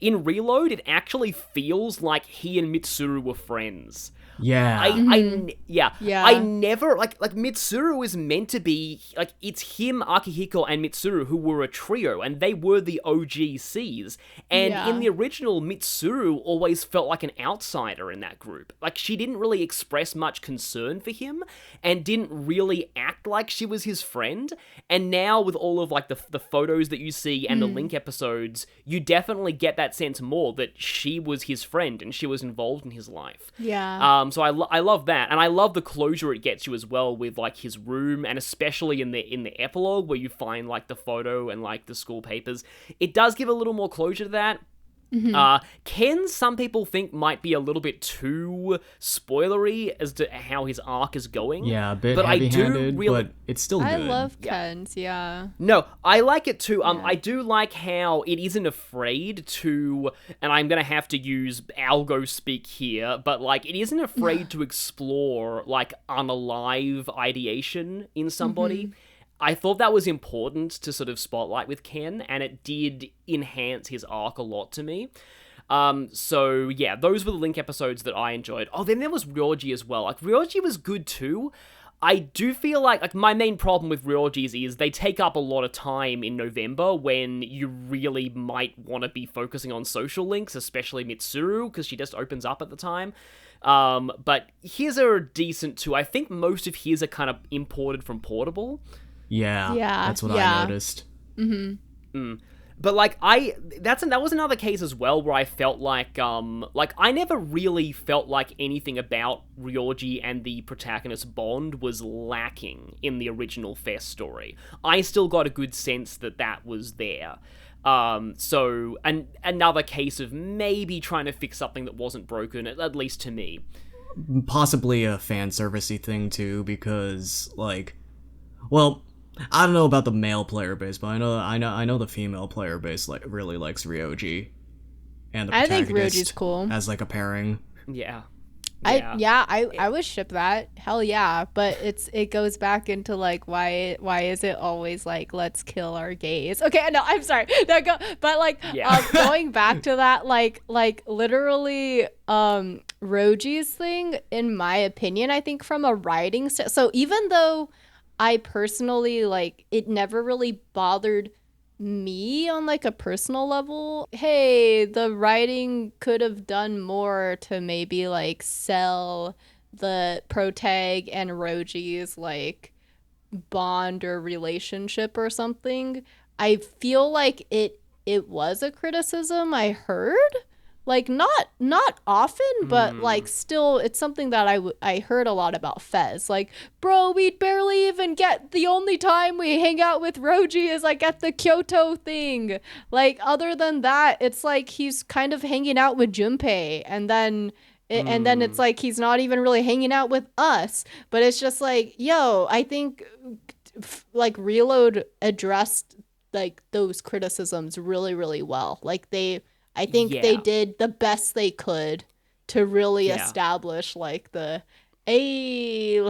in Reload it actually feels like he and Mitsuru were friends. Yeah. I never, like Mitsuru is meant to be, like, it's him, Akihiko, and Mitsuru who were a trio, and they were the OGCs, and in the original, Mitsuru always felt like an outsider in that group. Like, she didn't really express much concern for him, and didn't really act like she was his friend, and now with all of, like, the photos that you see and the Link episodes, you definitely get that sense more that she was his friend, and she was involved in his life. Yeah. So I love that, and I love the closure it gets you as well with, like, his room, and especially in the epilogue where you find, like, the photo and, like, the school papers. It does give a little more closure to that. Ken, some people think, might be a little bit too spoilery as to how his arc is going. Yeah, a bit but heavy-handed, but it's still good. I love Ken's, No, I like it too. I do like how it isn't afraid to, and I'm gonna have to use algo speak here, but, like, it isn't afraid to explore, like, unalive ideation in somebody. I thought that was important to sort of spotlight with Ken, and it did enhance his arc a lot to me. So yeah, those were the Link episodes that I enjoyed. Oh, then there was Ryoji as well. Like, Ryoji was good too. I do feel like my main problem with Ryoji's is they take up a lot of time in November when you really might want to be focusing on social links, especially Mitsuru, because she just opens up at the time. But his are decent too. I think most of his are kind of imported from Portable. Yeah, that's what I noticed. But, like, that was another case as well where I felt like I never really felt like anything about Ryoji and the protagonist bond was lacking in the original Fest story. I still got a good sense that was there. So, another case of maybe trying to fix something that wasn't broken, at least to me. Possibly a fan servicey thing too, because, like, well, I don't know about the male player base, but I know the female player base, like, really likes Ryoji, and the protagonist, I think Ryoji's cool as, like, a pairing. Yeah. I would ship that. Hell yeah. But it goes back into, like, why is it always like, let's kill our gays? Okay, no, I'm sorry. Going back to that, like literally Roji's thing, in my opinion, I think from a writing so even though I personally, like, it never really bothered me on, like, a personal level. Hey, the writing could have done more to maybe, like, sell the protag and Roji's, like, bond or relationship or something. I feel like it was a criticism I heard. Like, not often, but, like, still, it's something that I heard a lot about Fez. Like, bro, we barely even get, the only time we hang out with Roji is, like, at the Kyoto thing. Like, other than that, it's like he's kind of hanging out with Junpei, and then it's like he's not even really hanging out with us. But it's just like, yo, I think, like, Reload addressed, like, those criticisms really, really well. Like, I think they did the best they could to really establish, like, like, Roji,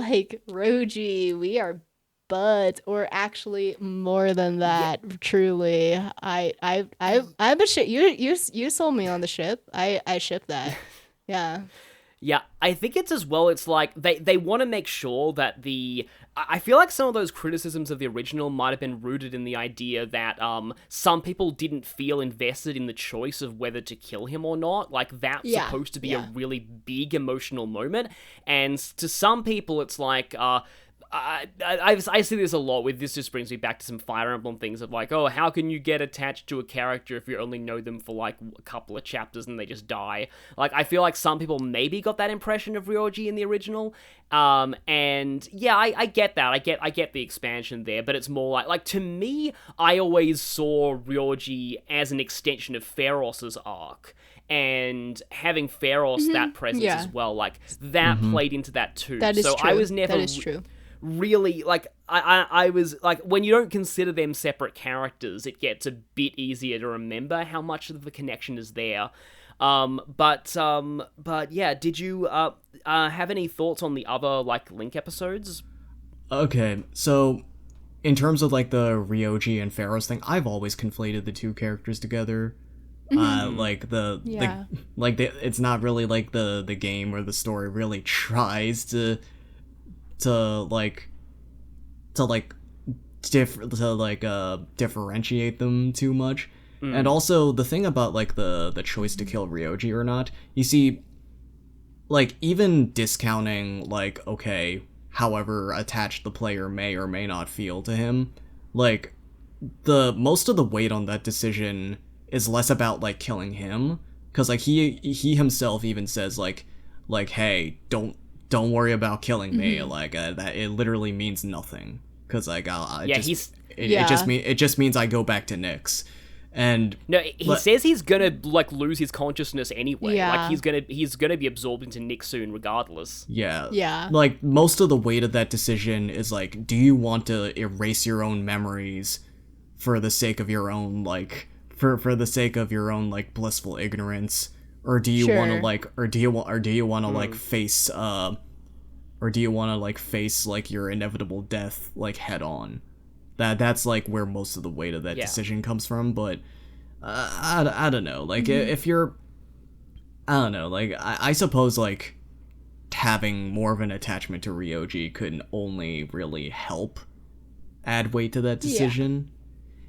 we are buds, or actually more than that. Truly, I'm a ship. You sold me on the ship. I ship that. Yeah. Yeah, I think it's as well, it's like, they want to make sure that I feel like some of those criticisms of the original might have been rooted in the idea that some people didn't feel invested in the choice of whether to kill him or not. Like, that's supposed to be a really big emotional moment, and to some people it's like, I see this a lot with, this just brings me back to some Fire Emblem things of like, oh, how can you get attached to a character if you only know them for like a couple of chapters and they just die? Like, I feel like some people maybe got that impression of Ryoji in the original, and yeah, I get that, I get the expansion there, but it's more like to me, I always saw Ryoji as an extension of Pharos' arc, and having Pharos that presence as well, like that played into that too. That is so true. I was never that is true. Really, like, I was like, when you don't consider them separate characters, it gets a bit easier to remember how much of the connection is there. But yeah, did you have any thoughts on the other like Link episodes? Okay, so in terms of like the Ryoji and Pharos thing, I've always conflated the two characters together. Like it's not really like the game or the story really tries to differentiate them too much. And also the thing about like the choice to kill Ryoji or not, you see, like, even discounting like, okay, however attached the player may or may not feel to him, like, the most of the weight on that decision is less about like killing him, because like he himself even says like hey, don't worry about killing me, like that it literally means nothing, because like it just means I go back to Nyx. And no, he says he's gonna like lose his consciousness anyway. Yeah. Like he's gonna be absorbed into Nyx soon, regardless. Yeah. Like, most of the weight of that decision is like, do you want to erase your own memories for the sake of your own like for the sake of your own like blissful ignorance, or do you want to like, or do you want to like face or do you want to like face like your inevitable death like head on? That's like where most of the weight of that decision comes from. But I don't know, like, if you're, I don't know, like, I suppose like having more of an attachment to Ryoji could only really help add weight to that decision.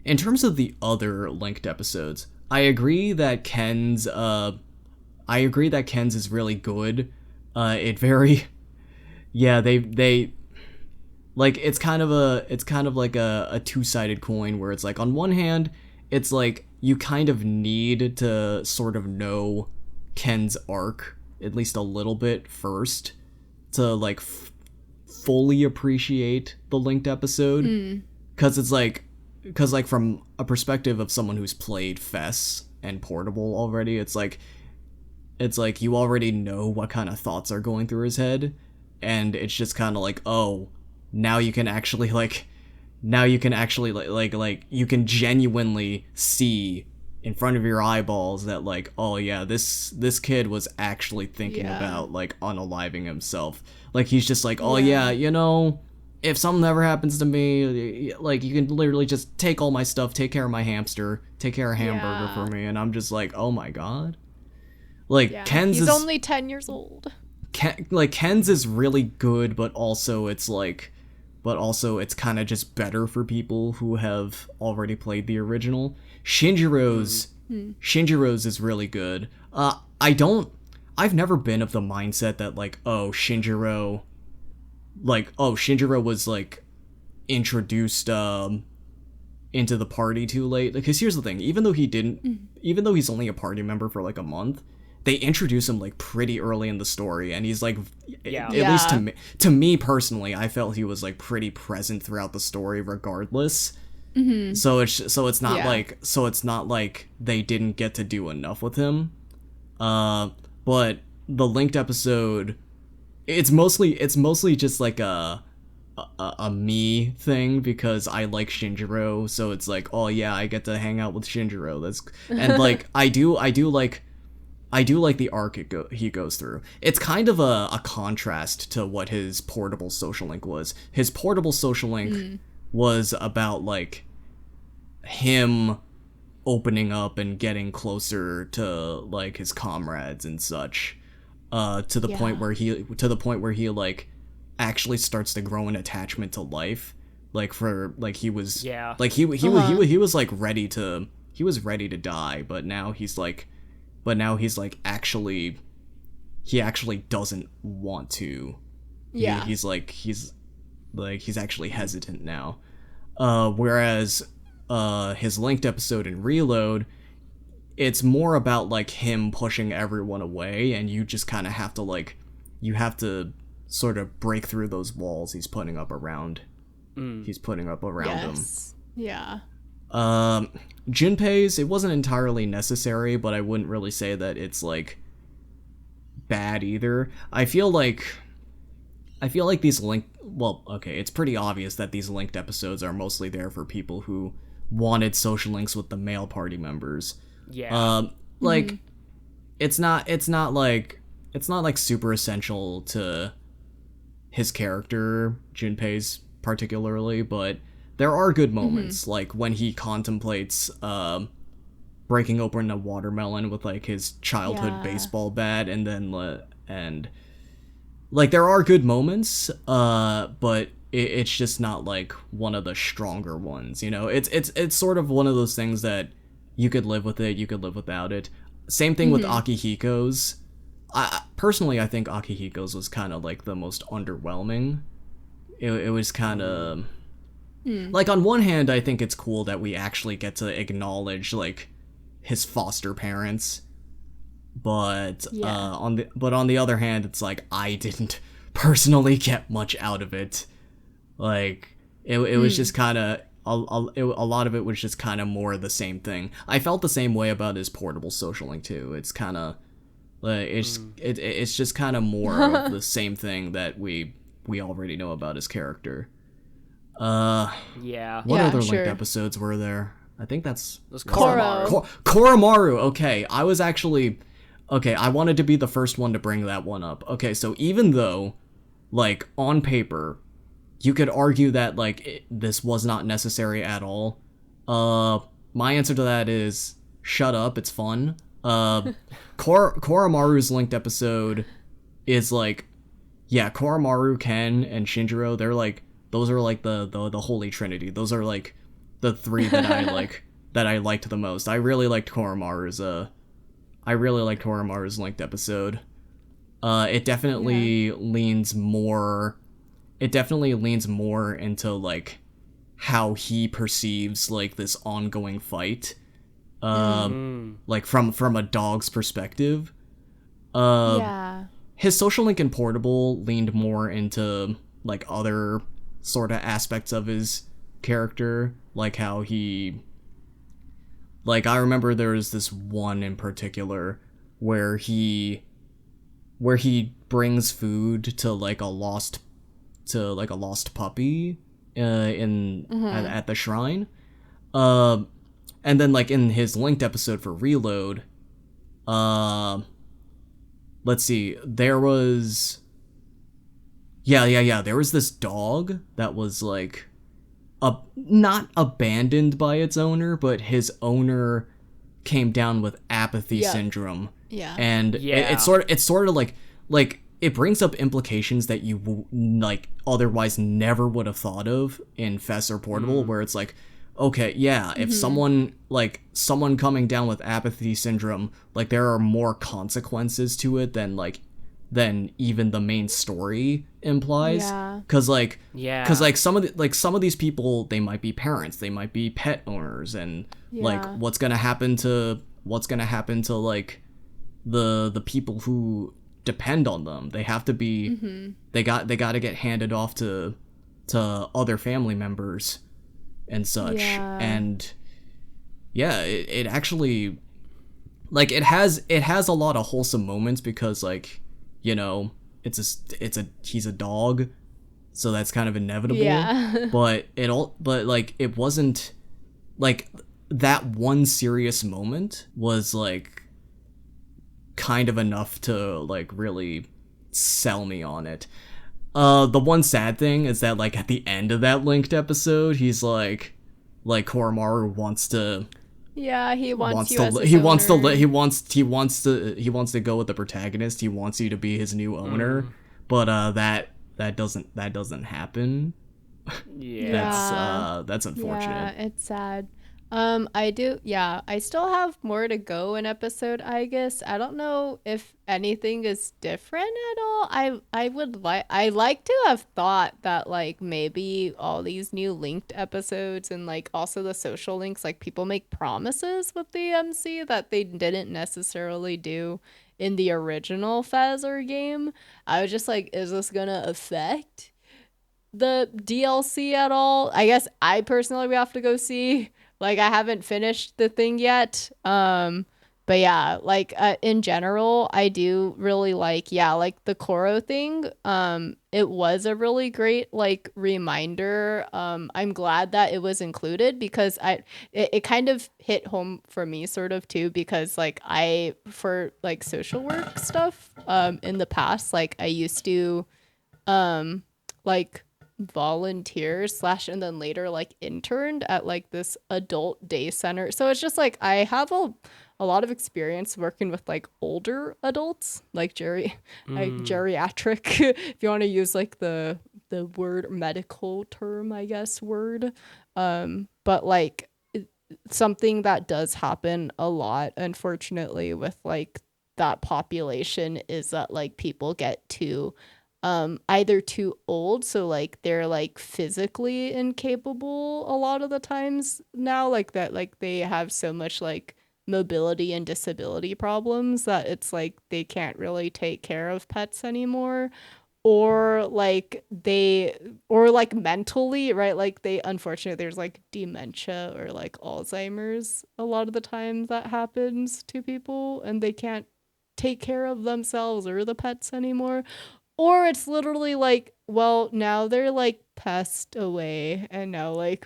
In terms of the other linked episodes, I agree that Ken's is really good. They like, it's kind of like a two-sided coin, where it's like, on one hand, it's like you kind of need to sort of know Ken's arc at least a little bit first to like fully appreciate the linked episode, because from a perspective of someone who's played Fess and Portable already, it's like you already know what kind of thoughts are going through his head, and it's just kind of like, oh, now you can actually you can genuinely see in front of your eyeballs that like, oh yeah, this kid was actually thinking about like unaliving himself. Like, he's just like, oh yeah, you know, if something ever happens to me, like, you can literally just take all my stuff, take care of my hamster, take care of Hamburger for me. And I'm just like, oh my god. Like, Ken's he's only 10 years old. Ken's is really good, but also it's kind of just better for people who have already played the original. Shinjiro's is really good. I've never been of the mindset that like, Shinjiro was like introduced into the party too late. Because here's the thing, even though he's only a party member for like a month, they introduce him like pretty early in the story, and he's like, at least to me personally, I felt he was like pretty present throughout the story regardless. So it's not like they didn't get to do enough with him. But the linked episode, it's mostly just like a me thing, because I like Shinjiro, so it's like, oh yeah, I get to hang out with Shinjiro. And like, I do like the arc he goes through. It's kind of a contrast to what his Portable Social Link was. His Portable Social Link was about like him opening up and getting closer to like his comrades and such. to the point Yeah. where he like actually starts to grow an attachment to life. Like for like he was like he was like ready to die, but now he's like actually he actually doesn't want to. Yeah. He's actually hesitant now. Whereas his linked episode in Reload, it's more about like him pushing everyone away, and you just kind of have to like you have to sort of break through those walls he's putting up around him. Yes. Yeah. Junpei's, it wasn't entirely necessary, but I wouldn't really say that it's like bad either. I feel like these it's pretty obvious that these linked episodes are mostly there for people who wanted social links with the male party members. Yeah. Like it's not like super essential to his character, Junpei's particularly, but there are good moments, like when he contemplates breaking open a watermelon with like his childhood baseball bat, and then and like there are good moments, but it's just not like one of the stronger ones, you know. It's sort of one of those things that you could live with it, you could live without it. Same thing with Akihiko's. Personally, I think Akihiko's was kind of like the most underwhelming. It was kind of like, on one hand, I think it's cool that we actually get to acknowledge like his foster parents, but on the other hand, it's like I didn't personally get much out of it. Like it was just kind of a lot of it was just kind of more of the same thing. I felt the same way about his portable social link too. It's kind of like it's just kind of more of the same thing that we already know about his character. What other linked episodes were there? I think that's Koro. Koromaru. Okay, I wanted to be the first one to bring that one up. Okay, so even though, like, on paper, you could argue that like this was not necessary at all, my answer to that is shut up. It's fun. Koromaru's linked episode is like, yeah, Koromaru, Ken, and Shinjiro, those are like the holy trinity. Those are like the three that I liked the most. I really liked Koromaru's linked episode. It definitely leans more into like how he perceives like this ongoing fight. Like from a dog's perspective. His social link in Portable leaned more into like other sort of aspects of his character, like how he, like, I remember there was this one in particular where he brings food to like a lost puppy at the shrine, and then like in his linked episode for Reload, let's see, there was there was this dog that was like not abandoned by its owner, but his owner came down with apathy syndrome. And it's sort of like it brings up implications that you like otherwise never would have thought of in Fess or Portable, where it's like, okay, yeah, if someone coming down with apathy syndrome, like there are more consequences to it than even the main story implies. Cause some of these people, they might be parents, they might be pet owners, and like what's gonna happen to like the people who depend on them. They have to be they got to get handed off to other family members and such. And it actually, like, it has a lot of wholesome moments, because like, you know, he's a dog, so that's kind of inevitable. But it wasn't like that one serious moment was like kind of enough to like really sell me on it. The one sad thing is that like at the end of that linked episode, he's like Koromaru wants to Yeah, he wants wants you to as li- his owner. he wants to go with the protagonist. He wants you to be his new owner, Mm, but that doesn't happen. yeah. That's Yeah, unfortunate. it's sad. I still have more to go in episode, I guess. I don't know if anything is different at all. I like to have thought that like maybe all these new linked episodes and like also the social links, like people make promises with the MC that they didn't necessarily do in the original Phasor game. I was just like, is this gonna affect the DLC at all? I guess I personally we have to go see. Like I haven't finished the thing yet. But yeah, like in general, I do really like like the Koro thing. It was a really great like reminder. I'm glad that it was included because it kind of hit home for me sort of too because like I for like social work stuff in the past like I used to um like volunteer slash and then later like interned at like this adult day center. So it's just like I have a lot of experience working with like older adults, like Mm, geriatric, if you want to use like the word medical term, I guess, word. But like something that does happen a lot, unfortunately, with like that population is that like people get too either too old, so like they're like physically incapable a lot of the times now, like that like they have so much like mobility and disability problems that it's like they can't really take care of pets anymore, or like they or like mentally, right, like they unfortunately there's like dementia or like Alzheimer's a lot of the time that happens to people and they can't take care of themselves or the pets anymore, or it's literally like, well, now they're like passed away and now like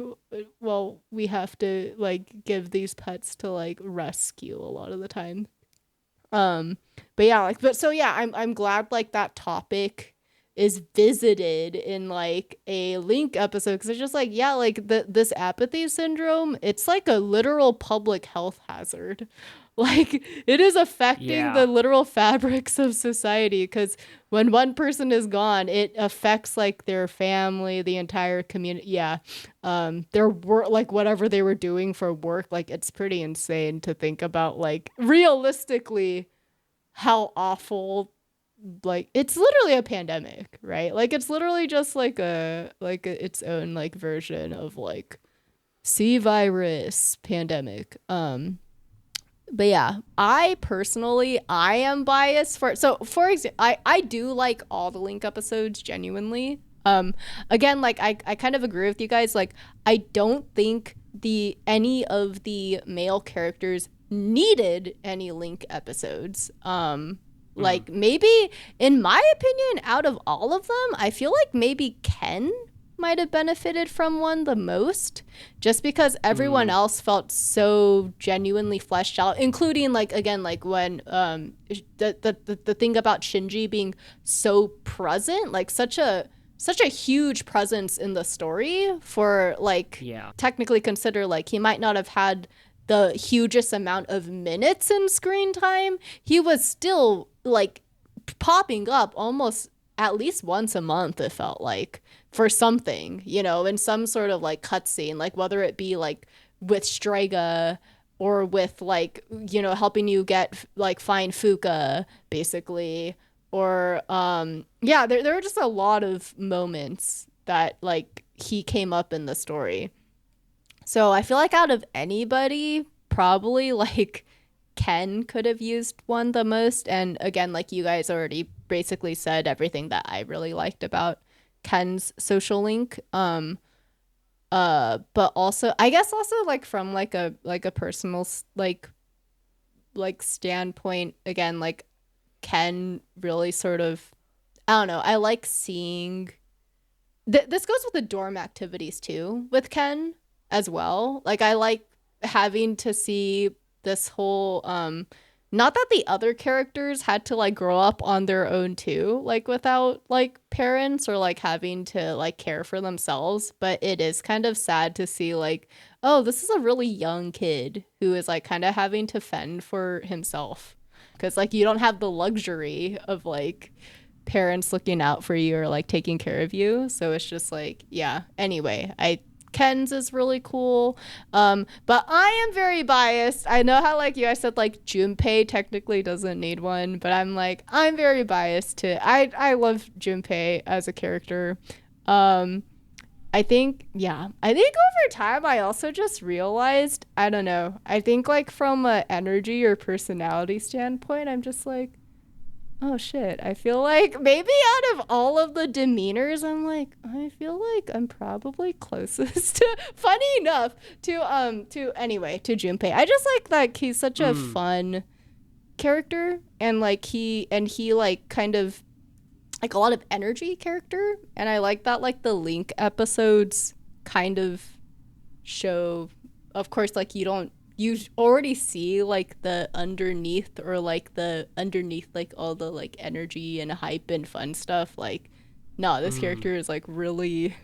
well, we have to like give these pets to like rescue a lot of the time. um but yeah, like but so yeah, I'm glad like that topic is visited in like a Link episode because it's just like yeah, like this apathy syndrome, it's like a literal public health hazard. Like it is affecting yeah. the literal fabrics of society because when one person is gone, it affects like their family, the entire community. Yeah, their work, like whatever they were doing for work, like it's pretty insane to think about like realistically how awful, like it's literally a pandemic, right? Like it's literally just like its own like version of like C virus pandemic. But yeah, I personally I am biased for, so for example, I do like all the Link episodes genuinely. Again, like I kind of agree with you guys. Like I don't think the any of the male characters needed any Link episodes. Mm, Like maybe in my opinion, out of all of them, I feel like maybe Ken might have benefited from one the most, just because everyone mm, else felt so genuinely fleshed out, including like again like when the thing about Shinji being so present, like such a huge presence in the story for like yeah. technically consider like he might not have had the hugest amount of minutes in screen time, he was still like popping up almost at least once a month, it felt like, for something, you know, in some sort of like cutscene, like whether it be like with Strega or with like, you know, helping you get like find Fuka basically, or yeah, there were just a lot of moments that like he came up in the story. So I feel like out of anybody, probably like Ken could have used one the most. And again, like you guys already basically said everything that I really liked about Ken's social link. But also I guess also like from like a personal like standpoint, again, like Ken really sort of, I don't know, I like seeing this goes with the dorm activities too with Ken as well. Like I like having to see this whole not that the other characters had to like grow up on their own too, like without like parents or like having to like care for themselves, but it is kind of sad to see like, oh, this is a really young kid who is like kind of having to fend for himself, because like you don't have the luxury of like parents looking out for you or like taking care of you. So it's just like, yeah. Anyway, I Ken's is really cool. But I am very biased. I know how like you guys said like Junpei technically doesn't need one, but I'm very biased to I love Junpei as a character. I think over time I also just realized, I don't know, I think like from a energy or personality standpoint, I'm just like, oh shit, I feel like maybe out of all of the demeanors, I feel like I'm probably closest to, funny enough, to Junpei. I just like he's such a fun character, and he like kind of like a lot of energy character, and I like that like the Link episodes kind of show, of course, like you already see like the underneath like all the like energy and hype and fun stuff. Like, no, this character is like really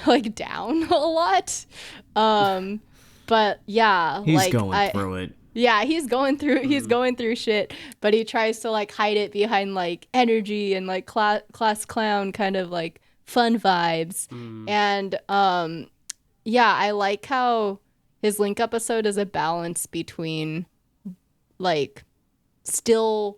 like down a lot. But yeah, he's like going through it. Yeah, he's going through shit, but he tries to like hide it behind like energy and like class clown kind of like fun vibes. And yeah, I like how his Link episode is a balance between like still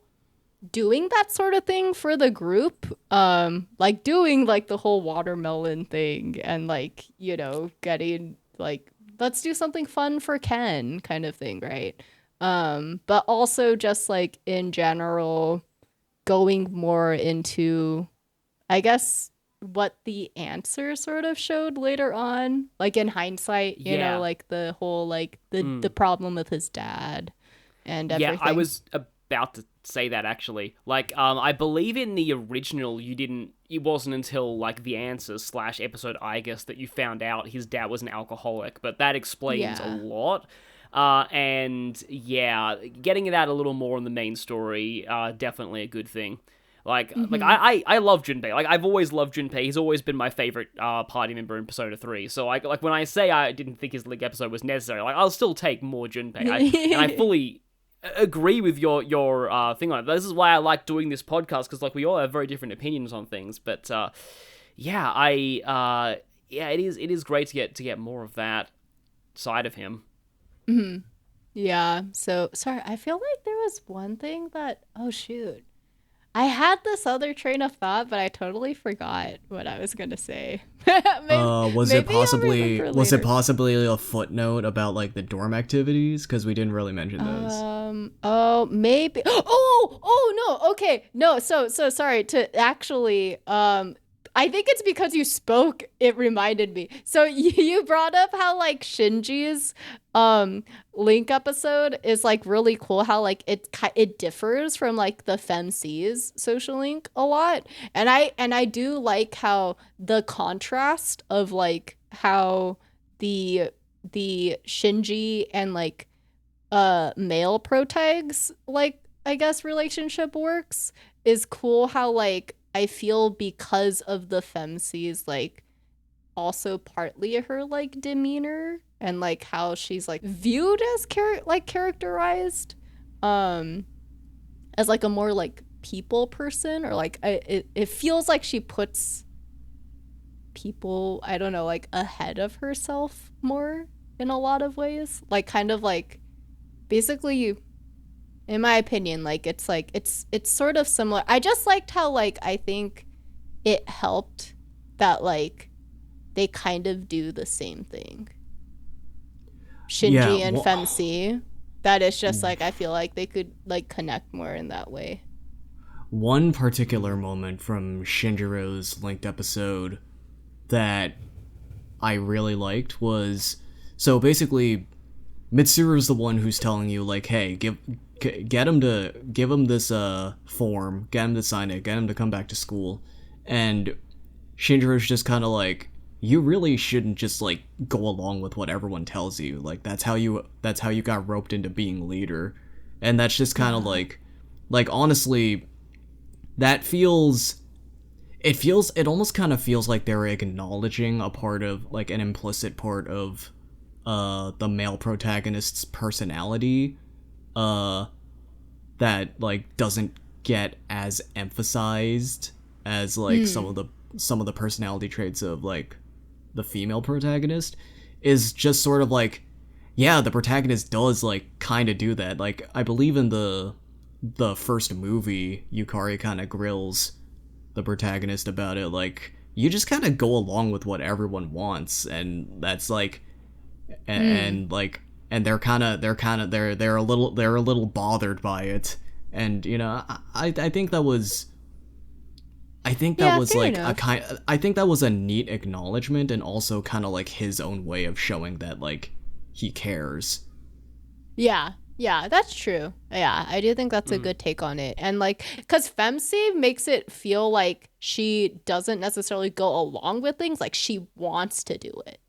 doing that sort of thing for the group, like doing like the whole watermelon thing and like, you know, getting like, let's do something fun for Ken kind of thing, right? But also just like in general going more into, I guess, what the answer sort of showed later on, like in hindsight, you know, like the whole like the problem with his dad and everything. Yeah, I was about to say that actually. Like, I believe in the original, it wasn't until like the answers / episode, I guess, that you found out his dad was an alcoholic, but that explains a lot. And yeah, getting it out a little more in the main story, definitely a good thing. Like I love Junpei. Like, I've always loved Junpei. He's always been my favorite party member in Persona 3. So like when I say I didn't think his Link episode was necessary, like I'll still take more Junpei. And I fully agree with your thing on it. This is why I like doing this podcast, because like we all have very different opinions on things. But yeah, it is great to get more of that side of him. Yeah. So sorry, I feel like there was one thing that, oh shoot, I had this other train of thought, but I totally forgot what I was gonna say. Was it possibly a footnote about like the dorm activities? Because we didn't really mention those. Oh, maybe. Oh no. Okay, no. So sorry to actually. I think it's because you spoke, it reminded me. So you brought up how like Shinji's Link episode is like really cool, how like it differs from like the FemC's social link a lot. And I do like how the contrast of like how the Shinji and like male protags, like I guess relationship works, is cool. How like I feel because of the FemC's like also partly her like demeanor and like how she's like viewed as characterized as like a more like people person, or like it feels like she puts people, I don't know, like ahead of herself more in a lot of ways, like kind of like basically, in my opinion, like it's sort of similar. I just liked how like I think it helped that like they kind of do the same thing, Shinji and FemC, that it's just like I feel like they could like connect more in that way. One particular moment from Shinjiro's Linked episode that I really liked was, so basically Mitsuru's the one who's telling you like, hey, give him this form, get him to sign it, get him to come back to school. And Shinjiro's just kind of like, you really shouldn't just like go along with what everyone tells you. Like that's how you got roped into being leader. And that's just kind of like honestly, that it almost kind of feels like they're acknowledging a part of like an implicit part of the male protagonist's personality that like doesn't get as emphasized as like some of the personality traits of like the female protagonist, is just sort of like, yeah, the protagonist does like kind of do that. Like I believe in the first movie, Yukari kind of grills the protagonist about it, like, you just kind of go along with what everyone wants, and that's like, and like, and they're a little bothered by it, and you know, I think that was, I think that was like enough. I think that was a neat acknowledgement, and also kind of like his own way of showing that like he cares. Yeah, that's true. Yeah, I do think that's a good take on it. And like, because Femc makes it feel like she doesn't necessarily go along with things, like she wants to do it.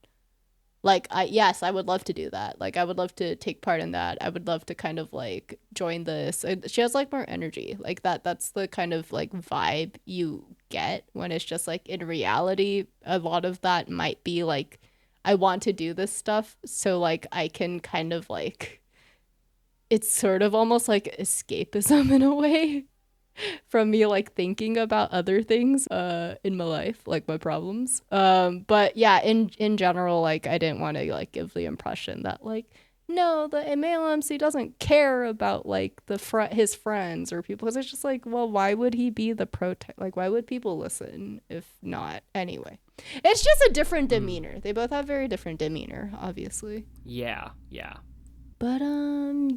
Like, yes, I would love to do that. Like, I would love to take part in that. I would love to kind of like join this. She has like more energy. Like that's the kind of like vibe you get when it's just like, in reality, a lot of that might be like, I want to do this stuff so like I can kind of like, it's sort of almost like escapism in a way from me like thinking about other things in my life, like my problems. But yeah, in general, like I didn't want to like give the impression that like, no, the male MC doesn't care about like his friends or people, because it's just like, well, why would he be the like why would people listen if not? Anyway, it's just a different demeanor. They both have very different demeanor, obviously. Yeah. But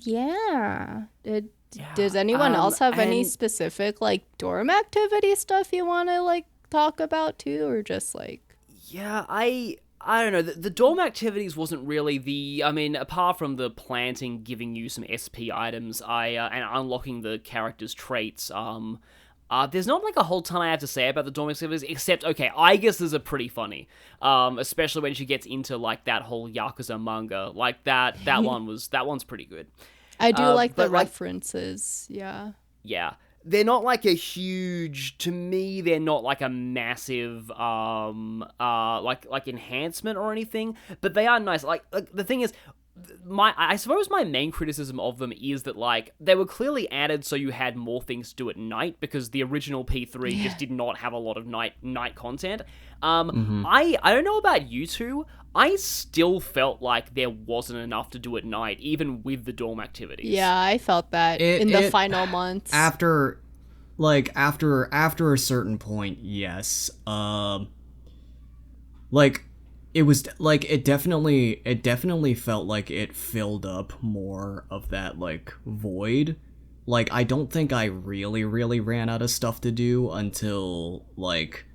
yeah. Does anyone else have any specific like dorm activity stuff you want to like talk about too, or just like? Yeah, I don't know. The dorm activities wasn't really I mean, apart from the planting, giving you some SP items, and unlocking the character's traits. There's not like a whole ton I have to say about the dorm activities, except, okay, Aigis are pretty funny. Especially when she gets into like that whole Yakuza manga. Like that one's pretty good. I do like the references, yeah. Yeah. They're not like a huge, to me, they're not like a massive, like enhancement or anything, but they are nice. Like the thing is, I suppose my main criticism of them is that like they were clearly added so you had more things to do at night, because the original P3 just did not have a lot of night content. I don't know about you two. I still felt like there wasn't enough to do at night, even with the dorm activities. Yeah, I felt that in the final months. After a certain point, yes. Like it was like it definitely felt like it filled up more of that like void. Like I don't think I really ran out of stuff to do until like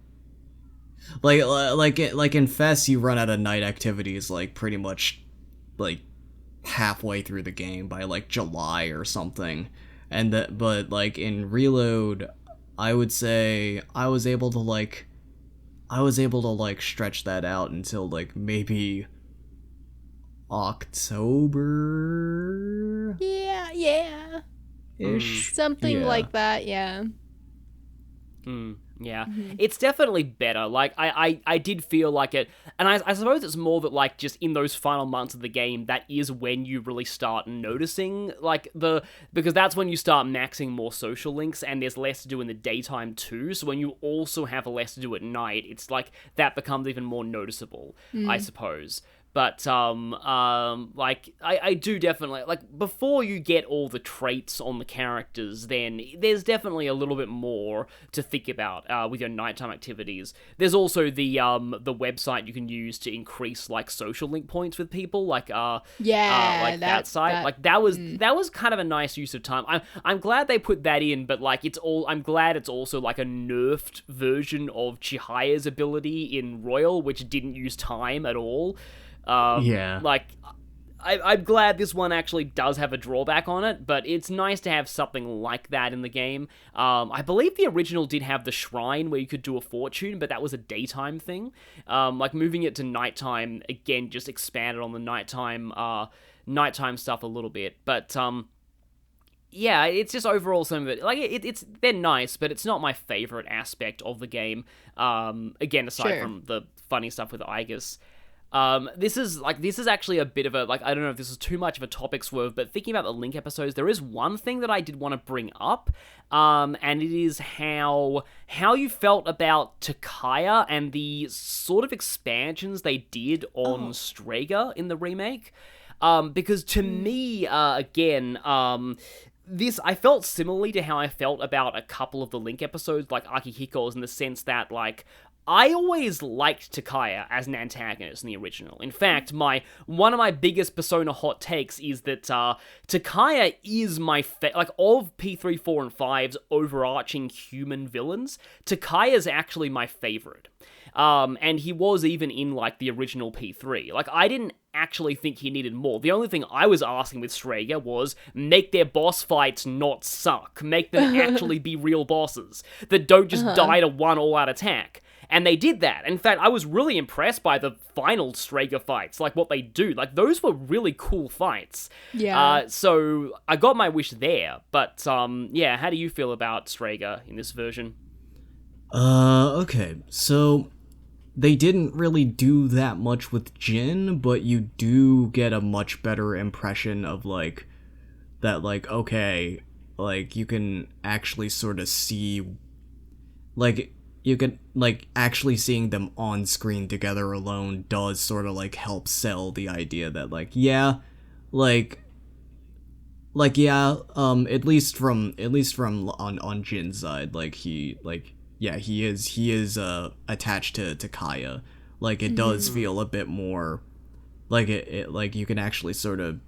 in Fest, you run out of night activities like pretty much like halfway through the game by like July or something, but like in Reload, I would say I was able to stretch that out until like maybe October. Yeah. Ish. Something like that, yeah. Yeah, It's definitely better. Like, I did feel like it, and I suppose it's more that, like, just in those final months of the game, that is when you really start noticing, like, because that's when you start maxing more social links, and there's less to do in the daytime, too, so when you also have less to do at night, it's like, that becomes even more noticeable, I suppose. But, like, I do definitely, like, before you get all the traits on the characters, then there's definitely a little bit more to think about, with your nighttime activities. There's also the website you can use to increase, like, social link points with people, like, like that site. Like, that was kind of a nice use of time. I'm glad they put that in, but, like, I'm glad it's also, like, a nerfed version of Chihiya's ability in Royal, which didn't use time at all. Like, I'm glad this one actually does have a drawback on it, but it's nice to have something like that in the game. I believe the original did have the shrine where you could do a fortune, but that was a daytime thing. Like, moving it to nighttime, again, just expanded on the nighttime stuff a little bit, but, yeah, it's just overall some of it. Like, they're nice, but it's not my favorite aspect of the game. Again, aside from the funny stuff with Aigis. This is actually a bit of a, like, I don't know if this is too much of a topic swerve, but thinking about the Link episodes, there is one thing that I did want to bring up, and it is how you felt about Takaya and the sort of expansions they did on Strega in the remake. Because to me, again, this, I felt similarly to how I felt about a couple of the Link episodes, like Akihiko's, in the sense that, like, I always liked Takaya as an antagonist in the original. In fact, one of my biggest Persona hot takes is that Takaya is my like, of P3, 4, and 5's overarching human villains, Takaya's actually my favorite. And he was even in, like, the original P3. Like, I didn't actually think he needed more. The only thing I was asking with Strega was, make their boss fights not suck. Make them actually be real bosses that don't just die to one all-out attack. And they did that. In fact, I was really impressed by the final Strega fights, like what they do. Like, those were really cool fights. Yeah. So I got my wish there. But, yeah, how do you feel about Strega in this version? Okay. So they didn't really do that much with Jin, but you do get a much better impression of, like, that, like, okay, like, you can actually sort of see, like, you can, like, actually seeing them on screen together alone does sort of, like, help sell the idea that, like, yeah, yeah, at least from on Jin's side, like, he is attached to Kaya. Like, it does feel a bit more like it like you can actually sort of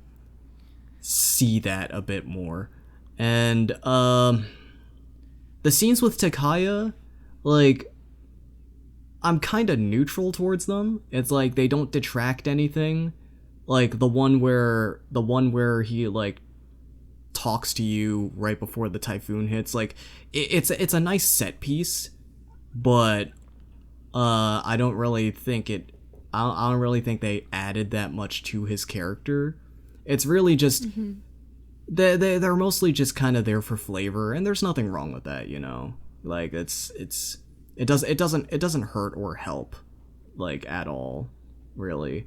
see that a bit more. And the scenes with Takaya, like, I'm kind of neutral towards them. It's like they don't detract anything. Like the one where he, like, talks to you right before the typhoon hits, like, it's a nice set piece, but I don't really think they added that much to his character. It's really just they're mostly just kind of there for flavor, and there's nothing wrong with that, you know. Like, it doesn't hurt or help, like, at all, really.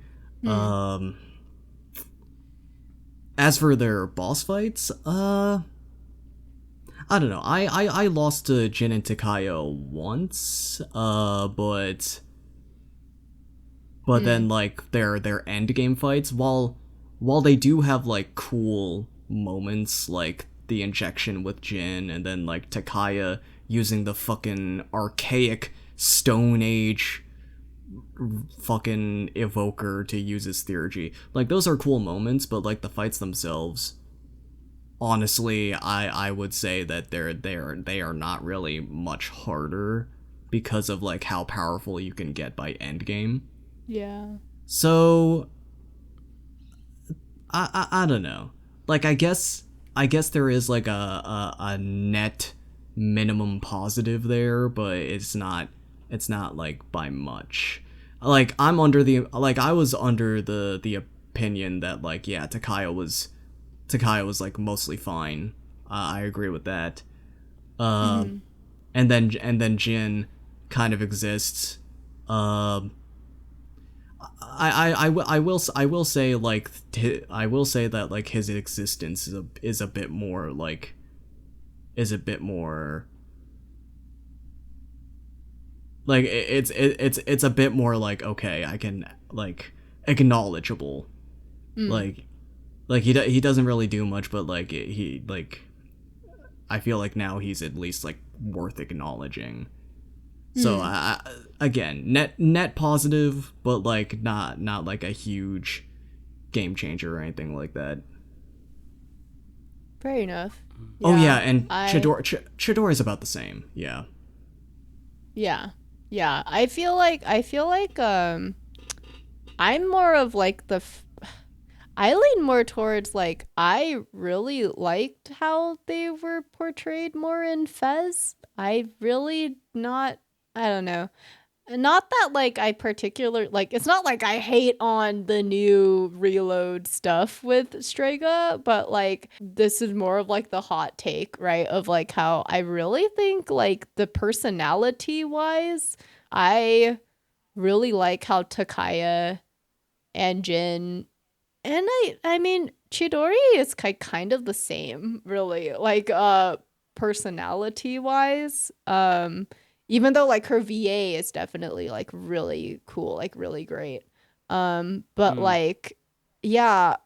As for their boss fights, I don't know. I lost to Jin and Takaya once, but then, like, their end game fights, while they do have, like, cool moments, like the injection with Jin, and then, like, Takaya using the fucking archaic Stone Age fucking evoker to use his theurgy. Like, those are cool moments, but, like, the fights themselves, honestly, I would say that they are not really much harder because of, like, how powerful you can get by endgame. Yeah. So I don't know. Like, I guess there is, like, a net minimum positive there, but it's not like by much. Like, I was under the opinion that, like, yeah, Takaya was like mostly fine. I agree with that. And then Jin kind of exists. I will say, like, that, like, his existence is a bit more like it's a bit more like, okay, I can, like, acknowledgeable. Like he doesn't really do much, but, like, he like, I feel like now he's at least, like, worth acknowledging. So again, net positive, but, like, not like a huge game changer or anything like that. Fair enough. Oh yeah, and Chidori is about the same. Yeah. Yeah. Yeah. I feel like I'm more of, like, I lean more towards, like, I really liked how they were portrayed more in Fez. I don't know. Not that, like, it's not like I hate on the new reload stuff with Strega, but, like, this is more of, like, the hot take, right? Of, like, how I really think, like, the personality wise, I really like how Takaya and Jin. And I mean, Chidori is kind of the same, really, like personality wise. Even though like her VA is definitely like really cool, like really great. But like, yeah,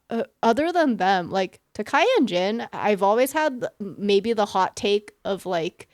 other than them, like Takaya and Jin, I've always had maybe the hot take of like,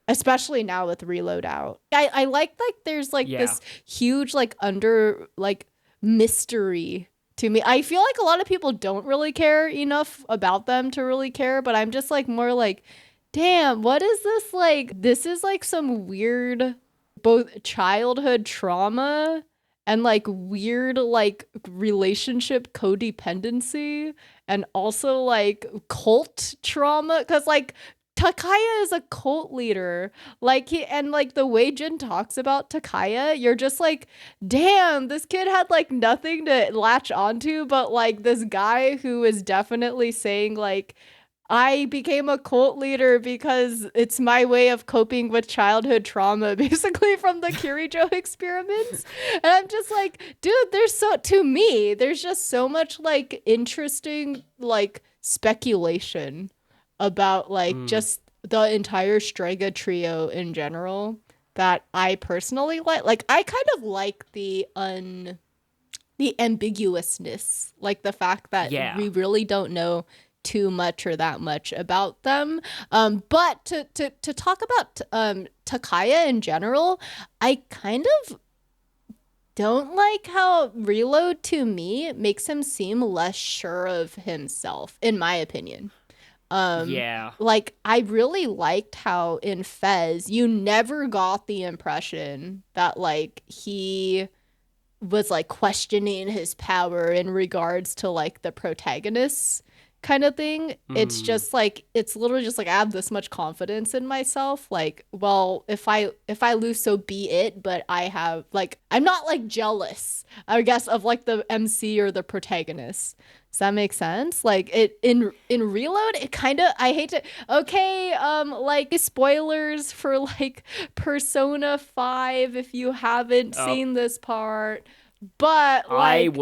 especially now with Reload out. I like there's like this huge like under like mystery to me. I feel like a lot of people don't really care enough about them to really care, but I'm just like more like, damn, what is this like? This is like some weird both childhood trauma and like weird like relationship codependency and also like cult trauma, because like Takaya is a cult leader. Like and like the way Jin talks about Takaya, you're just like, damn, this kid had like nothing to latch onto, but like this guy who is definitely saying like, I became a cult leader because it's my way of coping with childhood trauma, basically from the Kirijo experiments. And I'm just like, dude, to me, there's just so much like interesting like speculation about like just the entire Strega trio in general that I personally like. Like I kind of like the ambiguousness, like the fact that we really don't know too much or that much about them. But to talk about Takaya in general, I kind of don't like how Reload to me makes him seem less sure of himself, in my opinion. Like I really liked how in Fez you never got the impression that like he was like questioning his power in regards to like the protagonists kind of thing. It's just like, it's literally just like, I have this much confidence in myself, like, well, if I lose, so be it, but I have like, I'm not like jealous, I guess, of like the MC or the protagonist. Does that make sense? Like it in Reload, it kind of, I hate to, okay, like spoilers for like Persona 5 if you haven't seen this part, but like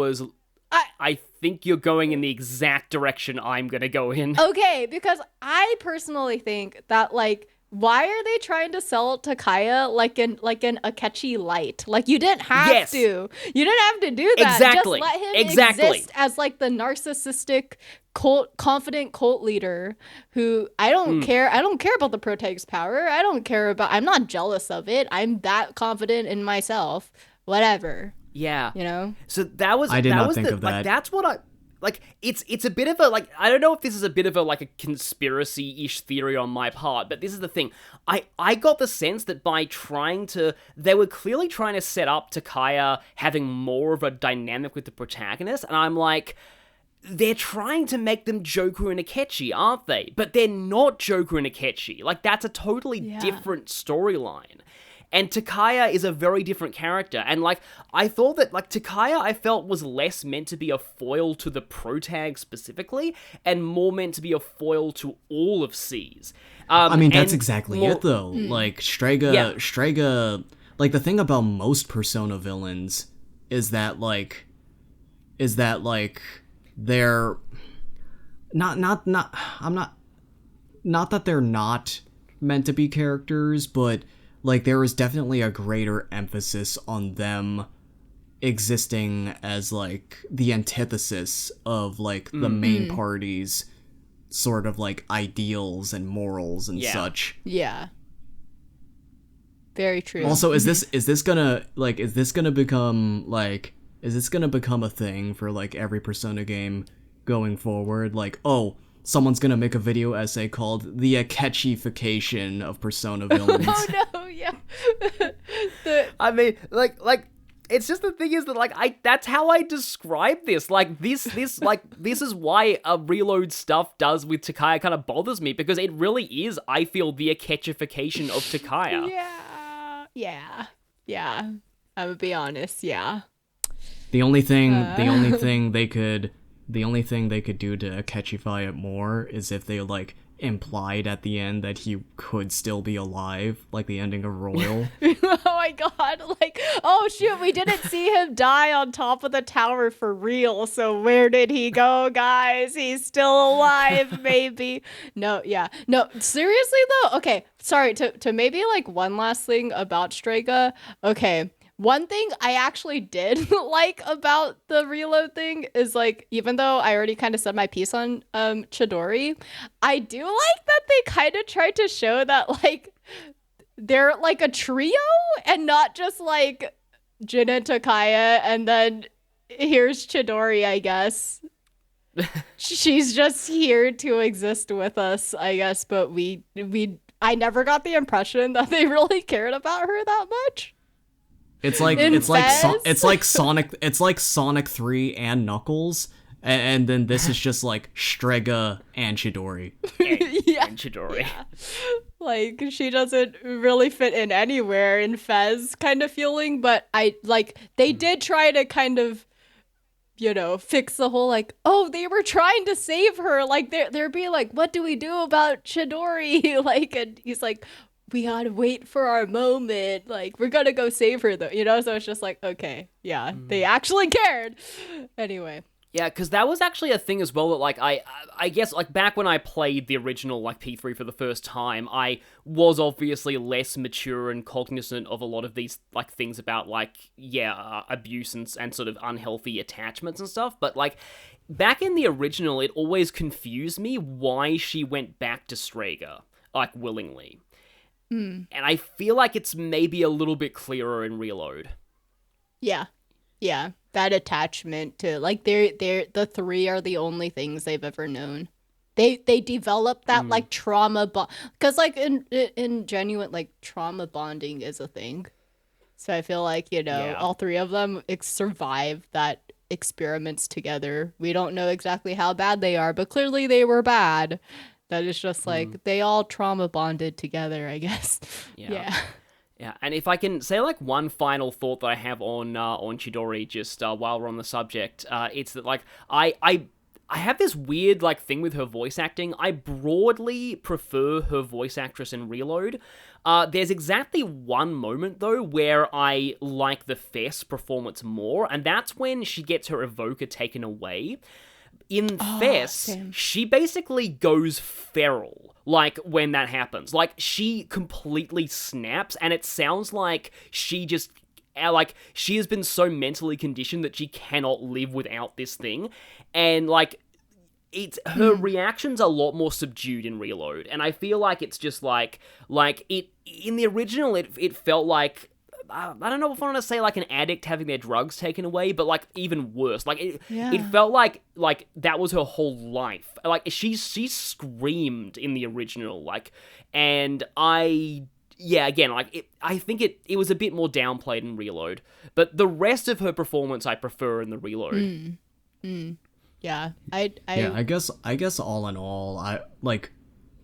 I think you're going in the exact direction I'm gonna go in. Okay, because I personally think that like, why are they trying to sell Takaya like an Akechi light? Like you didn't have to. You didn't have to do that. Exactly. Just let him exist as like the narcissistic confident cult leader who I don't care. I don't care about the protagonist's power. I'm not jealous of it. I'm that confident in myself. Whatever. Yeah. You know? So that was I did that not was think the, of that. like that's what I like it's a bit of a like I don't know if this is a bit of a like a conspiracy-ish theory on my part, but this is the thing. I got the sense that by they were clearly trying to set up Takaya having more of a dynamic with the protagonist, and I'm like, they're trying to make them Joker and Akechi, aren't they? But they're not Joker and Akechi. Like that's a totally different storyline. And Takaya is a very different character. And, like, I thought that, like, Takaya, I felt, was less meant to be a foil to the protag specifically, and more meant to be a foil to all of C's. I mean, that's exactly it, though. Like, Strega, like, the thing about most Persona villains is that, they're not that they're not meant to be characters, but like there is definitely a greater emphasis on them existing as like the antithesis of like the main party's sort of like ideals and morals and such. Yeah. Very true. Also, is this gonna become a thing for like every Persona game going forward? Like, oh, someone's gonna make a video essay called "The Akechification of Persona Villains." Oh no, yeah. I mean, like, it's just the thing is that, like, that's how I describe this. Like, this is why a Reload stuff does with Takaya kind of bothers me, because it really is, I feel, the Akechification of Takaya. Yeah. I would be honest, yeah. The only thing they could do to Akechify it more is if they like implied at the end that he could still be alive, like the ending of Royal. Oh my god, like, oh shoot, we didn't see him die on top of the tower for real, so where did he go, guys? He's still alive, maybe. No, yeah. No, seriously though, okay, sorry, to maybe like one last thing about Strega. Okay, one thing I actually did like about the reload thing is, like, even though I already kind of said my piece on Chidori, I do like that they kind of tried to show that, like, they're like a trio and not just like Jin and Takaya and then here's Chidori, I guess. She's just here to exist with us, I guess, but I never got the impression that they really cared about her that much. It's like Sonic 3 and Knuckles, and then this is just like Strega and Chidori. And Chidori. Yeah. Like, she doesn't really fit in anywhere in Fez kind of feeling, but they did try to kind of, fix the whole, like, oh, they were trying to save her. Like, they're being like, what do we do about Chidori? Like, and he's like, we gotta wait for our moment. Like, we're gonna go save her, though, So it's just like, okay, yeah, they actually cared. Anyway. Yeah, because that was actually a thing as well that, like, I guess, like, back when I played the original, like, P3 for the first time, I was obviously less mature and cognizant of a lot of these, like, things about, like, abuse and sort of unhealthy attachments and stuff, but, like, back in the original, it always confused me why she went back to Strega, like, willingly. And I feel like it's maybe a little bit clearer in Reload. Yeah. Yeah. That attachment to, like, they're the three are the only things they've ever known. They develop that like trauma bond, because like in genuine, like, trauma bonding is a thing. So I feel like, all three of them survived that experiments together. We don't know exactly how bad they are, but clearly they were bad. That is just like they all trauma bonded together, I guess. Yeah. Yeah, and if I can say, like, one final thought that I have on Chidori, just while we're on the subject, it's that, like, I have this weird, like, thing with her voice acting. I broadly prefer her voice actress in Reload. There's exactly one moment, though, where I like the Fess performance more, and that's when she gets her evoker taken away. In Fess, same. she basically goes feral, like, when that happens. Like, she completely snaps, and it sounds like she just, like, she has been so mentally conditioned that she cannot live without this thing, and, like, her reaction's a lot more subdued in Reload, and I feel like it's just, like, in the original, it felt like, I don't know if I want to say, like, an addict having their drugs taken away, but, like, even worse. Like, it felt like that was her whole life. Like, she screamed in the original, like, and I think it was a bit more downplayed in Reload, but the rest of her performance I prefer in the Reload. Yeah. I guess all in all,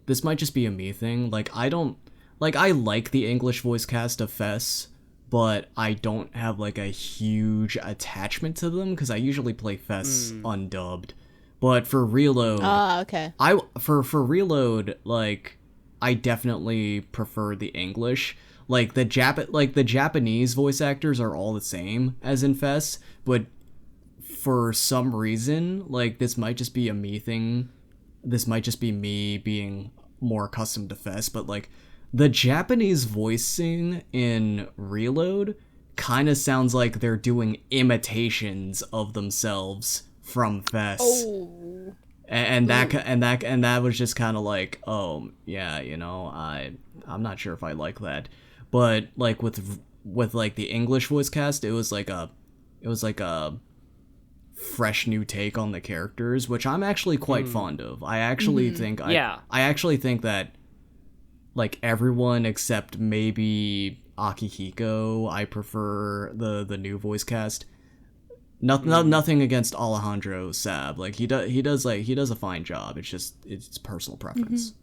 this might just be a me thing. Like, I like the English voice cast of Fess, but I don't have, like, a huge attachment to them, because I usually play Fess undubbed. But for Reload... okay. For Reload, like, I definitely prefer the English. Like, the Japanese voice actors are all the same as in Fess, but for some reason, like, this might just be a me thing. This might just be me being more accustomed to Fess, but, like, the Japanese voicing in Reload kind of sounds like they're doing imitations of themselves from Fess. Oh. And that was just kind of like, oh, yeah, I'm not sure if I like that. But, like, with like the English voice cast, it was like a fresh new take on the characters, which I'm actually quite fond of. I actually think I actually think that, like, everyone except maybe Akihiko, I prefer the new voice cast. Nothing against Alejandro Sab. Like, he does a fine job. It's personal preference.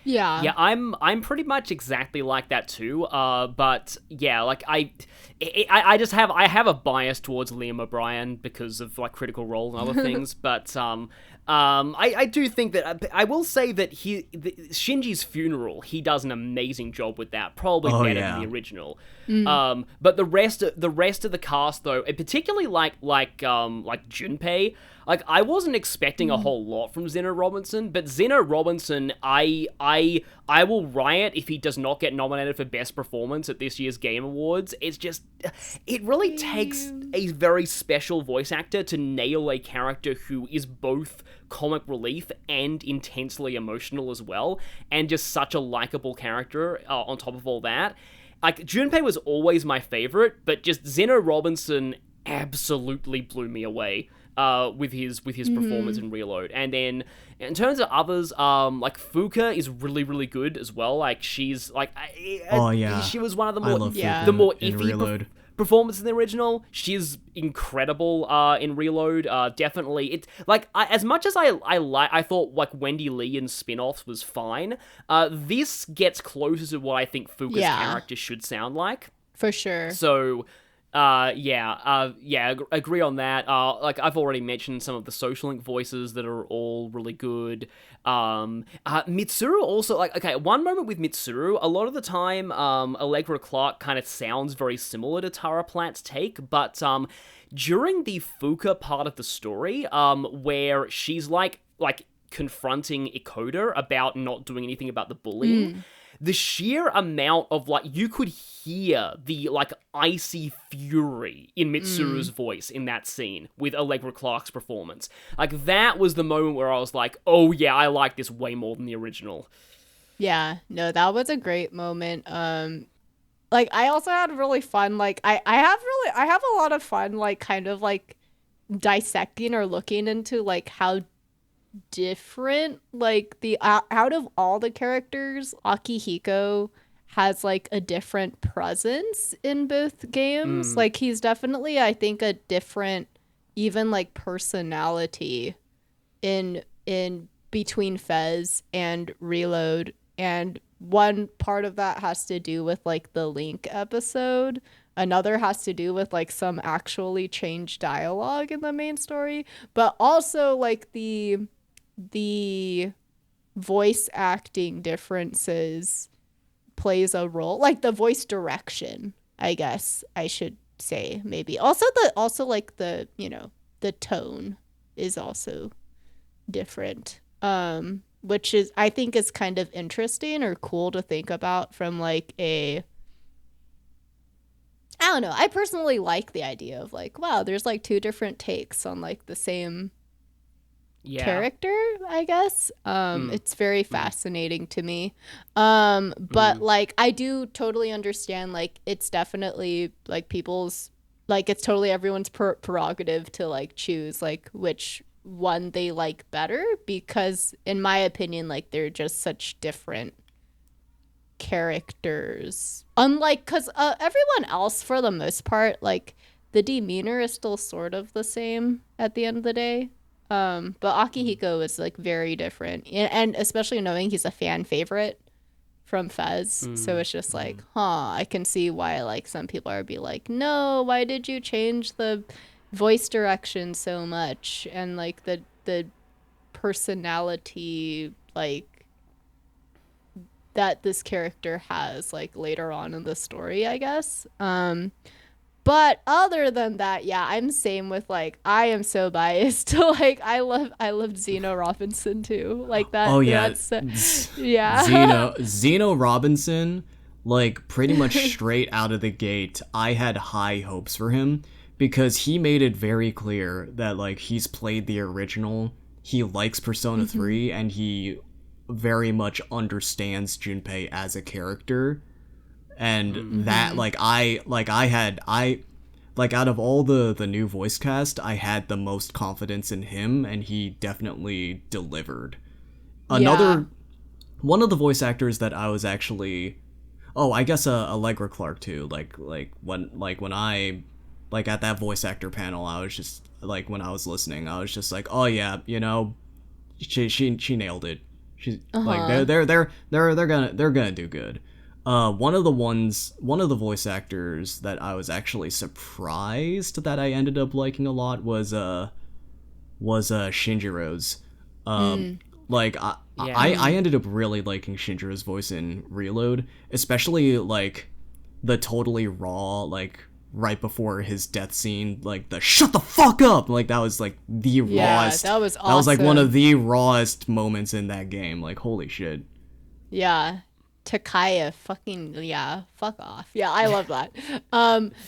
Yeah, I'm pretty much exactly like that too. But yeah, like I have a bias towards Liam O'Brien because of, like, Critical Role and other things. But I do think that I will say that Shinji's funeral, he does an amazing job with that, probably better than the original. But the rest of the cast though, and particularly like Junpei, like I wasn't expecting a whole lot from Zeno Robinson, but Zeno Robinson, I will riot if he does not get nominated for Best Performance at this year's Game Awards. It's just, it really takes a very special voice actor to nail a character who is both comic relief and intensely emotional as well, and just such a likable character on top of all that. Like, Junpei was always my favorite, but just Zeno Robinson absolutely blew me away with his performance in Reload. And then in terms of others, like Fuka is really, really good as well. Like, she's like, she was one of the more iffy performance in the original. She's incredible in Reload. Definitely, it's like as much as I thought like Wendy Lee in spin-offs was fine. This gets closer to what I think Fuka's character should sound like, for sure. So agree on that. Like I've already mentioned some of the Social Link voices that are all really good. Mitsuru also, like, okay, one moment with Mitsuru, a lot of the time, Allegra Clark kind of sounds very similar to Tara Platt's take, but, during the Fuka part of the story, where she's like confronting Ikoda about not doing anything about the bullying, the sheer amount of, like, you could hear the, like, icy fury in Mitsuru's voice in that scene with Allegra Clark's performance. Like, that was the moment where I was like, oh yeah, I like this way more than the original. Yeah, no, that was a great moment. Like, I also had really fun, like, I have a lot of fun, like, kind of, like, dissecting or looking into, like, how different, like, the out of all the characters, Akihiko has like a different presence in both games. Like, he's definitely, I think, a different even like personality in between Fez and Reload, and one part of that has to do with like the Link episode. Another has to do with like some actually changed dialogue in the main story, but also like the voice acting differences plays a role, like the voice direction, I guess I should say, maybe also like the, you know, the tone is also different, which is, I think, is kind of interesting or cool to think about from like I don't know, I personally like the idea of like, wow, there's like two different takes on like the same character, I guess. It's very fascinating to me. But like, I do totally understand, like, it's definitely like people's, like, it's totally everyone's prerogative to like choose like which one they like better, because in my opinion, like, they're just such different characters. Unlike, because everyone else, for the most part, like, the demeanor is still sort of the same at the end of the day. But Akihiko is like very different, and especially knowing he's a fan favorite from Fez, so it's just like, I can see why like some people are be like, no, why did you change the voice direction so much, and like the personality like that this character has like later on in the story, I guess. But other than that, yeah, I'm same with like, I am so biased to like, I love Zeno Robinson too, like that. Oh yeah, yeah. Zeno Robinson, like, pretty much straight out of the gate, I had high hopes for him because he made it very clear that like he's played the original, he likes Persona 3, and he very much understands Junpei as a character. And that, like, out of all the new voice cast, I had the most confidence in him, and he definitely delivered. One of the voice actors that I was actually, I guess Allegra Clark too. Like when I, like, at that voice actor panel, I was just like, when I was listening, I was just like, oh yeah, you know, she nailed it. She's like, they're gonna do good. One of the voice actors that I was actually surprised that I ended up liking a lot was Shinjiro's. Like Yeah. I ended up really liking Shinjira's voice in Reload, especially like the totally raw, like right before his death scene, like the "shut the fuck up," like that was like the rawest. that was That was like one awesome. of the rawest moments in that game. Like holy shit. Yeah. Takaya fucking fuck off. Yeah, I love that.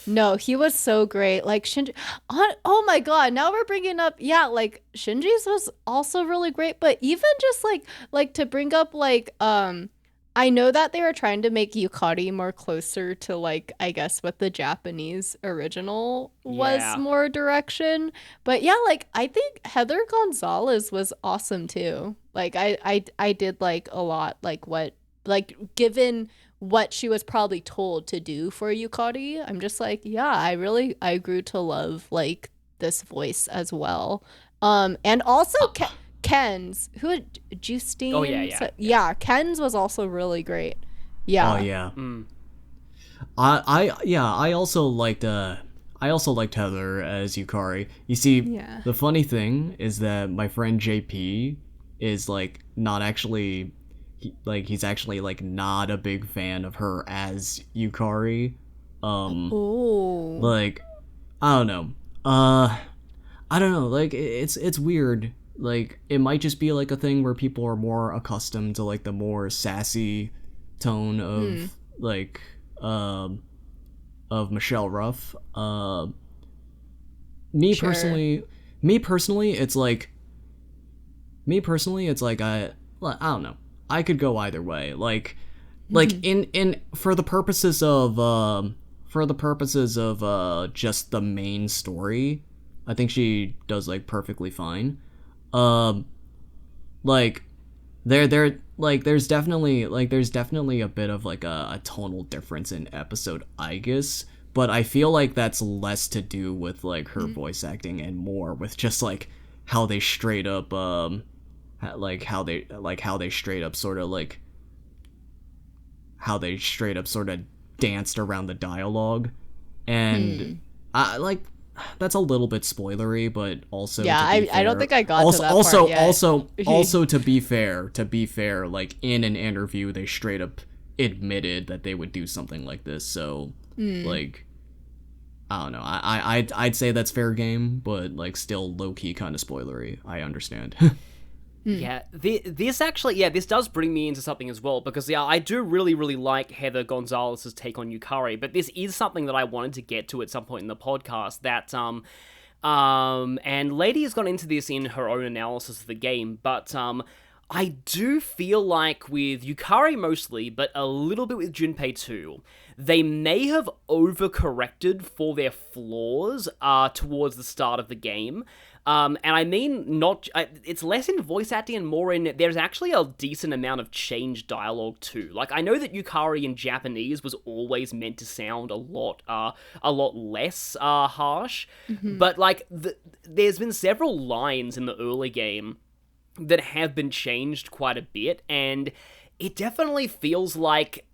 No, he was so great. Like Shinji oh my god, now we're bringing up like Shinji's was also really great, but even just like to bring up like I know that they were trying to make Yukari more closer to like I guess what the Japanese original was Yeah. more direction, but like I think Heather Gonzalez was awesome too. Like I did like a lot like what like given what she was probably told to do for Yukari, I'm just like, I grew to love like this voice as well. And also Ken's who Justine. Oh, yeah. Ken's was also really great. Oh Yeah. yeah. I also liked Heather as Yukari. You see, Yeah. the funny thing is that my friend JP is like not actually he's actually like not a big fan of her as Yukari. Ooh. Like I don't know. I don't know. Like it's weird. Like it might just be like a thing where people are more accustomed to like the more sassy tone of like of Michelle Ruff. Me Sure. personally, it's like I don't know. I could go either way. Like in for the purposes of just the main story, I think she does like perfectly fine. Like there's definitely a bit of like a tonal difference in episode Aegis, but I feel like that's less to do with like her voice acting and more with just like how they straight up how they straight up sort of danced around the dialogue, and I like that's a little bit spoilery, but also I don't think I got also to that also part yet. also to be fair, like in an interview they straight up admitted that they would do something like this, so like I don't know, I'd say that's fair game, but like still low-key kind of spoilery. I understand. Yeah, this does bring me into something as well, because I do really, really like Heather Gonzalez's take on Yukari, but this is something that I wanted to get to at some point in the podcast, that, and Lady has gone into this in her own analysis of the game, but, I do feel like with Yukari mostly, but a little bit with Junpei too, they may have overcorrected for their flaws, towards the start of the game. And I mean, it's less in voice acting and more in, there's actually a decent amount of changed dialogue too. Like, I know that Yukari in Japanese was always meant to sound a lot less, harsh, but like, there's been several lines in the early game that have been changed quite a bit, and it definitely feels like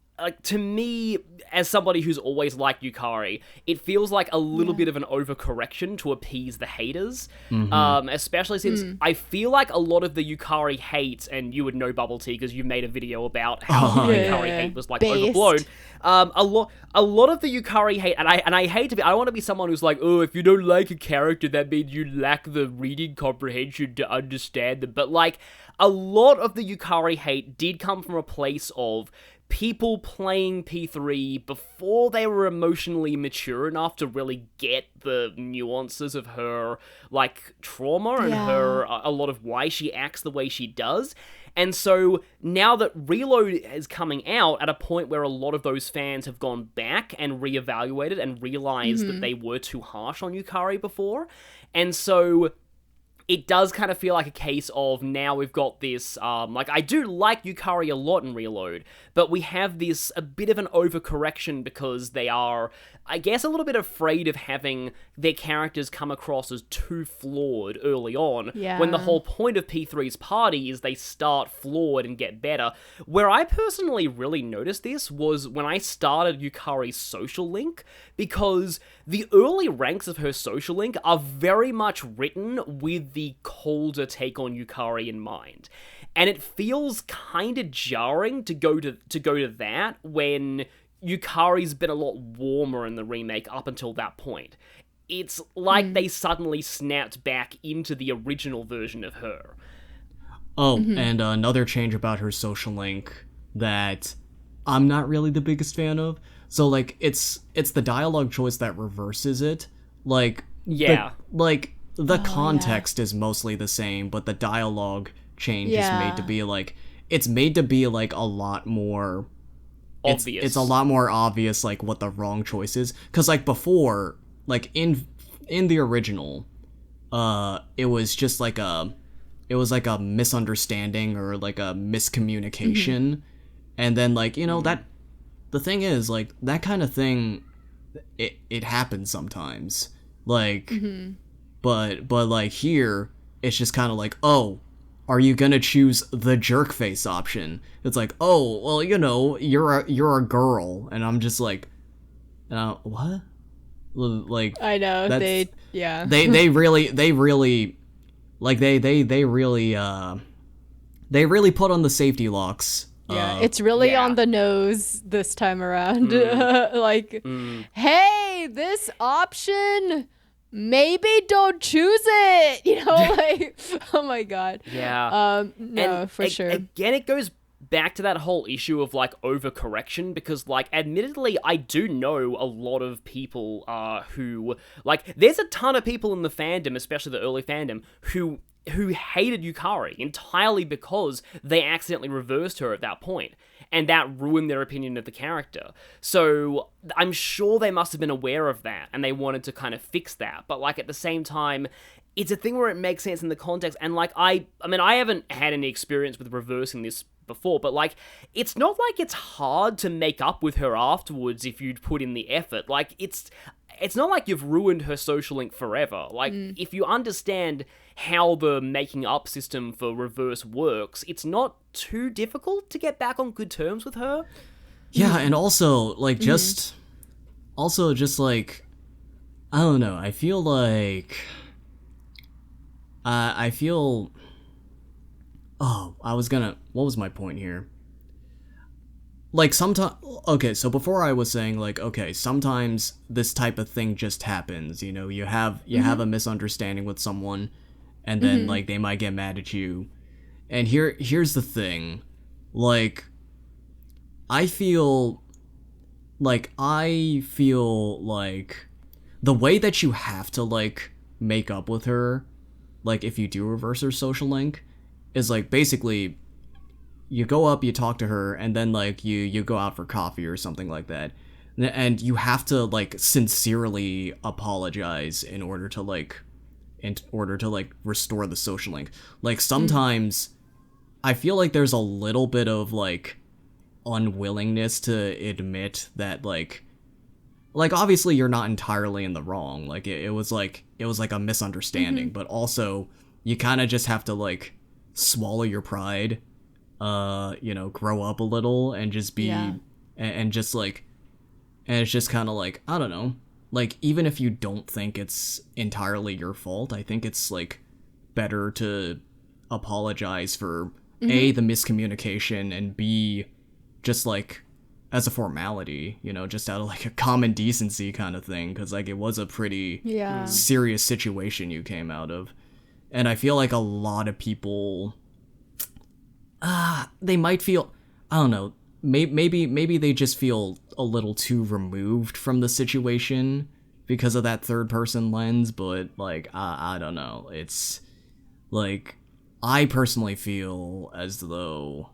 to me, as somebody who's always liked Yukari, it feels like a little bit of an overcorrection to appease the haters. Especially since I feel like a lot of the Yukari hate, and you would know Bubble Tea because you made a video about how Yukari hate was like overblown. A lot of the Yukari hate, and I hate to be, I don't want to be someone who's like, oh, if you don't like a character, that means you lack the reading comprehension to understand them. But like, a lot of the Yukari hate did come from a place of people playing P3 before they were emotionally mature enough to really get the nuances of her, like, trauma and her, a lot of why she acts the way she does. And so now that Reload is coming out at a point where a lot of those fans have gone back and reevaluated and realized that they were too harsh on Yukari before. And so it does kind of feel like a case of now we've got this, like, I do like Yukari a lot in Reload, but we have this, a bit of an overcorrection because they are, I guess, a little bit afraid of having their characters come across as too flawed early on, when the whole point of P3's party is they start flawed and get better. Where I personally really noticed this was when I started Yukari's social link, because the early ranks of her social link are very much written with the colder take on Yukari in mind. And it feels kind of jarring to go to that when Yukari's been a lot warmer in the remake up until that point. It's like they suddenly snapped back into the original version of her. Oh, and another change about her social link that I'm not really the biggest fan of. So, like, it's the dialogue choice that reverses it. Like, yeah. The context is mostly the same, but the dialogue change is made to be, like, it's made to be, like, a lot more obvious. It's a lot more obvious, like, what the wrong choice is. Because, like, before, like, in the original, it was just, like, a misunderstanding or, like, a miscommunication. And then, like, you know, that... The thing is, like, that kind of thing, it happens sometimes. Like, but, like, here, it's just kind of like, oh, are you gonna choose the jerk face option? It's like, oh, well, you know, you're a girl. And I'm just like, what? Like, I know, they really put on the safety locks. Yeah, it's really on the nose this time around. Hey, this option, maybe don't choose it. You know, like, oh my god. Yeah. For sure. Again, it goes back to that whole issue of, like, overcorrection, because, like, admittedly, I do know a lot of people who, like, there's a ton of people in the fandom, especially the early fandom, who hated Yukari entirely because they accidentally reversed her at that point, and that ruined their opinion of the character. So I'm sure they must have been aware of that, and they wanted to kind of fix that. But, like, at the same time, it's a thing where it makes sense in the context, and, like, I mean, I haven't had any experience with reversing this before, but, like, it's not like it's hard to make up with her afterwards if you'd put in the effort. Like, it's not like you've ruined her social link forever. Like, if you understand how the making up system for reverse works, it's not too difficult to get back on good terms with her. Yeah, and also, like, just like, I don't know, I feel like, what was my point here? Like, sometimes, okay, so before I was saying, like, okay, sometimes this type of thing just happens, you know, you have a misunderstanding with someone, and then, like, they might get mad at you, and here's the thing, like, I feel like the way that you have to, like, make up with her, like, if you do reverse her social link, is, like, basically, you go up, you talk to her, and then, like, you go out for coffee or something like that. And you have to, like, sincerely apologize in order to, like, restore the social link. Like, sometimes I feel like there's a little bit of, like, unwillingness to admit that, like, obviously you're not entirely in the wrong. Like, it was like a misunderstanding, but also you kind of just have to, like, swallow your pride, you know, grow up a little and just be, and just, like, and it's just kind of like, I don't know, like, even if you don't think it's entirely your fault, I think it's, like, better to apologize for A, the miscommunication, and B, just, like, as a formality, you know, just out of, like, a common decency kind of thing, because, like, it was a pretty serious situation you came out of. And I feel like a lot of people, they might feel, I don't know, maybe they just feel a little too removed from the situation because of that third person lens, but, like, I don't know. It's, like, I personally feel as though,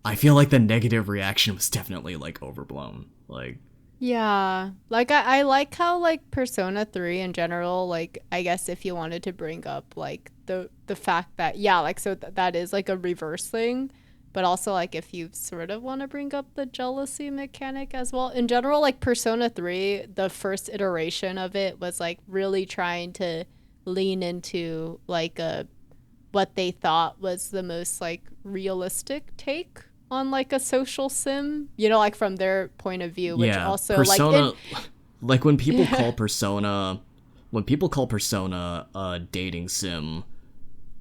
I feel like the negative reaction was definitely, like, overblown. Like, yeah, like, I like how, like, Persona 3 in general, like, I guess if you wanted to bring up, like, the fact that, like, so that is, like, a reverse thing, but also, like, if you sort of want to bring up the jealousy mechanic as well. In general, like, Persona 3, the first iteration of it was, like, really trying to lean into, like, what they thought was the most, like, realistic take on, like, a social sim, you know, like, from their point of view, which also, Persona, like, like, when people call Persona when people call Persona a dating sim,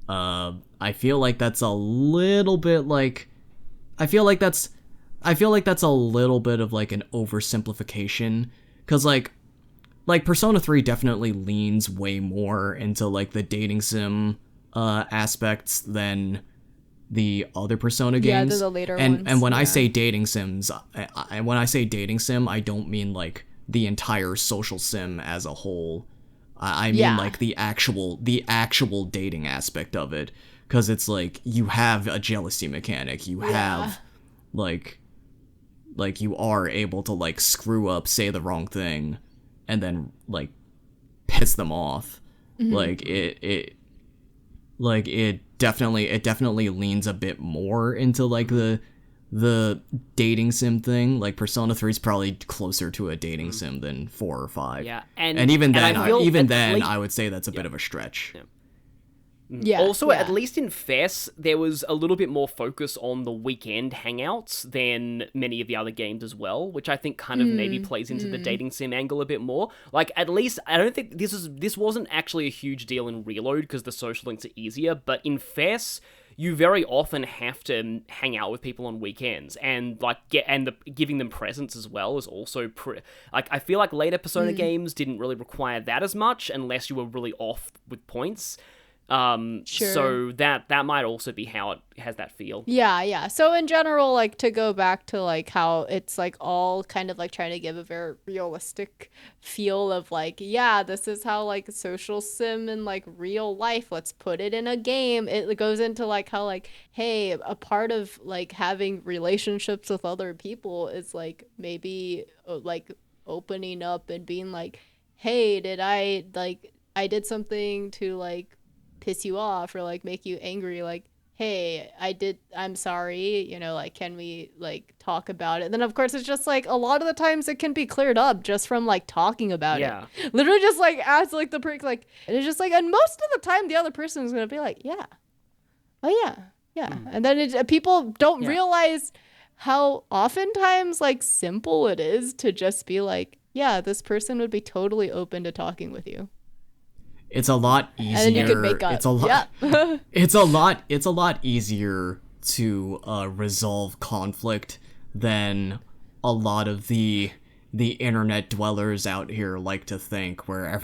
I feel like that's a little bit like, I feel like that's a little bit of like an oversimplification, because like Persona 3 definitely leans way more into like the dating sim aspects than the other Persona games. Yeah, the later and ones. When I say dating sims, when I say dating sim, I don't mean like the entire social sim as a whole. I mean like the actual dating aspect of it, because it's like you have a jealousy mechanic, you have like you are able to like screw up, say the wrong thing, and then like piss them off. Like it definitely leans a bit more into like the dating sim thing. Like Persona 3 is probably closer to a dating sim than 4 or 5. Yeah, and even then, least, I would say that's a bit of a stretch. Also, at least in FES, there was a little bit more focus on the weekend hangouts than many of the other games as well, which I think kind of maybe plays into the dating sim angle a bit more. Like, at least, I don't think this wasn't actually a huge deal in Reload, because the social links are easier, but in FES, you very often have to hang out with people on weekends, and like giving them presents as well is also like, I feel like later Persona games didn't really require that as much unless you were really off with points. So that might also be how it has that feel. Yeah. So in general, like, to go back to like how it's like all kind of like trying to give a very realistic feel of like, yeah, this is how like social sim in like real life, let's put it in a game. It goes into like how like, hey, a part of like having relationships with other people is like maybe like opening up and being like, hey, I did something to like piss you off or like make you angry, like, hey, I'm sorry, like, can we like talk about it? And then of course it's just like a lot of the times it can be cleared up just from like talking about it. Literally just like ask like the prick, like, and it's just like, and most of the time the other person is gonna be like, yeah, oh yeah. And then people don't realize how oftentimes like simple it is to just be like, yeah, this person would be totally open to talking with you. It's a lot easier. And then you can make up. It's a lot. It's a lot easier to resolve conflict than a lot of the internet dwellers out here like to think, where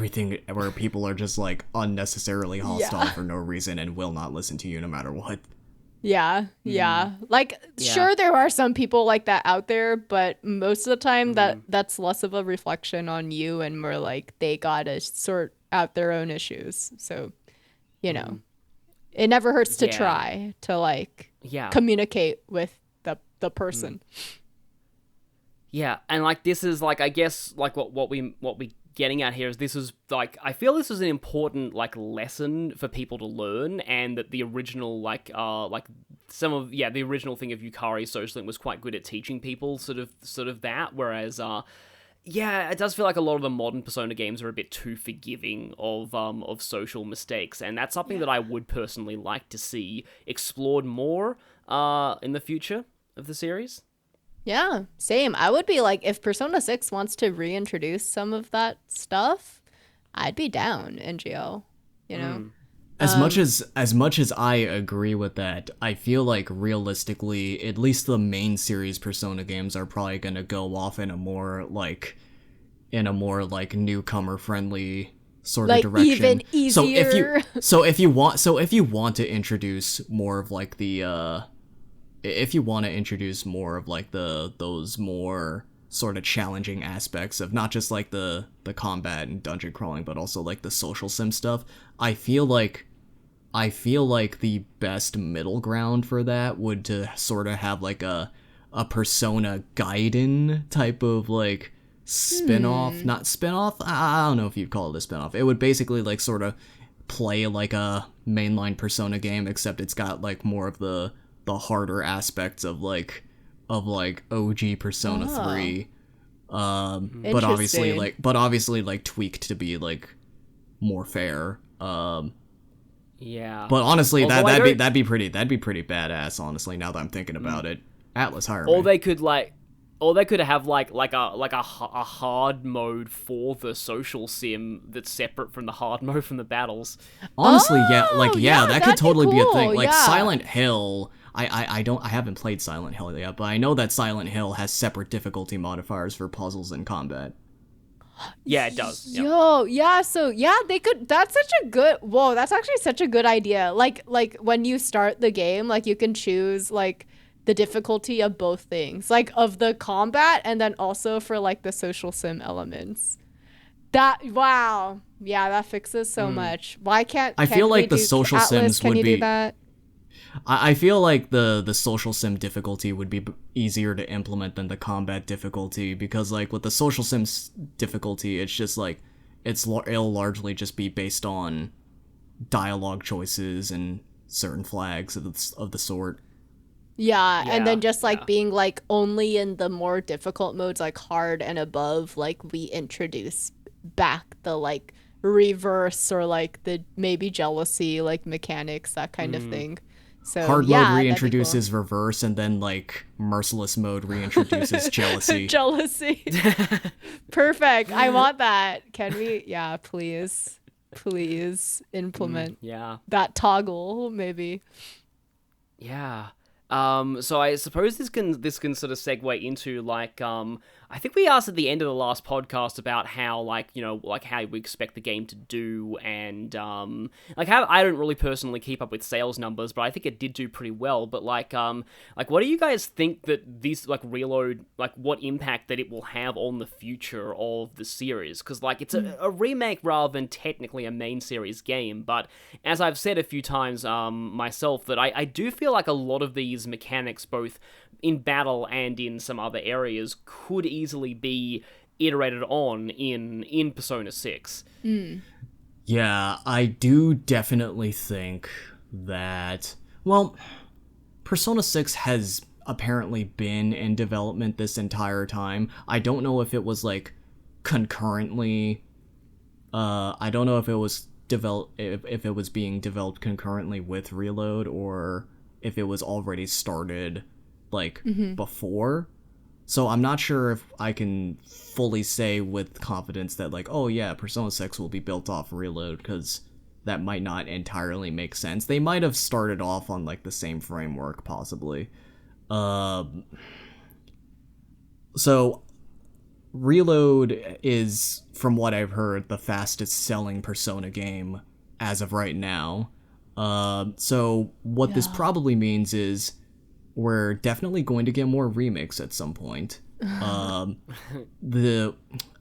people are just like unnecessarily hostile for no reason and will not listen to you no matter what. Like, sure, there are some people like that out there, but most of the time that's less of a reflection on you and more like they gotta sort out their own issues. So, it never hurts to try to like communicate with the person. Yeah, and like this is like, I guess like what we getting at here is, this is like, I feel this is an important like lesson for people to learn, and that the original like some of the original thing of Yukari Social Link was quite good at teaching people sort of that, whereas it does feel like a lot of the modern Persona games are a bit too forgiving of social mistakes, and that's something that I would personally like to see explored more in the future of the series. Yeah, same. I would be like, if Persona 6 wants to reintroduce some of that stuff, I'd be down, NGO, As much as I agree with that, I feel like realistically, at least the main series Persona games are probably gonna go off in a more like newcomer friendly sort of direction. Even easier. So if you want to introduce more of like those more sort of challenging aspects of not just like the combat and dungeon crawling, but also like the social sim stuff, I feel like the best middle ground for that would to sort of have like a Persona Gaiden type of like spin-off. Not spin-off, I don't know if you'd call it a spin-off. It would basically like sort of play like a mainline Persona game, except it's got like more of the harder aspects of like OG Persona 3, but obviously like tweaked to be like more fair. But honestly, that'd be pretty badass. Honestly, now that I'm thinking about it, Atlas hire me. Or they could like, Or they could have a hard mode for the social sim that's separate from the hard mode from the battles. Honestly, that that'd could totally be a cool, thing. Like yeah. Silent Hill, I haven't played Silent Hill yet, but I know that Silent Hill has separate difficulty modifiers for puzzles and combat. Yeah, it does. Yep. Yo, yeah, so yeah, they could. That's such a good. Whoa, that's actually such a good idea. Like when you start the game, like you can choose like the difficulty of both things, like of the combat and then also for like the social sim elements. Wow, yeah, that fixes so much. Why can't? I feel can we like the do- social Atlas, sims can would you be. do that? I feel like the social sim difficulty would be easier to implement than the combat difficulty, because like with the social sims difficulty, it's just like it'll largely just be based on dialogue choices and certain flags of the sort. Yeah, and then Yeah, just like yeah. being like only in the more difficult modes, like hard and above, like we introduce back the like reverse or like the maybe jealousy like mechanics, that kind of thing. So Hard yeah, mode that'd be cool. reintroduces reverse, and then like merciless mode reintroduces jealousy. Jealousy. Perfect. I want that. Can we? Yeah, please. Please implement Yeah. that toggle, maybe. Yeah. So I suppose this can sort of segue into like I think we asked at the end of the last podcast about how like how we expect the game to do, and like how I don't really personally keep up with sales numbers, but I think it did do pretty well. But like what do you guys think that these like Reload, like what impact that it will have on the future of the series? Because like it's a remake rather than technically a main series game, but as I've said a few times myself, that I do feel like a lot of these mechanics, both in battle and in some other areas, could easily be iterated on in Persona 6. Yeah, I do definitely think that, well, Persona 6 has apparently been in development this entire time. I don't know if it was like concurrently. I don't know if it was if it was being developed concurrently with Reload, or if it was already started like before. So I'm not sure if I can fully say with confidence that like, oh yeah, Persona 6 will be built off Reload, because that might not entirely make sense. They might have started off on like the same framework, possibly. So Reload is, from what I've heard, the fastest selling Persona game as of right now. So what this probably means is we're definitely going to get more remakes at some point. The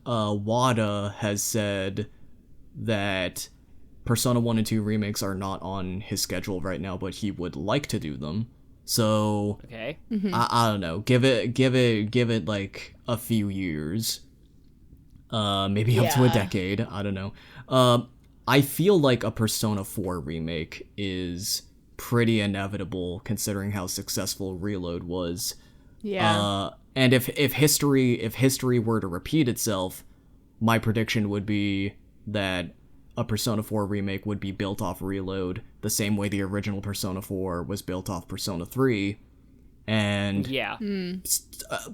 WADA has said that Persona 1 and 2 remakes are not on his schedule right now, but he would like to do them. So Okay. I don't know. Give it like a few years. Maybe up to a Yeah. decade. I don't know. I feel like a Persona 4 remake is pretty inevitable, considering how successful Reload was. Yeah. And if history were to repeat itself, my prediction would be that a Persona 4 remake would be built off Reload the same way the original Persona 4 was built off Persona 3, and Yeah.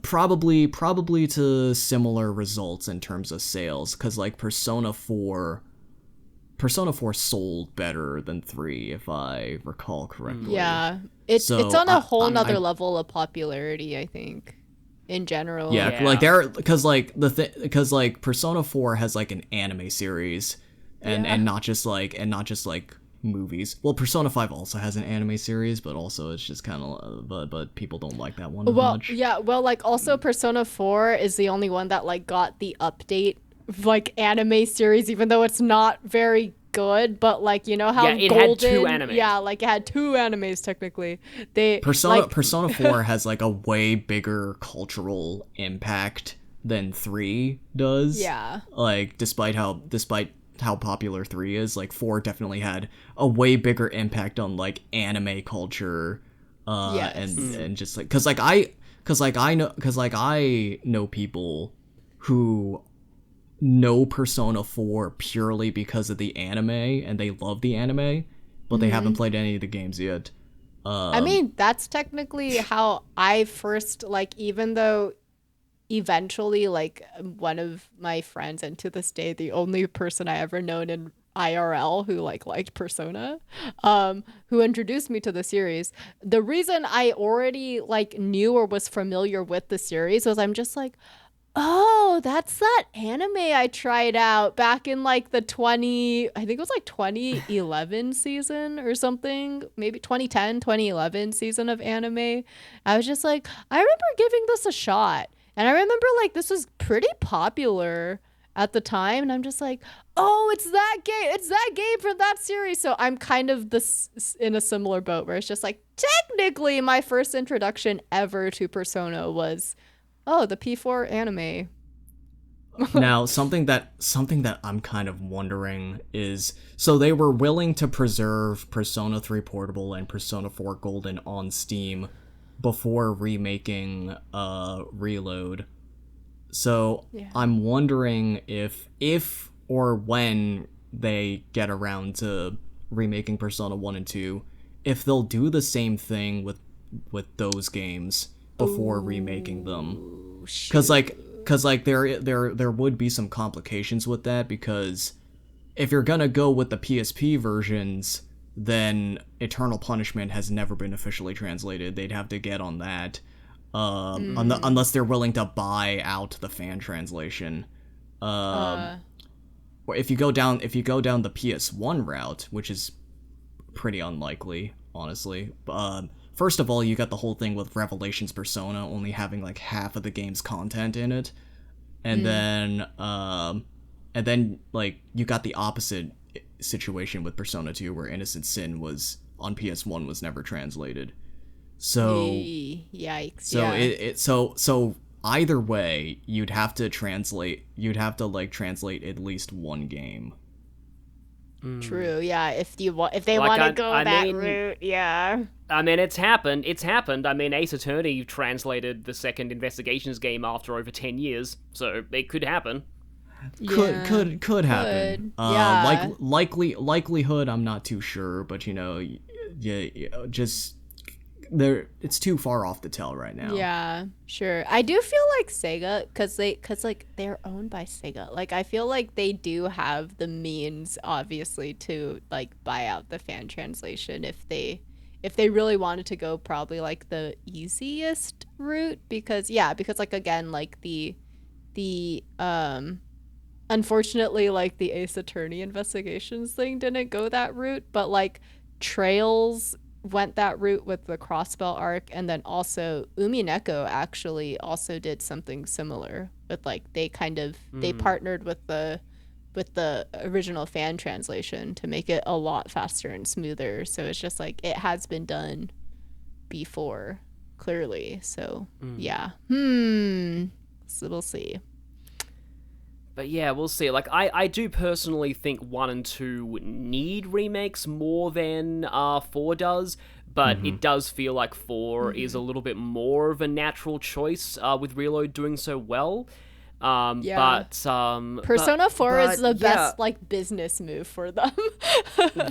probably to similar results in terms of sales, because like Persona 4 sold better than 3, if I recall correctly. Yeah. It's So, on a whole I'm- nother level of popularity, I think, in general. Yeah, Yeah. like there, because like because like Persona 4 has like an anime series, and not just like movies. Well, Persona 5 also has an anime series, but also it's just kind of but people don't like that one as Well, much. yeah, well, like also Persona 4 is the only one that like got the update like anime series, even though it's not very good, but like you know how Yeah, it Golden, had 2 animes. Yeah, like it had 2 animes technically. They Persona like, Persona 4 has like a way bigger cultural impact than 3 does. Yeah. Like despite how popular 3 is, like 4 definitely had a way bigger impact on like anime culture. Yes. And just like cuz I know people who know Persona 4 purely because of the anime, and they love the anime, but they haven't played any of the games yet. I mean, that's technically how I first like, even though eventually, like, one of my friends, and to this day the only person I ever known in IRL who like liked Persona, who introduced me to the series. The reason I already like knew or was familiar with the series was I'm just like, oh, that's that anime I tried out back in like the I think it was like 2011 season or something, maybe 2010, 2011 season of anime. I was just like, I remember giving this a shot. And I remember like this was pretty popular at the time. And I'm just like, oh, it's that game. It's that game from that series. So I'm kind of this in a similar boat where it's just like, technically my first introduction ever to Persona was, oh, the P4 anime. Now, something that I'm kind of wondering is, so they were willing to preserve Persona 3 Portable and Persona 4 Golden on Steam before remaking Reload. So yeah. I'm wondering if or when they get around to remaking Persona 1 and 2, if they'll do the same thing with those games before remaking them. Because there would be some complications with that, because if you're gonna go with the PSP versions, then Eternal Punishment has never been officially translated. They'd have to get on that, unless they're willing to buy out the fan translation. Or if you go down the PS1 route, which is pretty unlikely, honestly. First of all, you got the whole thing with Revelations Persona only having like half of the game's content in it, and then like you got the opposite situation with Persona 2, where Innocent Sin was on PS1 was never translated. So yikes. So either way, you'd have to translate at least one game. True, yeah. If they want to go that route, yeah. I mean, it's happened. I mean, Ace Attorney translated the second Investigations game after over 10 years, so it could happen. Could happen. Yeah. Likelihood, I'm not too sure, but just there, it's too far off to tell right now. Yeah, sure. I do feel like Sega, because they're owned by Sega. Like, I feel like they do have the means, obviously, to like buy out the fan translation if they really wanted to go probably like the easiest route, because like, again, like the unfortunately, like the Ace Attorney Investigations thing didn't go that route, but like Trails went that route with the Crossbell arc, and then also Umineko actually also did something similar with like they partnered with the original fan translation to make it a lot faster and smoother. So it's just like it has been done before, clearly. So yeah. So we'll see. But yeah, we'll see. Like, I do personally think 1 and 2 need remakes more than 4 does, but it does feel like 4 is a little bit more of a natural choice, with Reload doing so well. Persona 4 is the best like business move for them.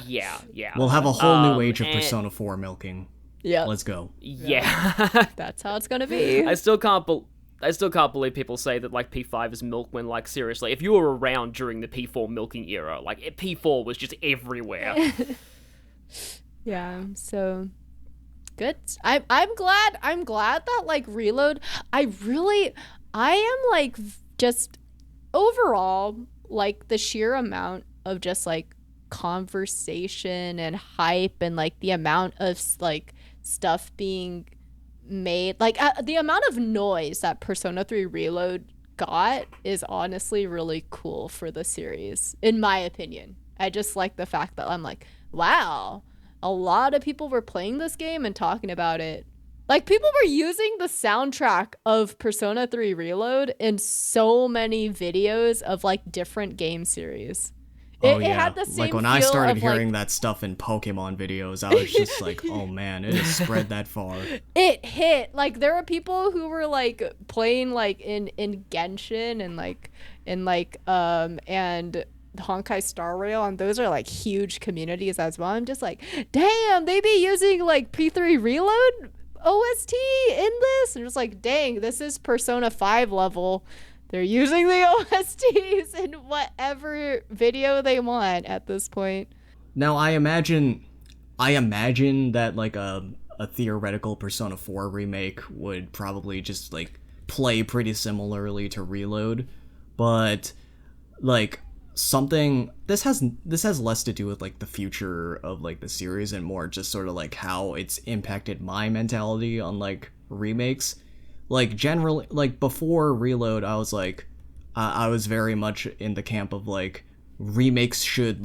yeah. We'll have a whole new age of Persona 4 milking. Yeah. Let's go. Yeah. That's how it's gonna be. I still can't believe people say that, like, P5 is milk when, like, seriously, if you were around during the P4 milking era, like, P4 was just everywhere. Yeah, so good. I'm glad that, like, Reload, I am, like, just overall, like, the sheer amount of just, like, conversation and hype and, like, the amount of, like, stuff being made, like the amount of noise that Persona 3 Reload got is honestly really cool for the series, in my opinion. I just like the fact that I'm like, wow, a lot of people were playing this game and talking about it. Like, people were using the soundtrack of Persona 3 Reload in so many videos of like different game series. It had the same like when I started hearing that stuff in Pokemon videos, I was just like, oh man, it has spread that far. It hit. Like, there were people who were like playing like in Genshin and and Honkai Star Rail, and those are like huge communities as well. I'm just like, damn, they be using like P3 Reload OST in this? And it's like, dang, this is Persona 5 level. They're using the OSTs in whatever video they want at this point. Now, I imagine that like a theoretical Persona 4 remake would probably just like play pretty similarly to Reload, but like something this has less to do with like the future of like the series and more just sort of like how it's impacted my mentality on like remakes. Like generally, like before Reload, I was like I was very much in the camp of like remakes should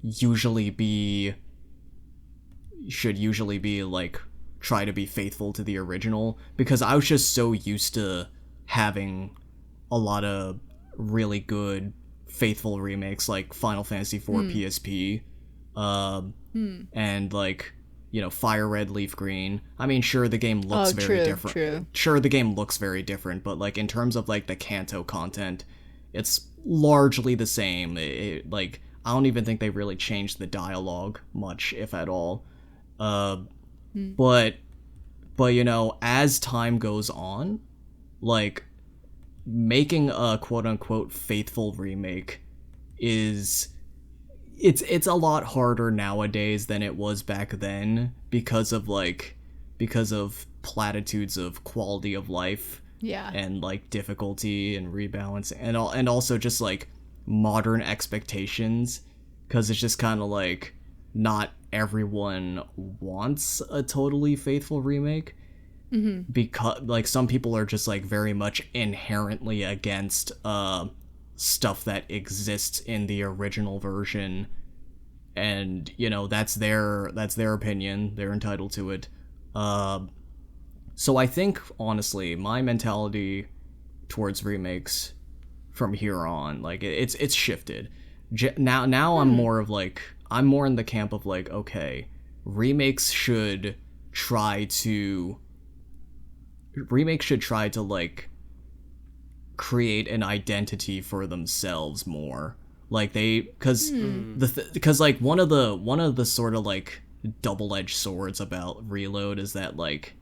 usually be like try to be faithful to the original, because I was just so used to having a lot of really good faithful remakes like Final Fantasy IV PSP, and like, you know, Fire Red Leaf Green. I mean, sure, the game looks very different. True. Sure, the game looks very different, but like in terms of like the Kanto content, it's largely the same. Like I don't even think they really changed the dialogue much, if at all. But you know, as time goes on, like making a quote unquote faithful remake it's a lot harder nowadays than it was back then because of platitudes of quality of life, and like difficulty and rebalance and also just like modern expectations, because it's just kind of like not everyone wants a totally faithful remake, because like some people are just like very much inherently against stuff that exists in the original version, and you know that's their opinion, they're entitled to it. So I think honestly my mentality towards remakes from here on, like it's shifted. Now I'm more of like, I'm more in the camp of like, okay, remakes should try to like create an identity for themselves more, like they, because like one of the sort of like double-edged swords about Reload is that like,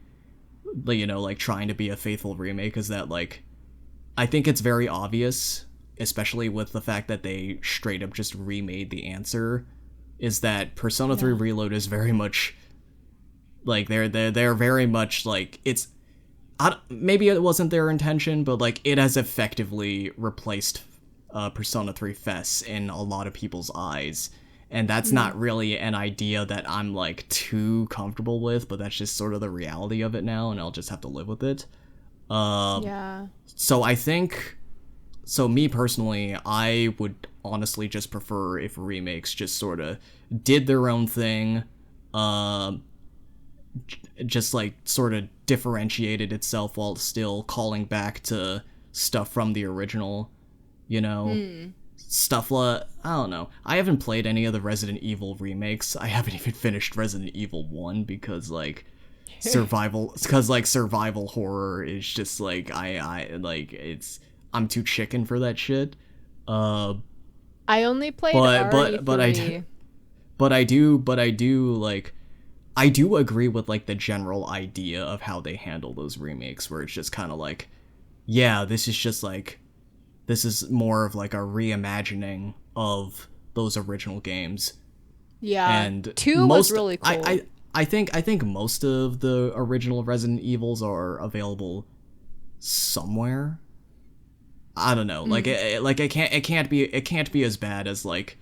you know, like trying to be a faithful remake is that like I think it's very obvious, especially with the fact that they straight up just remade the answer, is that Persona 3 Reload is very much like they're very much like, it's maybe it wasn't their intention, but like it has effectively replaced Persona 3 FES in a lot of people's eyes, and that's not really an idea that I'm like too comfortable with, but that's just sort of the reality of it now, and I'll just have to live with it. So I think, so me personally, I would honestly just prefer if remakes just sort of did their own thing, just like sort of differentiated itself while still calling back to stuff from the original, you know? Stuff like, I don't know. I haven't played any of the Resident Evil remakes. I haven't even finished Resident Evil 1 because like survival horror is just like, I like, I'm too chicken for that shit. I only played RE3. but I do like, I do agree with like the general idea of how they handle those remakes, where it's just kind of like, yeah, this is more of like a reimagining of those original games. Yeah, and 2 was really cool. I think most of the original Resident Evils are available somewhere. I don't know. Like it can't be as bad as like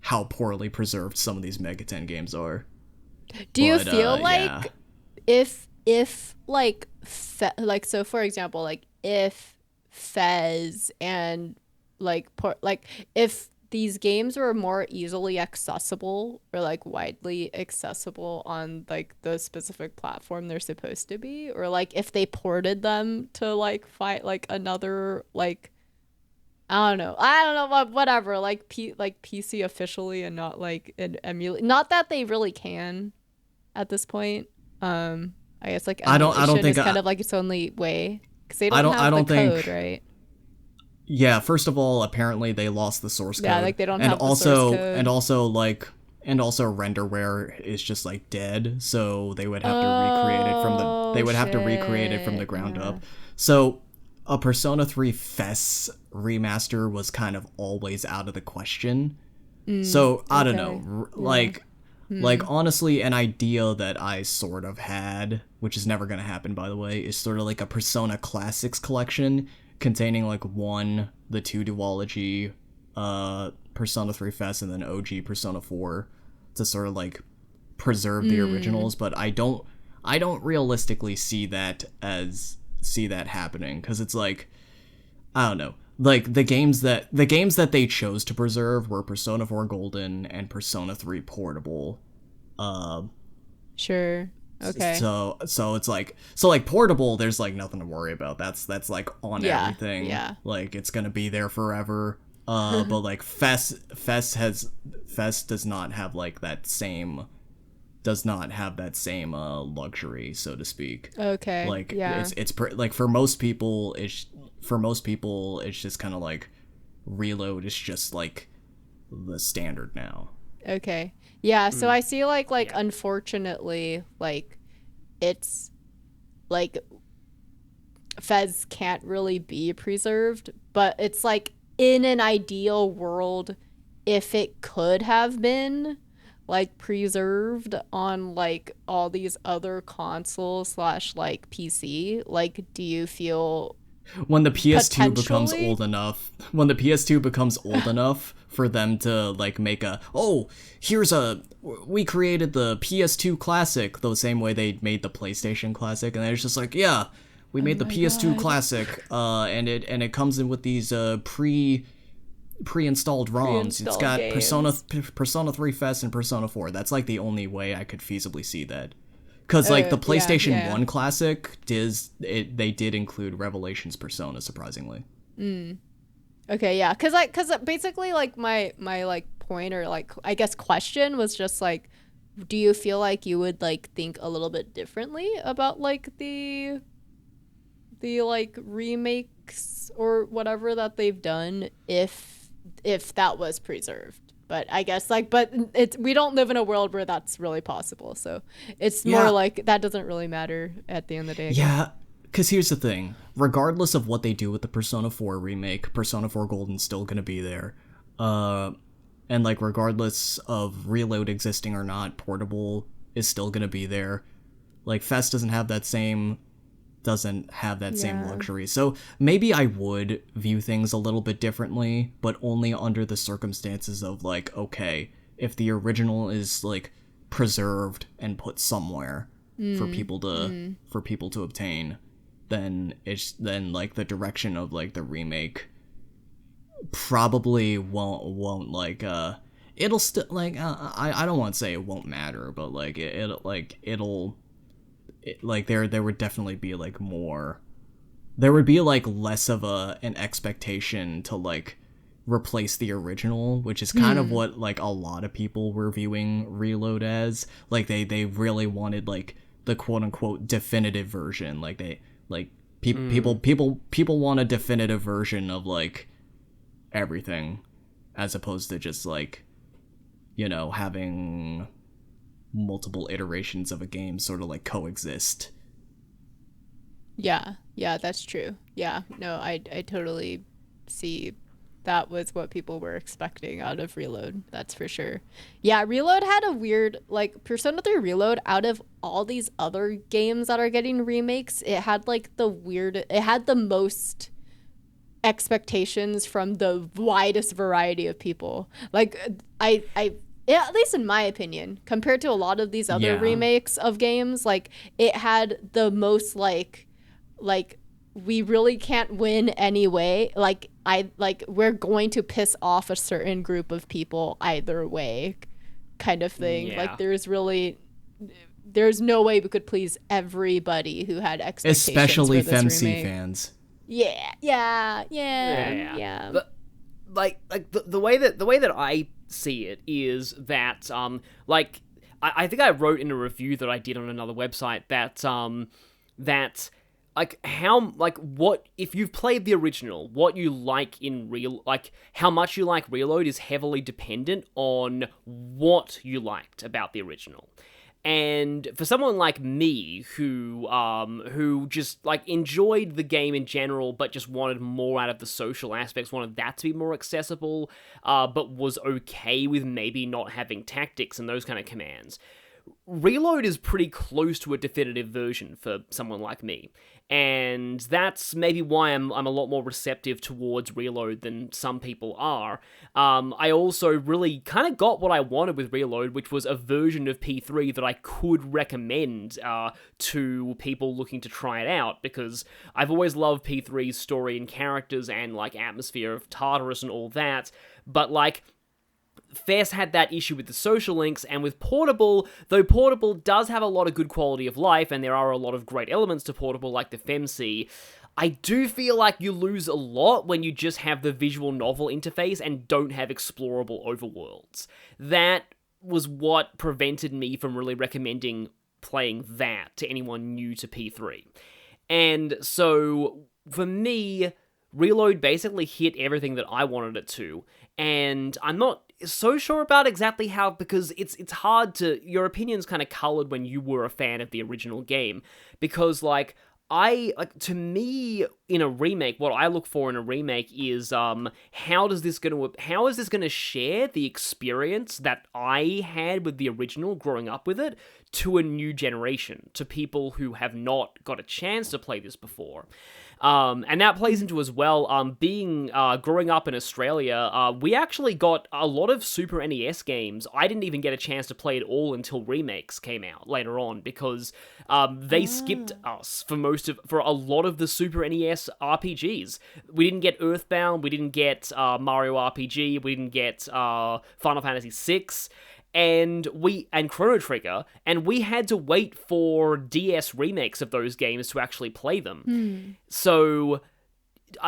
how poorly preserved some of these Megaten games are. Do you feel like if like like, so for example, like if Fez and like if these games were more easily accessible or like widely accessible on like the specific platform they're supposed to be, or like if they ported them to like fight like another, like I don't know, but whatever, like PC officially and not like an emulate. Not that they really can at this point. I guess like I don't think is kind of like its only way, because they don't have the code, right? Yeah, first of all, apparently they lost the source code. Yeah, like they don't have the source code. And also like and also renderware is just like dead, so they would have to recreate it from the ground up. So a Persona 3 FES remaster was kind of always out of the question. So I don't know, like honestly, an idea that I sort of had, which is never gonna happen by the way, is sort of like a Persona Classics collection containing like the 2 duology, Persona 3 FES, and then OG Persona 4 to sort of like preserve the originals, but I don't realistically see that happening, because it's like, I don't know, like the games that they chose to preserve were Persona 4 Golden and Persona 3 Portable. Sure. Okay. So it's like, Portable, there's like nothing to worry about. That's like on everything. Yeah. Like it's gonna be there forever. But like FES does not have like that same luxury, so to speak. Okay. Like yeah. it's like for most people it's just kind of like reload is just like the standard now. Okay. Yeah, so I see like unfortunately, like it's like FES can't really be preserved, but it's like in an ideal world, if it could have been like preserved on like all these other consoles slash like PC, like do you feel when the PS2 becomes old enough for them to like make we created the PS2 Classic the same way they made the PlayStation Classic, and it's just like, yeah, we made the PS2 Classic, and it comes in with these pre-installed ROMs. It's got games. Persona 3 FES and Persona 4. That's like the only way I could feasibly see that. Because like the PlayStation 1 Classic they did include Revelations Persona, surprisingly. Okay, yeah, because basically like my like point, or like I guess question was just like, do you feel like you would like think a little bit differently about like the like remakes or whatever that they've done if that was preserved? But I guess like, we don't live in a world where that's really possible, so it's more like that doesn't really matter at the end of the day. Yeah, because here's the thing: regardless of what they do with the Persona 4 remake, Persona 4 Golden's still gonna be there, and like regardless of Reload existing or not, Portable is still gonna be there. Like FES doesn't have that same luxury. So maybe I would view things a little bit differently, but only under the circumstances of like, okay, if the original is like preserved and put somewhere for people to obtain, then like the direction of like the remake probably won't like it'll still like I don't want to say it won't matter, but like there would definitely be like there would be like less of an expectation to like replace the original, which is kind of what like a lot of people were viewing Reload as. Like they really wanted like the quote unquote definitive version. Like they like people want a definitive version of like everything, as opposed to just like, you know, having multiple iterations of a game sort of like coexist. Yeah, that's true. Yeah, no, I totally see that was what people were expecting out of Reload. That's for sure. Yeah, Reload had a weird, like, Persona 3 Reload, out of all these other games that are getting remakes, it had like it had the most expectations from the widest variety of people. Like yeah, at least in my opinion, compared to a lot of these other remakes of games, like it had the most like we really can't win anyway. Like we're going to piss off a certain group of people either way, kind of thing. Yeah. Like there's no way we could please everybody who had expectations, especially for this FemC remake. fans. Yeah. But like the way that I see it is that like I think I wrote in a review that I did on another website that what if you've played the original, what you like in how much you like Reload is heavily dependent on what you liked about the original. And for someone like me who just like enjoyed the game in general but just wanted more out of the social aspects, wanted that to be more accessible, but was okay with maybe not having tactics and those kind of commands, Reload is pretty close to a definitive version for someone like me. And that's maybe why I'm a lot more receptive towards Reload than some people are. I also really kind of got what I wanted with Reload, which was a version of P3 that I could recommend to people looking to try it out, because I've always loved P3's story and characters and like atmosphere of Tartarus and all that, but like Fest had that issue with the social links, and with Portable, though Portable does have a lot of good quality of life, and there are a lot of great elements to Portable, like the FemC, I do feel like you lose a lot when you just have the visual novel interface and don't have explorable overworlds. That was what prevented me from really recommending playing that to anyone new to P3. And so, for me, Reload basically hit everything that I wanted it to, and I'm not so sure about exactly how, because it's hard to, your opinion's kind of colored when you were a fan of the original game, because to me, in a remake, what I look for in a remake is how is this going to share the experience that I had with the original growing up with it to a new generation, to people who have not got a chance to play this before. And that plays into as well, growing up in Australia, we actually got a lot of Super NES games. I didn't even get a chance to play it all until remakes came out later on, because they skipped us for a lot of the Super NES RPGs. We didn't get Earthbound, we didn't get Mario RPG, we didn't get Final Fantasy VI, and Chrono Trigger, and we had to wait for DS remakes of those games to actually play them. So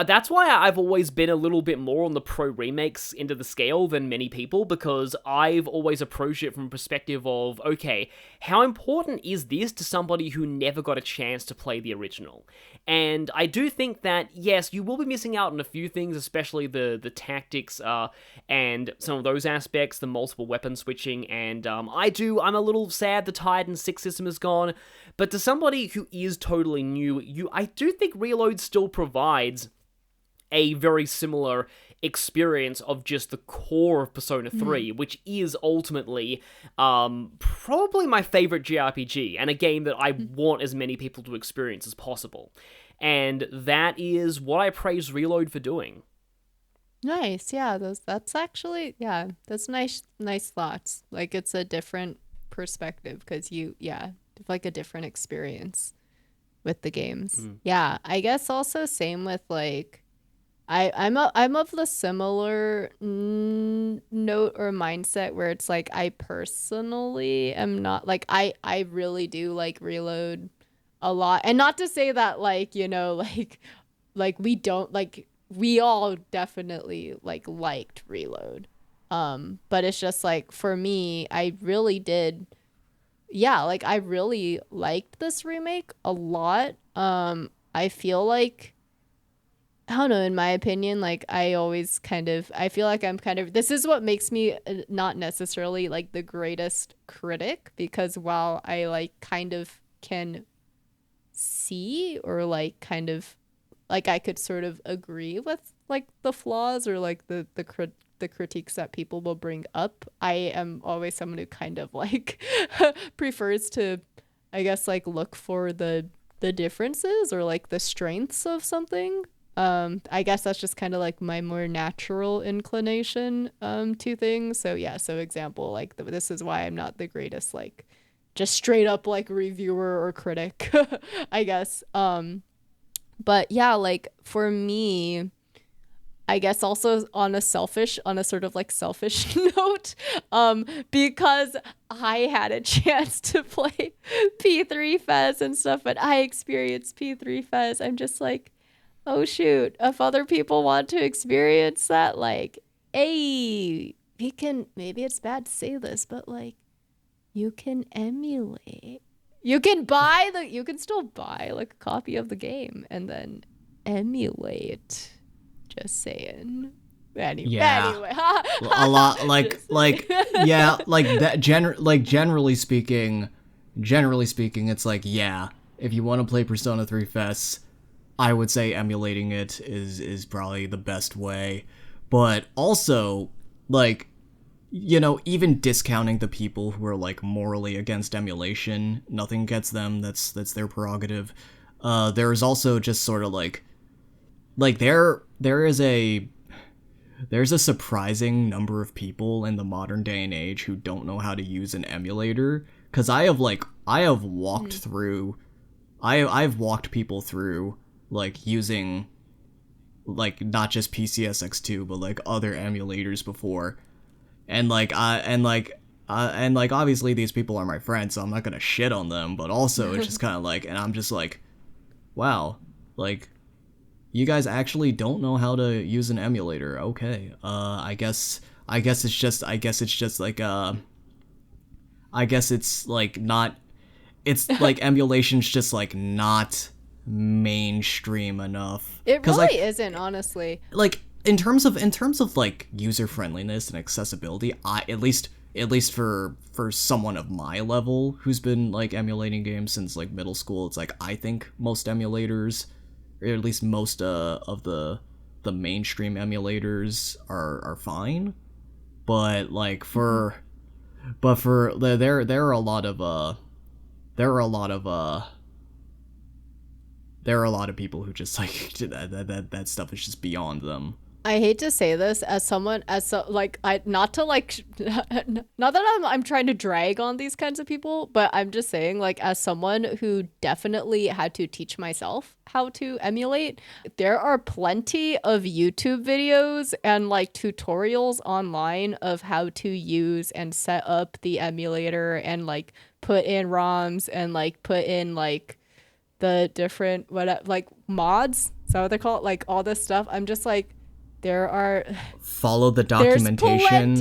that's why I've always been a little bit more on the pro remakes end of the scale than many people, because I've always approached it from a perspective of, okay, how important is this to somebody who never got a chance to play the original? And I do think that, yes, you will be missing out on a few things, especially the tactics and some of those aspects, the multiple weapon switching, and I'm a little sad the tiredness 6 system is gone, but to somebody who is totally new, I do think Reload still provides a very similar experience of just the core of Persona 3, which is ultimately probably my favorite JRPG, and a game that I want as many people to experience as possible. And that is what I praise Reload for doing. Nice, yeah. That's actually, yeah, that's nice thoughts. Like, it's a different perspective, because have like a different experience with the games. Yeah, I guess also same with like, I'm of the similar note or mindset where it's like, I personally am not like, I really do like Reload a lot, and not to say that like, you know, like we don't like, we all definitely like liked Reload, but it's just like, for me, I really did, like I really liked this remake a lot. I feel like, I don't know, in my opinion, like I feel like I'm kind of, this is what makes me not necessarily like the greatest critic, because while I like kind of can see, or like kind of like I could sort of agree with like the flaws, or like the critiques that people will bring up, I am always someone who kind of like prefers to, I guess, like look for the differences or like the strengths of something. I guess that's just kind of like my more natural inclination to things. So yeah, so example, like this is why I'm not the greatest like just straight up like reviewer or critic, I guess. But yeah, like for me, I guess also on a sort of like selfish note, because I had a chance to play P3 Fez and stuff, but I experienced P3 Fez, I'm just like, oh shoot, if other people want to experience that, like, hey, maybe it's bad to say this, but like, you can emulate You can still buy like a copy of the game and then emulate. Just saying. Anyway. A lot yeah, like that generally speaking, it's like, yeah, if you want to play Persona 3 FES, I would say emulating it is probably the best way. But also, like, you know, even discounting the people who are like morally against emulation, nothing gets them. That's their prerogative. There is also just sort of like there's a surprising number of people in the modern day and age who don't know how to use an emulator. Cause I've walked through, I've walked people through like using like not just PCSX2 but like other emulators before. And obviously these people are my friends, so I'm not gonna shit on them, but also it's just kind of like, and I'm just like, wow, like, you guys actually don't know how to use an emulator. Okay, I guess it's just like, I guess it's like not, it's like emulation's just like not mainstream enough. It really like, isn't, honestly. Like, in terms of like user friendliness and accessibility, at least for someone of my level who's been like emulating games since like middle school, it's like I think most emulators, or at least most of the mainstream emulators are fine. But like there are a lot of people who just like that stuff is just beyond them. I hate to say this as someone not that I'm trying to drag on these kinds of people, but I'm just saying, like, as someone who definitely had to teach myself how to emulate, there are plenty of YouTube videos and like tutorials online of how to use and set up the emulator and like put in ROMs and like put in like the different like mods. Is that what they call it? Like all this stuff. I'm just like, follow the documentation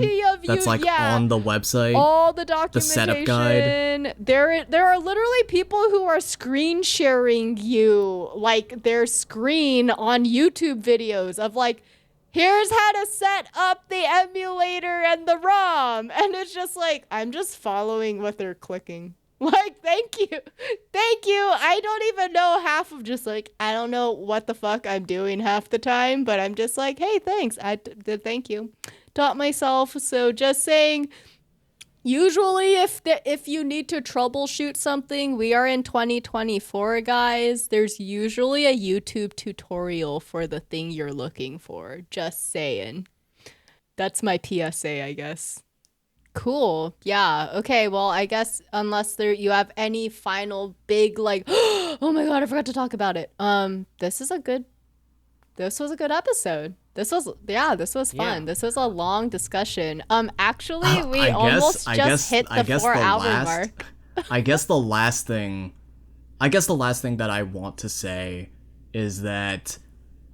that's like on the website. All the documentation. The setup guide. There are literally people who are screen sharing you like their screen on YouTube videos of like, here's how to set up the emulator and the ROM, and it's just like, I'm just following what they're clicking. Like, thank you. I don't even know half of just like, I don't know what the fuck I'm doing half the time, but I'm just like, hey, thanks. Thank you. Taught myself. So just saying, usually if you need to troubleshoot something, we are in 2024, guys. There's usually a YouTube tutorial for the thing you're looking for. Just saying. That's my PSA, I guess. Cool. Yeah. Okay. Well, I guess unless you have any final big like, oh my god, I forgot to talk about it. This was a good episode. This was fun. Yeah. This was a long discussion. Actually, we almost hit the 4-hour mark. I guess the last thing that I want to say is that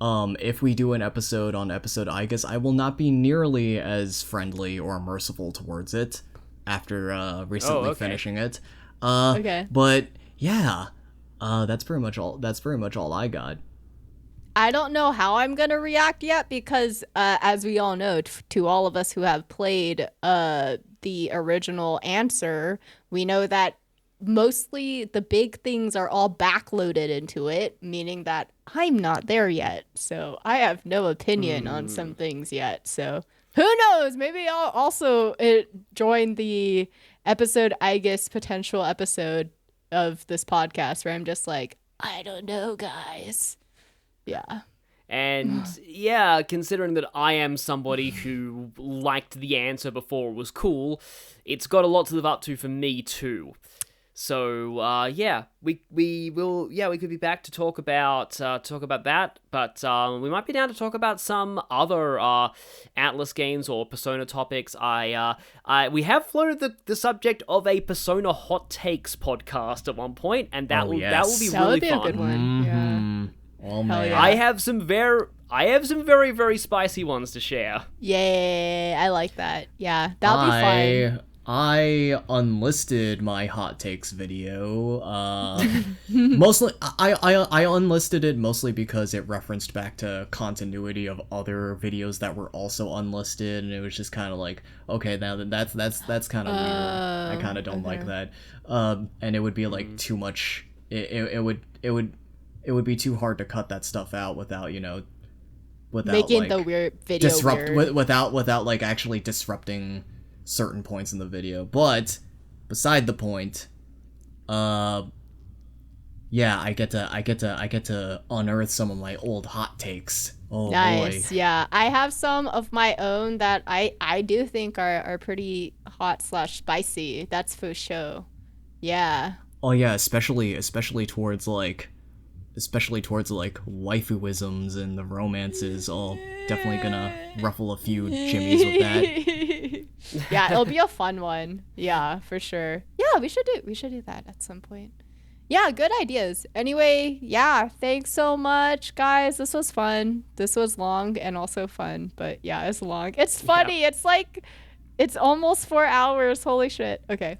if we do an episode on episode I guess I will not be nearly as friendly or merciful towards it after recently finishing it. Okay. But yeah, that's pretty much all I got. I don't know how I'm gonna react yet because, as we all know, to all of us who have played the original Answer, we know that mostly the big things are all backloaded into it, meaning that I'm not there yet. So I have no opinion on some things yet. So who knows? Maybe I'll also join the potential episode of this podcast where I'm just like, I don't know, guys. Yeah. And yeah, considering that I am somebody who liked the Answer before it was cool, it's got a lot to live up to for me too. So yeah, we could be back to talk about that, but we might be down to talk about some other Atlas games or Persona topics. We have floated the subject of a Persona hot takes podcast at one point, and that will be really fun. That would be a good one. Yeah. Oh man, I have some very spicy ones to share. Yay, I like that. Yeah, that'll be fun. I unlisted my hot takes video. Mostly, I unlisted it mostly because it referenced back to continuity of other videos that were also unlisted, and it was just kind of like, okay, now that's kind of weird. I kind of don't like that. And it would be like too much. It would be too hard to cut that stuff out without without making like, the weird video weird. without like actually disrupting certain points in the video. But beside the point, yeah, I get to unearth some of my old hot takes. Oh Nice. boy. Yeah, I have some of my own that I do think are pretty hot / spicy. That's for sure. Yeah. Oh yeah, especially towards like waifuisms and the romances. Oh, definitely gonna ruffle a few jimmies with that. Yeah, it'll be a fun one. Yeah, for sure. Yeah, we should do that at some point. Yeah, good ideas. Anyway, yeah, thanks so much, guys. This was fun. This was long and also fun, but yeah, it's long. It's funny. Yeah. It's like it's almost 4 hours. Holy shit. Okay.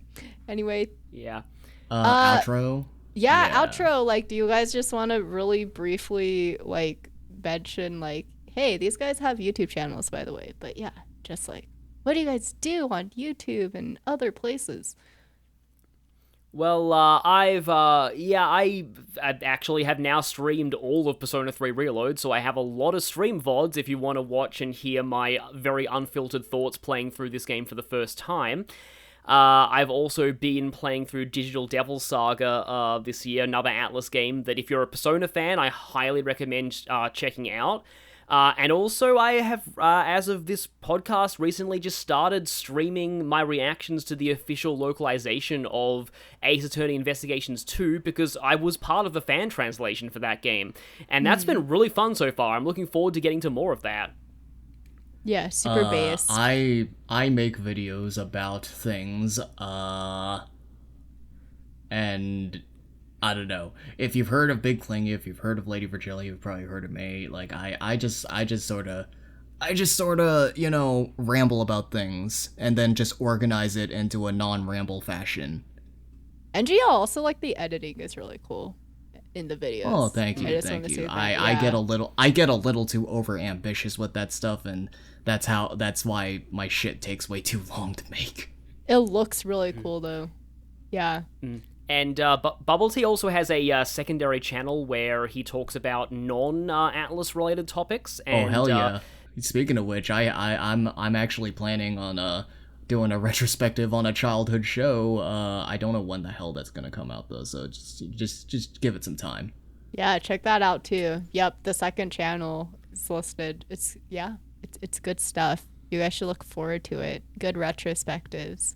Anyway. Yeah. Outro. Yeah, outro. Like, do you guys just want to really briefly like mention like, hey, these guys have YouTube channels, by the way. But yeah, just like, what do you guys do on YouTube and other places? Well, I actually have now streamed all of Persona 3 Reload, so I have a lot of stream VODs if you want to watch and hear my very unfiltered thoughts playing through this game for the first time. I've also been playing through Digital Devil Saga this year, another Atlus game that if you're a Persona fan, I highly recommend checking out. And also, I have, as of this podcast, recently just started streaming my reactions to the official localization of Ace Attorney Investigations 2, because I was part of the fan translation for that game. And that's been really fun so far. I'm looking forward to getting to more of that. Yeah, super based. I make videos about things, and I don't know. If you've heard of Big Clingy, if you've heard of LadyVirgilia, you've probably heard of me. Like I just sorta, ramble about things and then just organize it into a non-ramble fashion. And yeah, also like the editing is really cool in the videos. Oh, thank you. I get a little too over ambitious with that stuff, and that's why my shit takes way too long to make. It looks really cool though. Yeah. And Bubble Tea also has a secondary channel where he talks about non-Atlas related topics. And, oh hell yeah! Speaking of which, I'm actually planning on doing a retrospective on a childhood show. I don't know when the hell that's gonna come out though, so just give it some time. Yeah, check that out too. Yep, the second channel is listed. It's good stuff. You guys should look forward to it. Good retrospectives.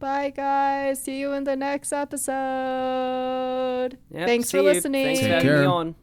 Bye guys. See you in the next episode. Yep, Thanks for listening. Thanks for having me on.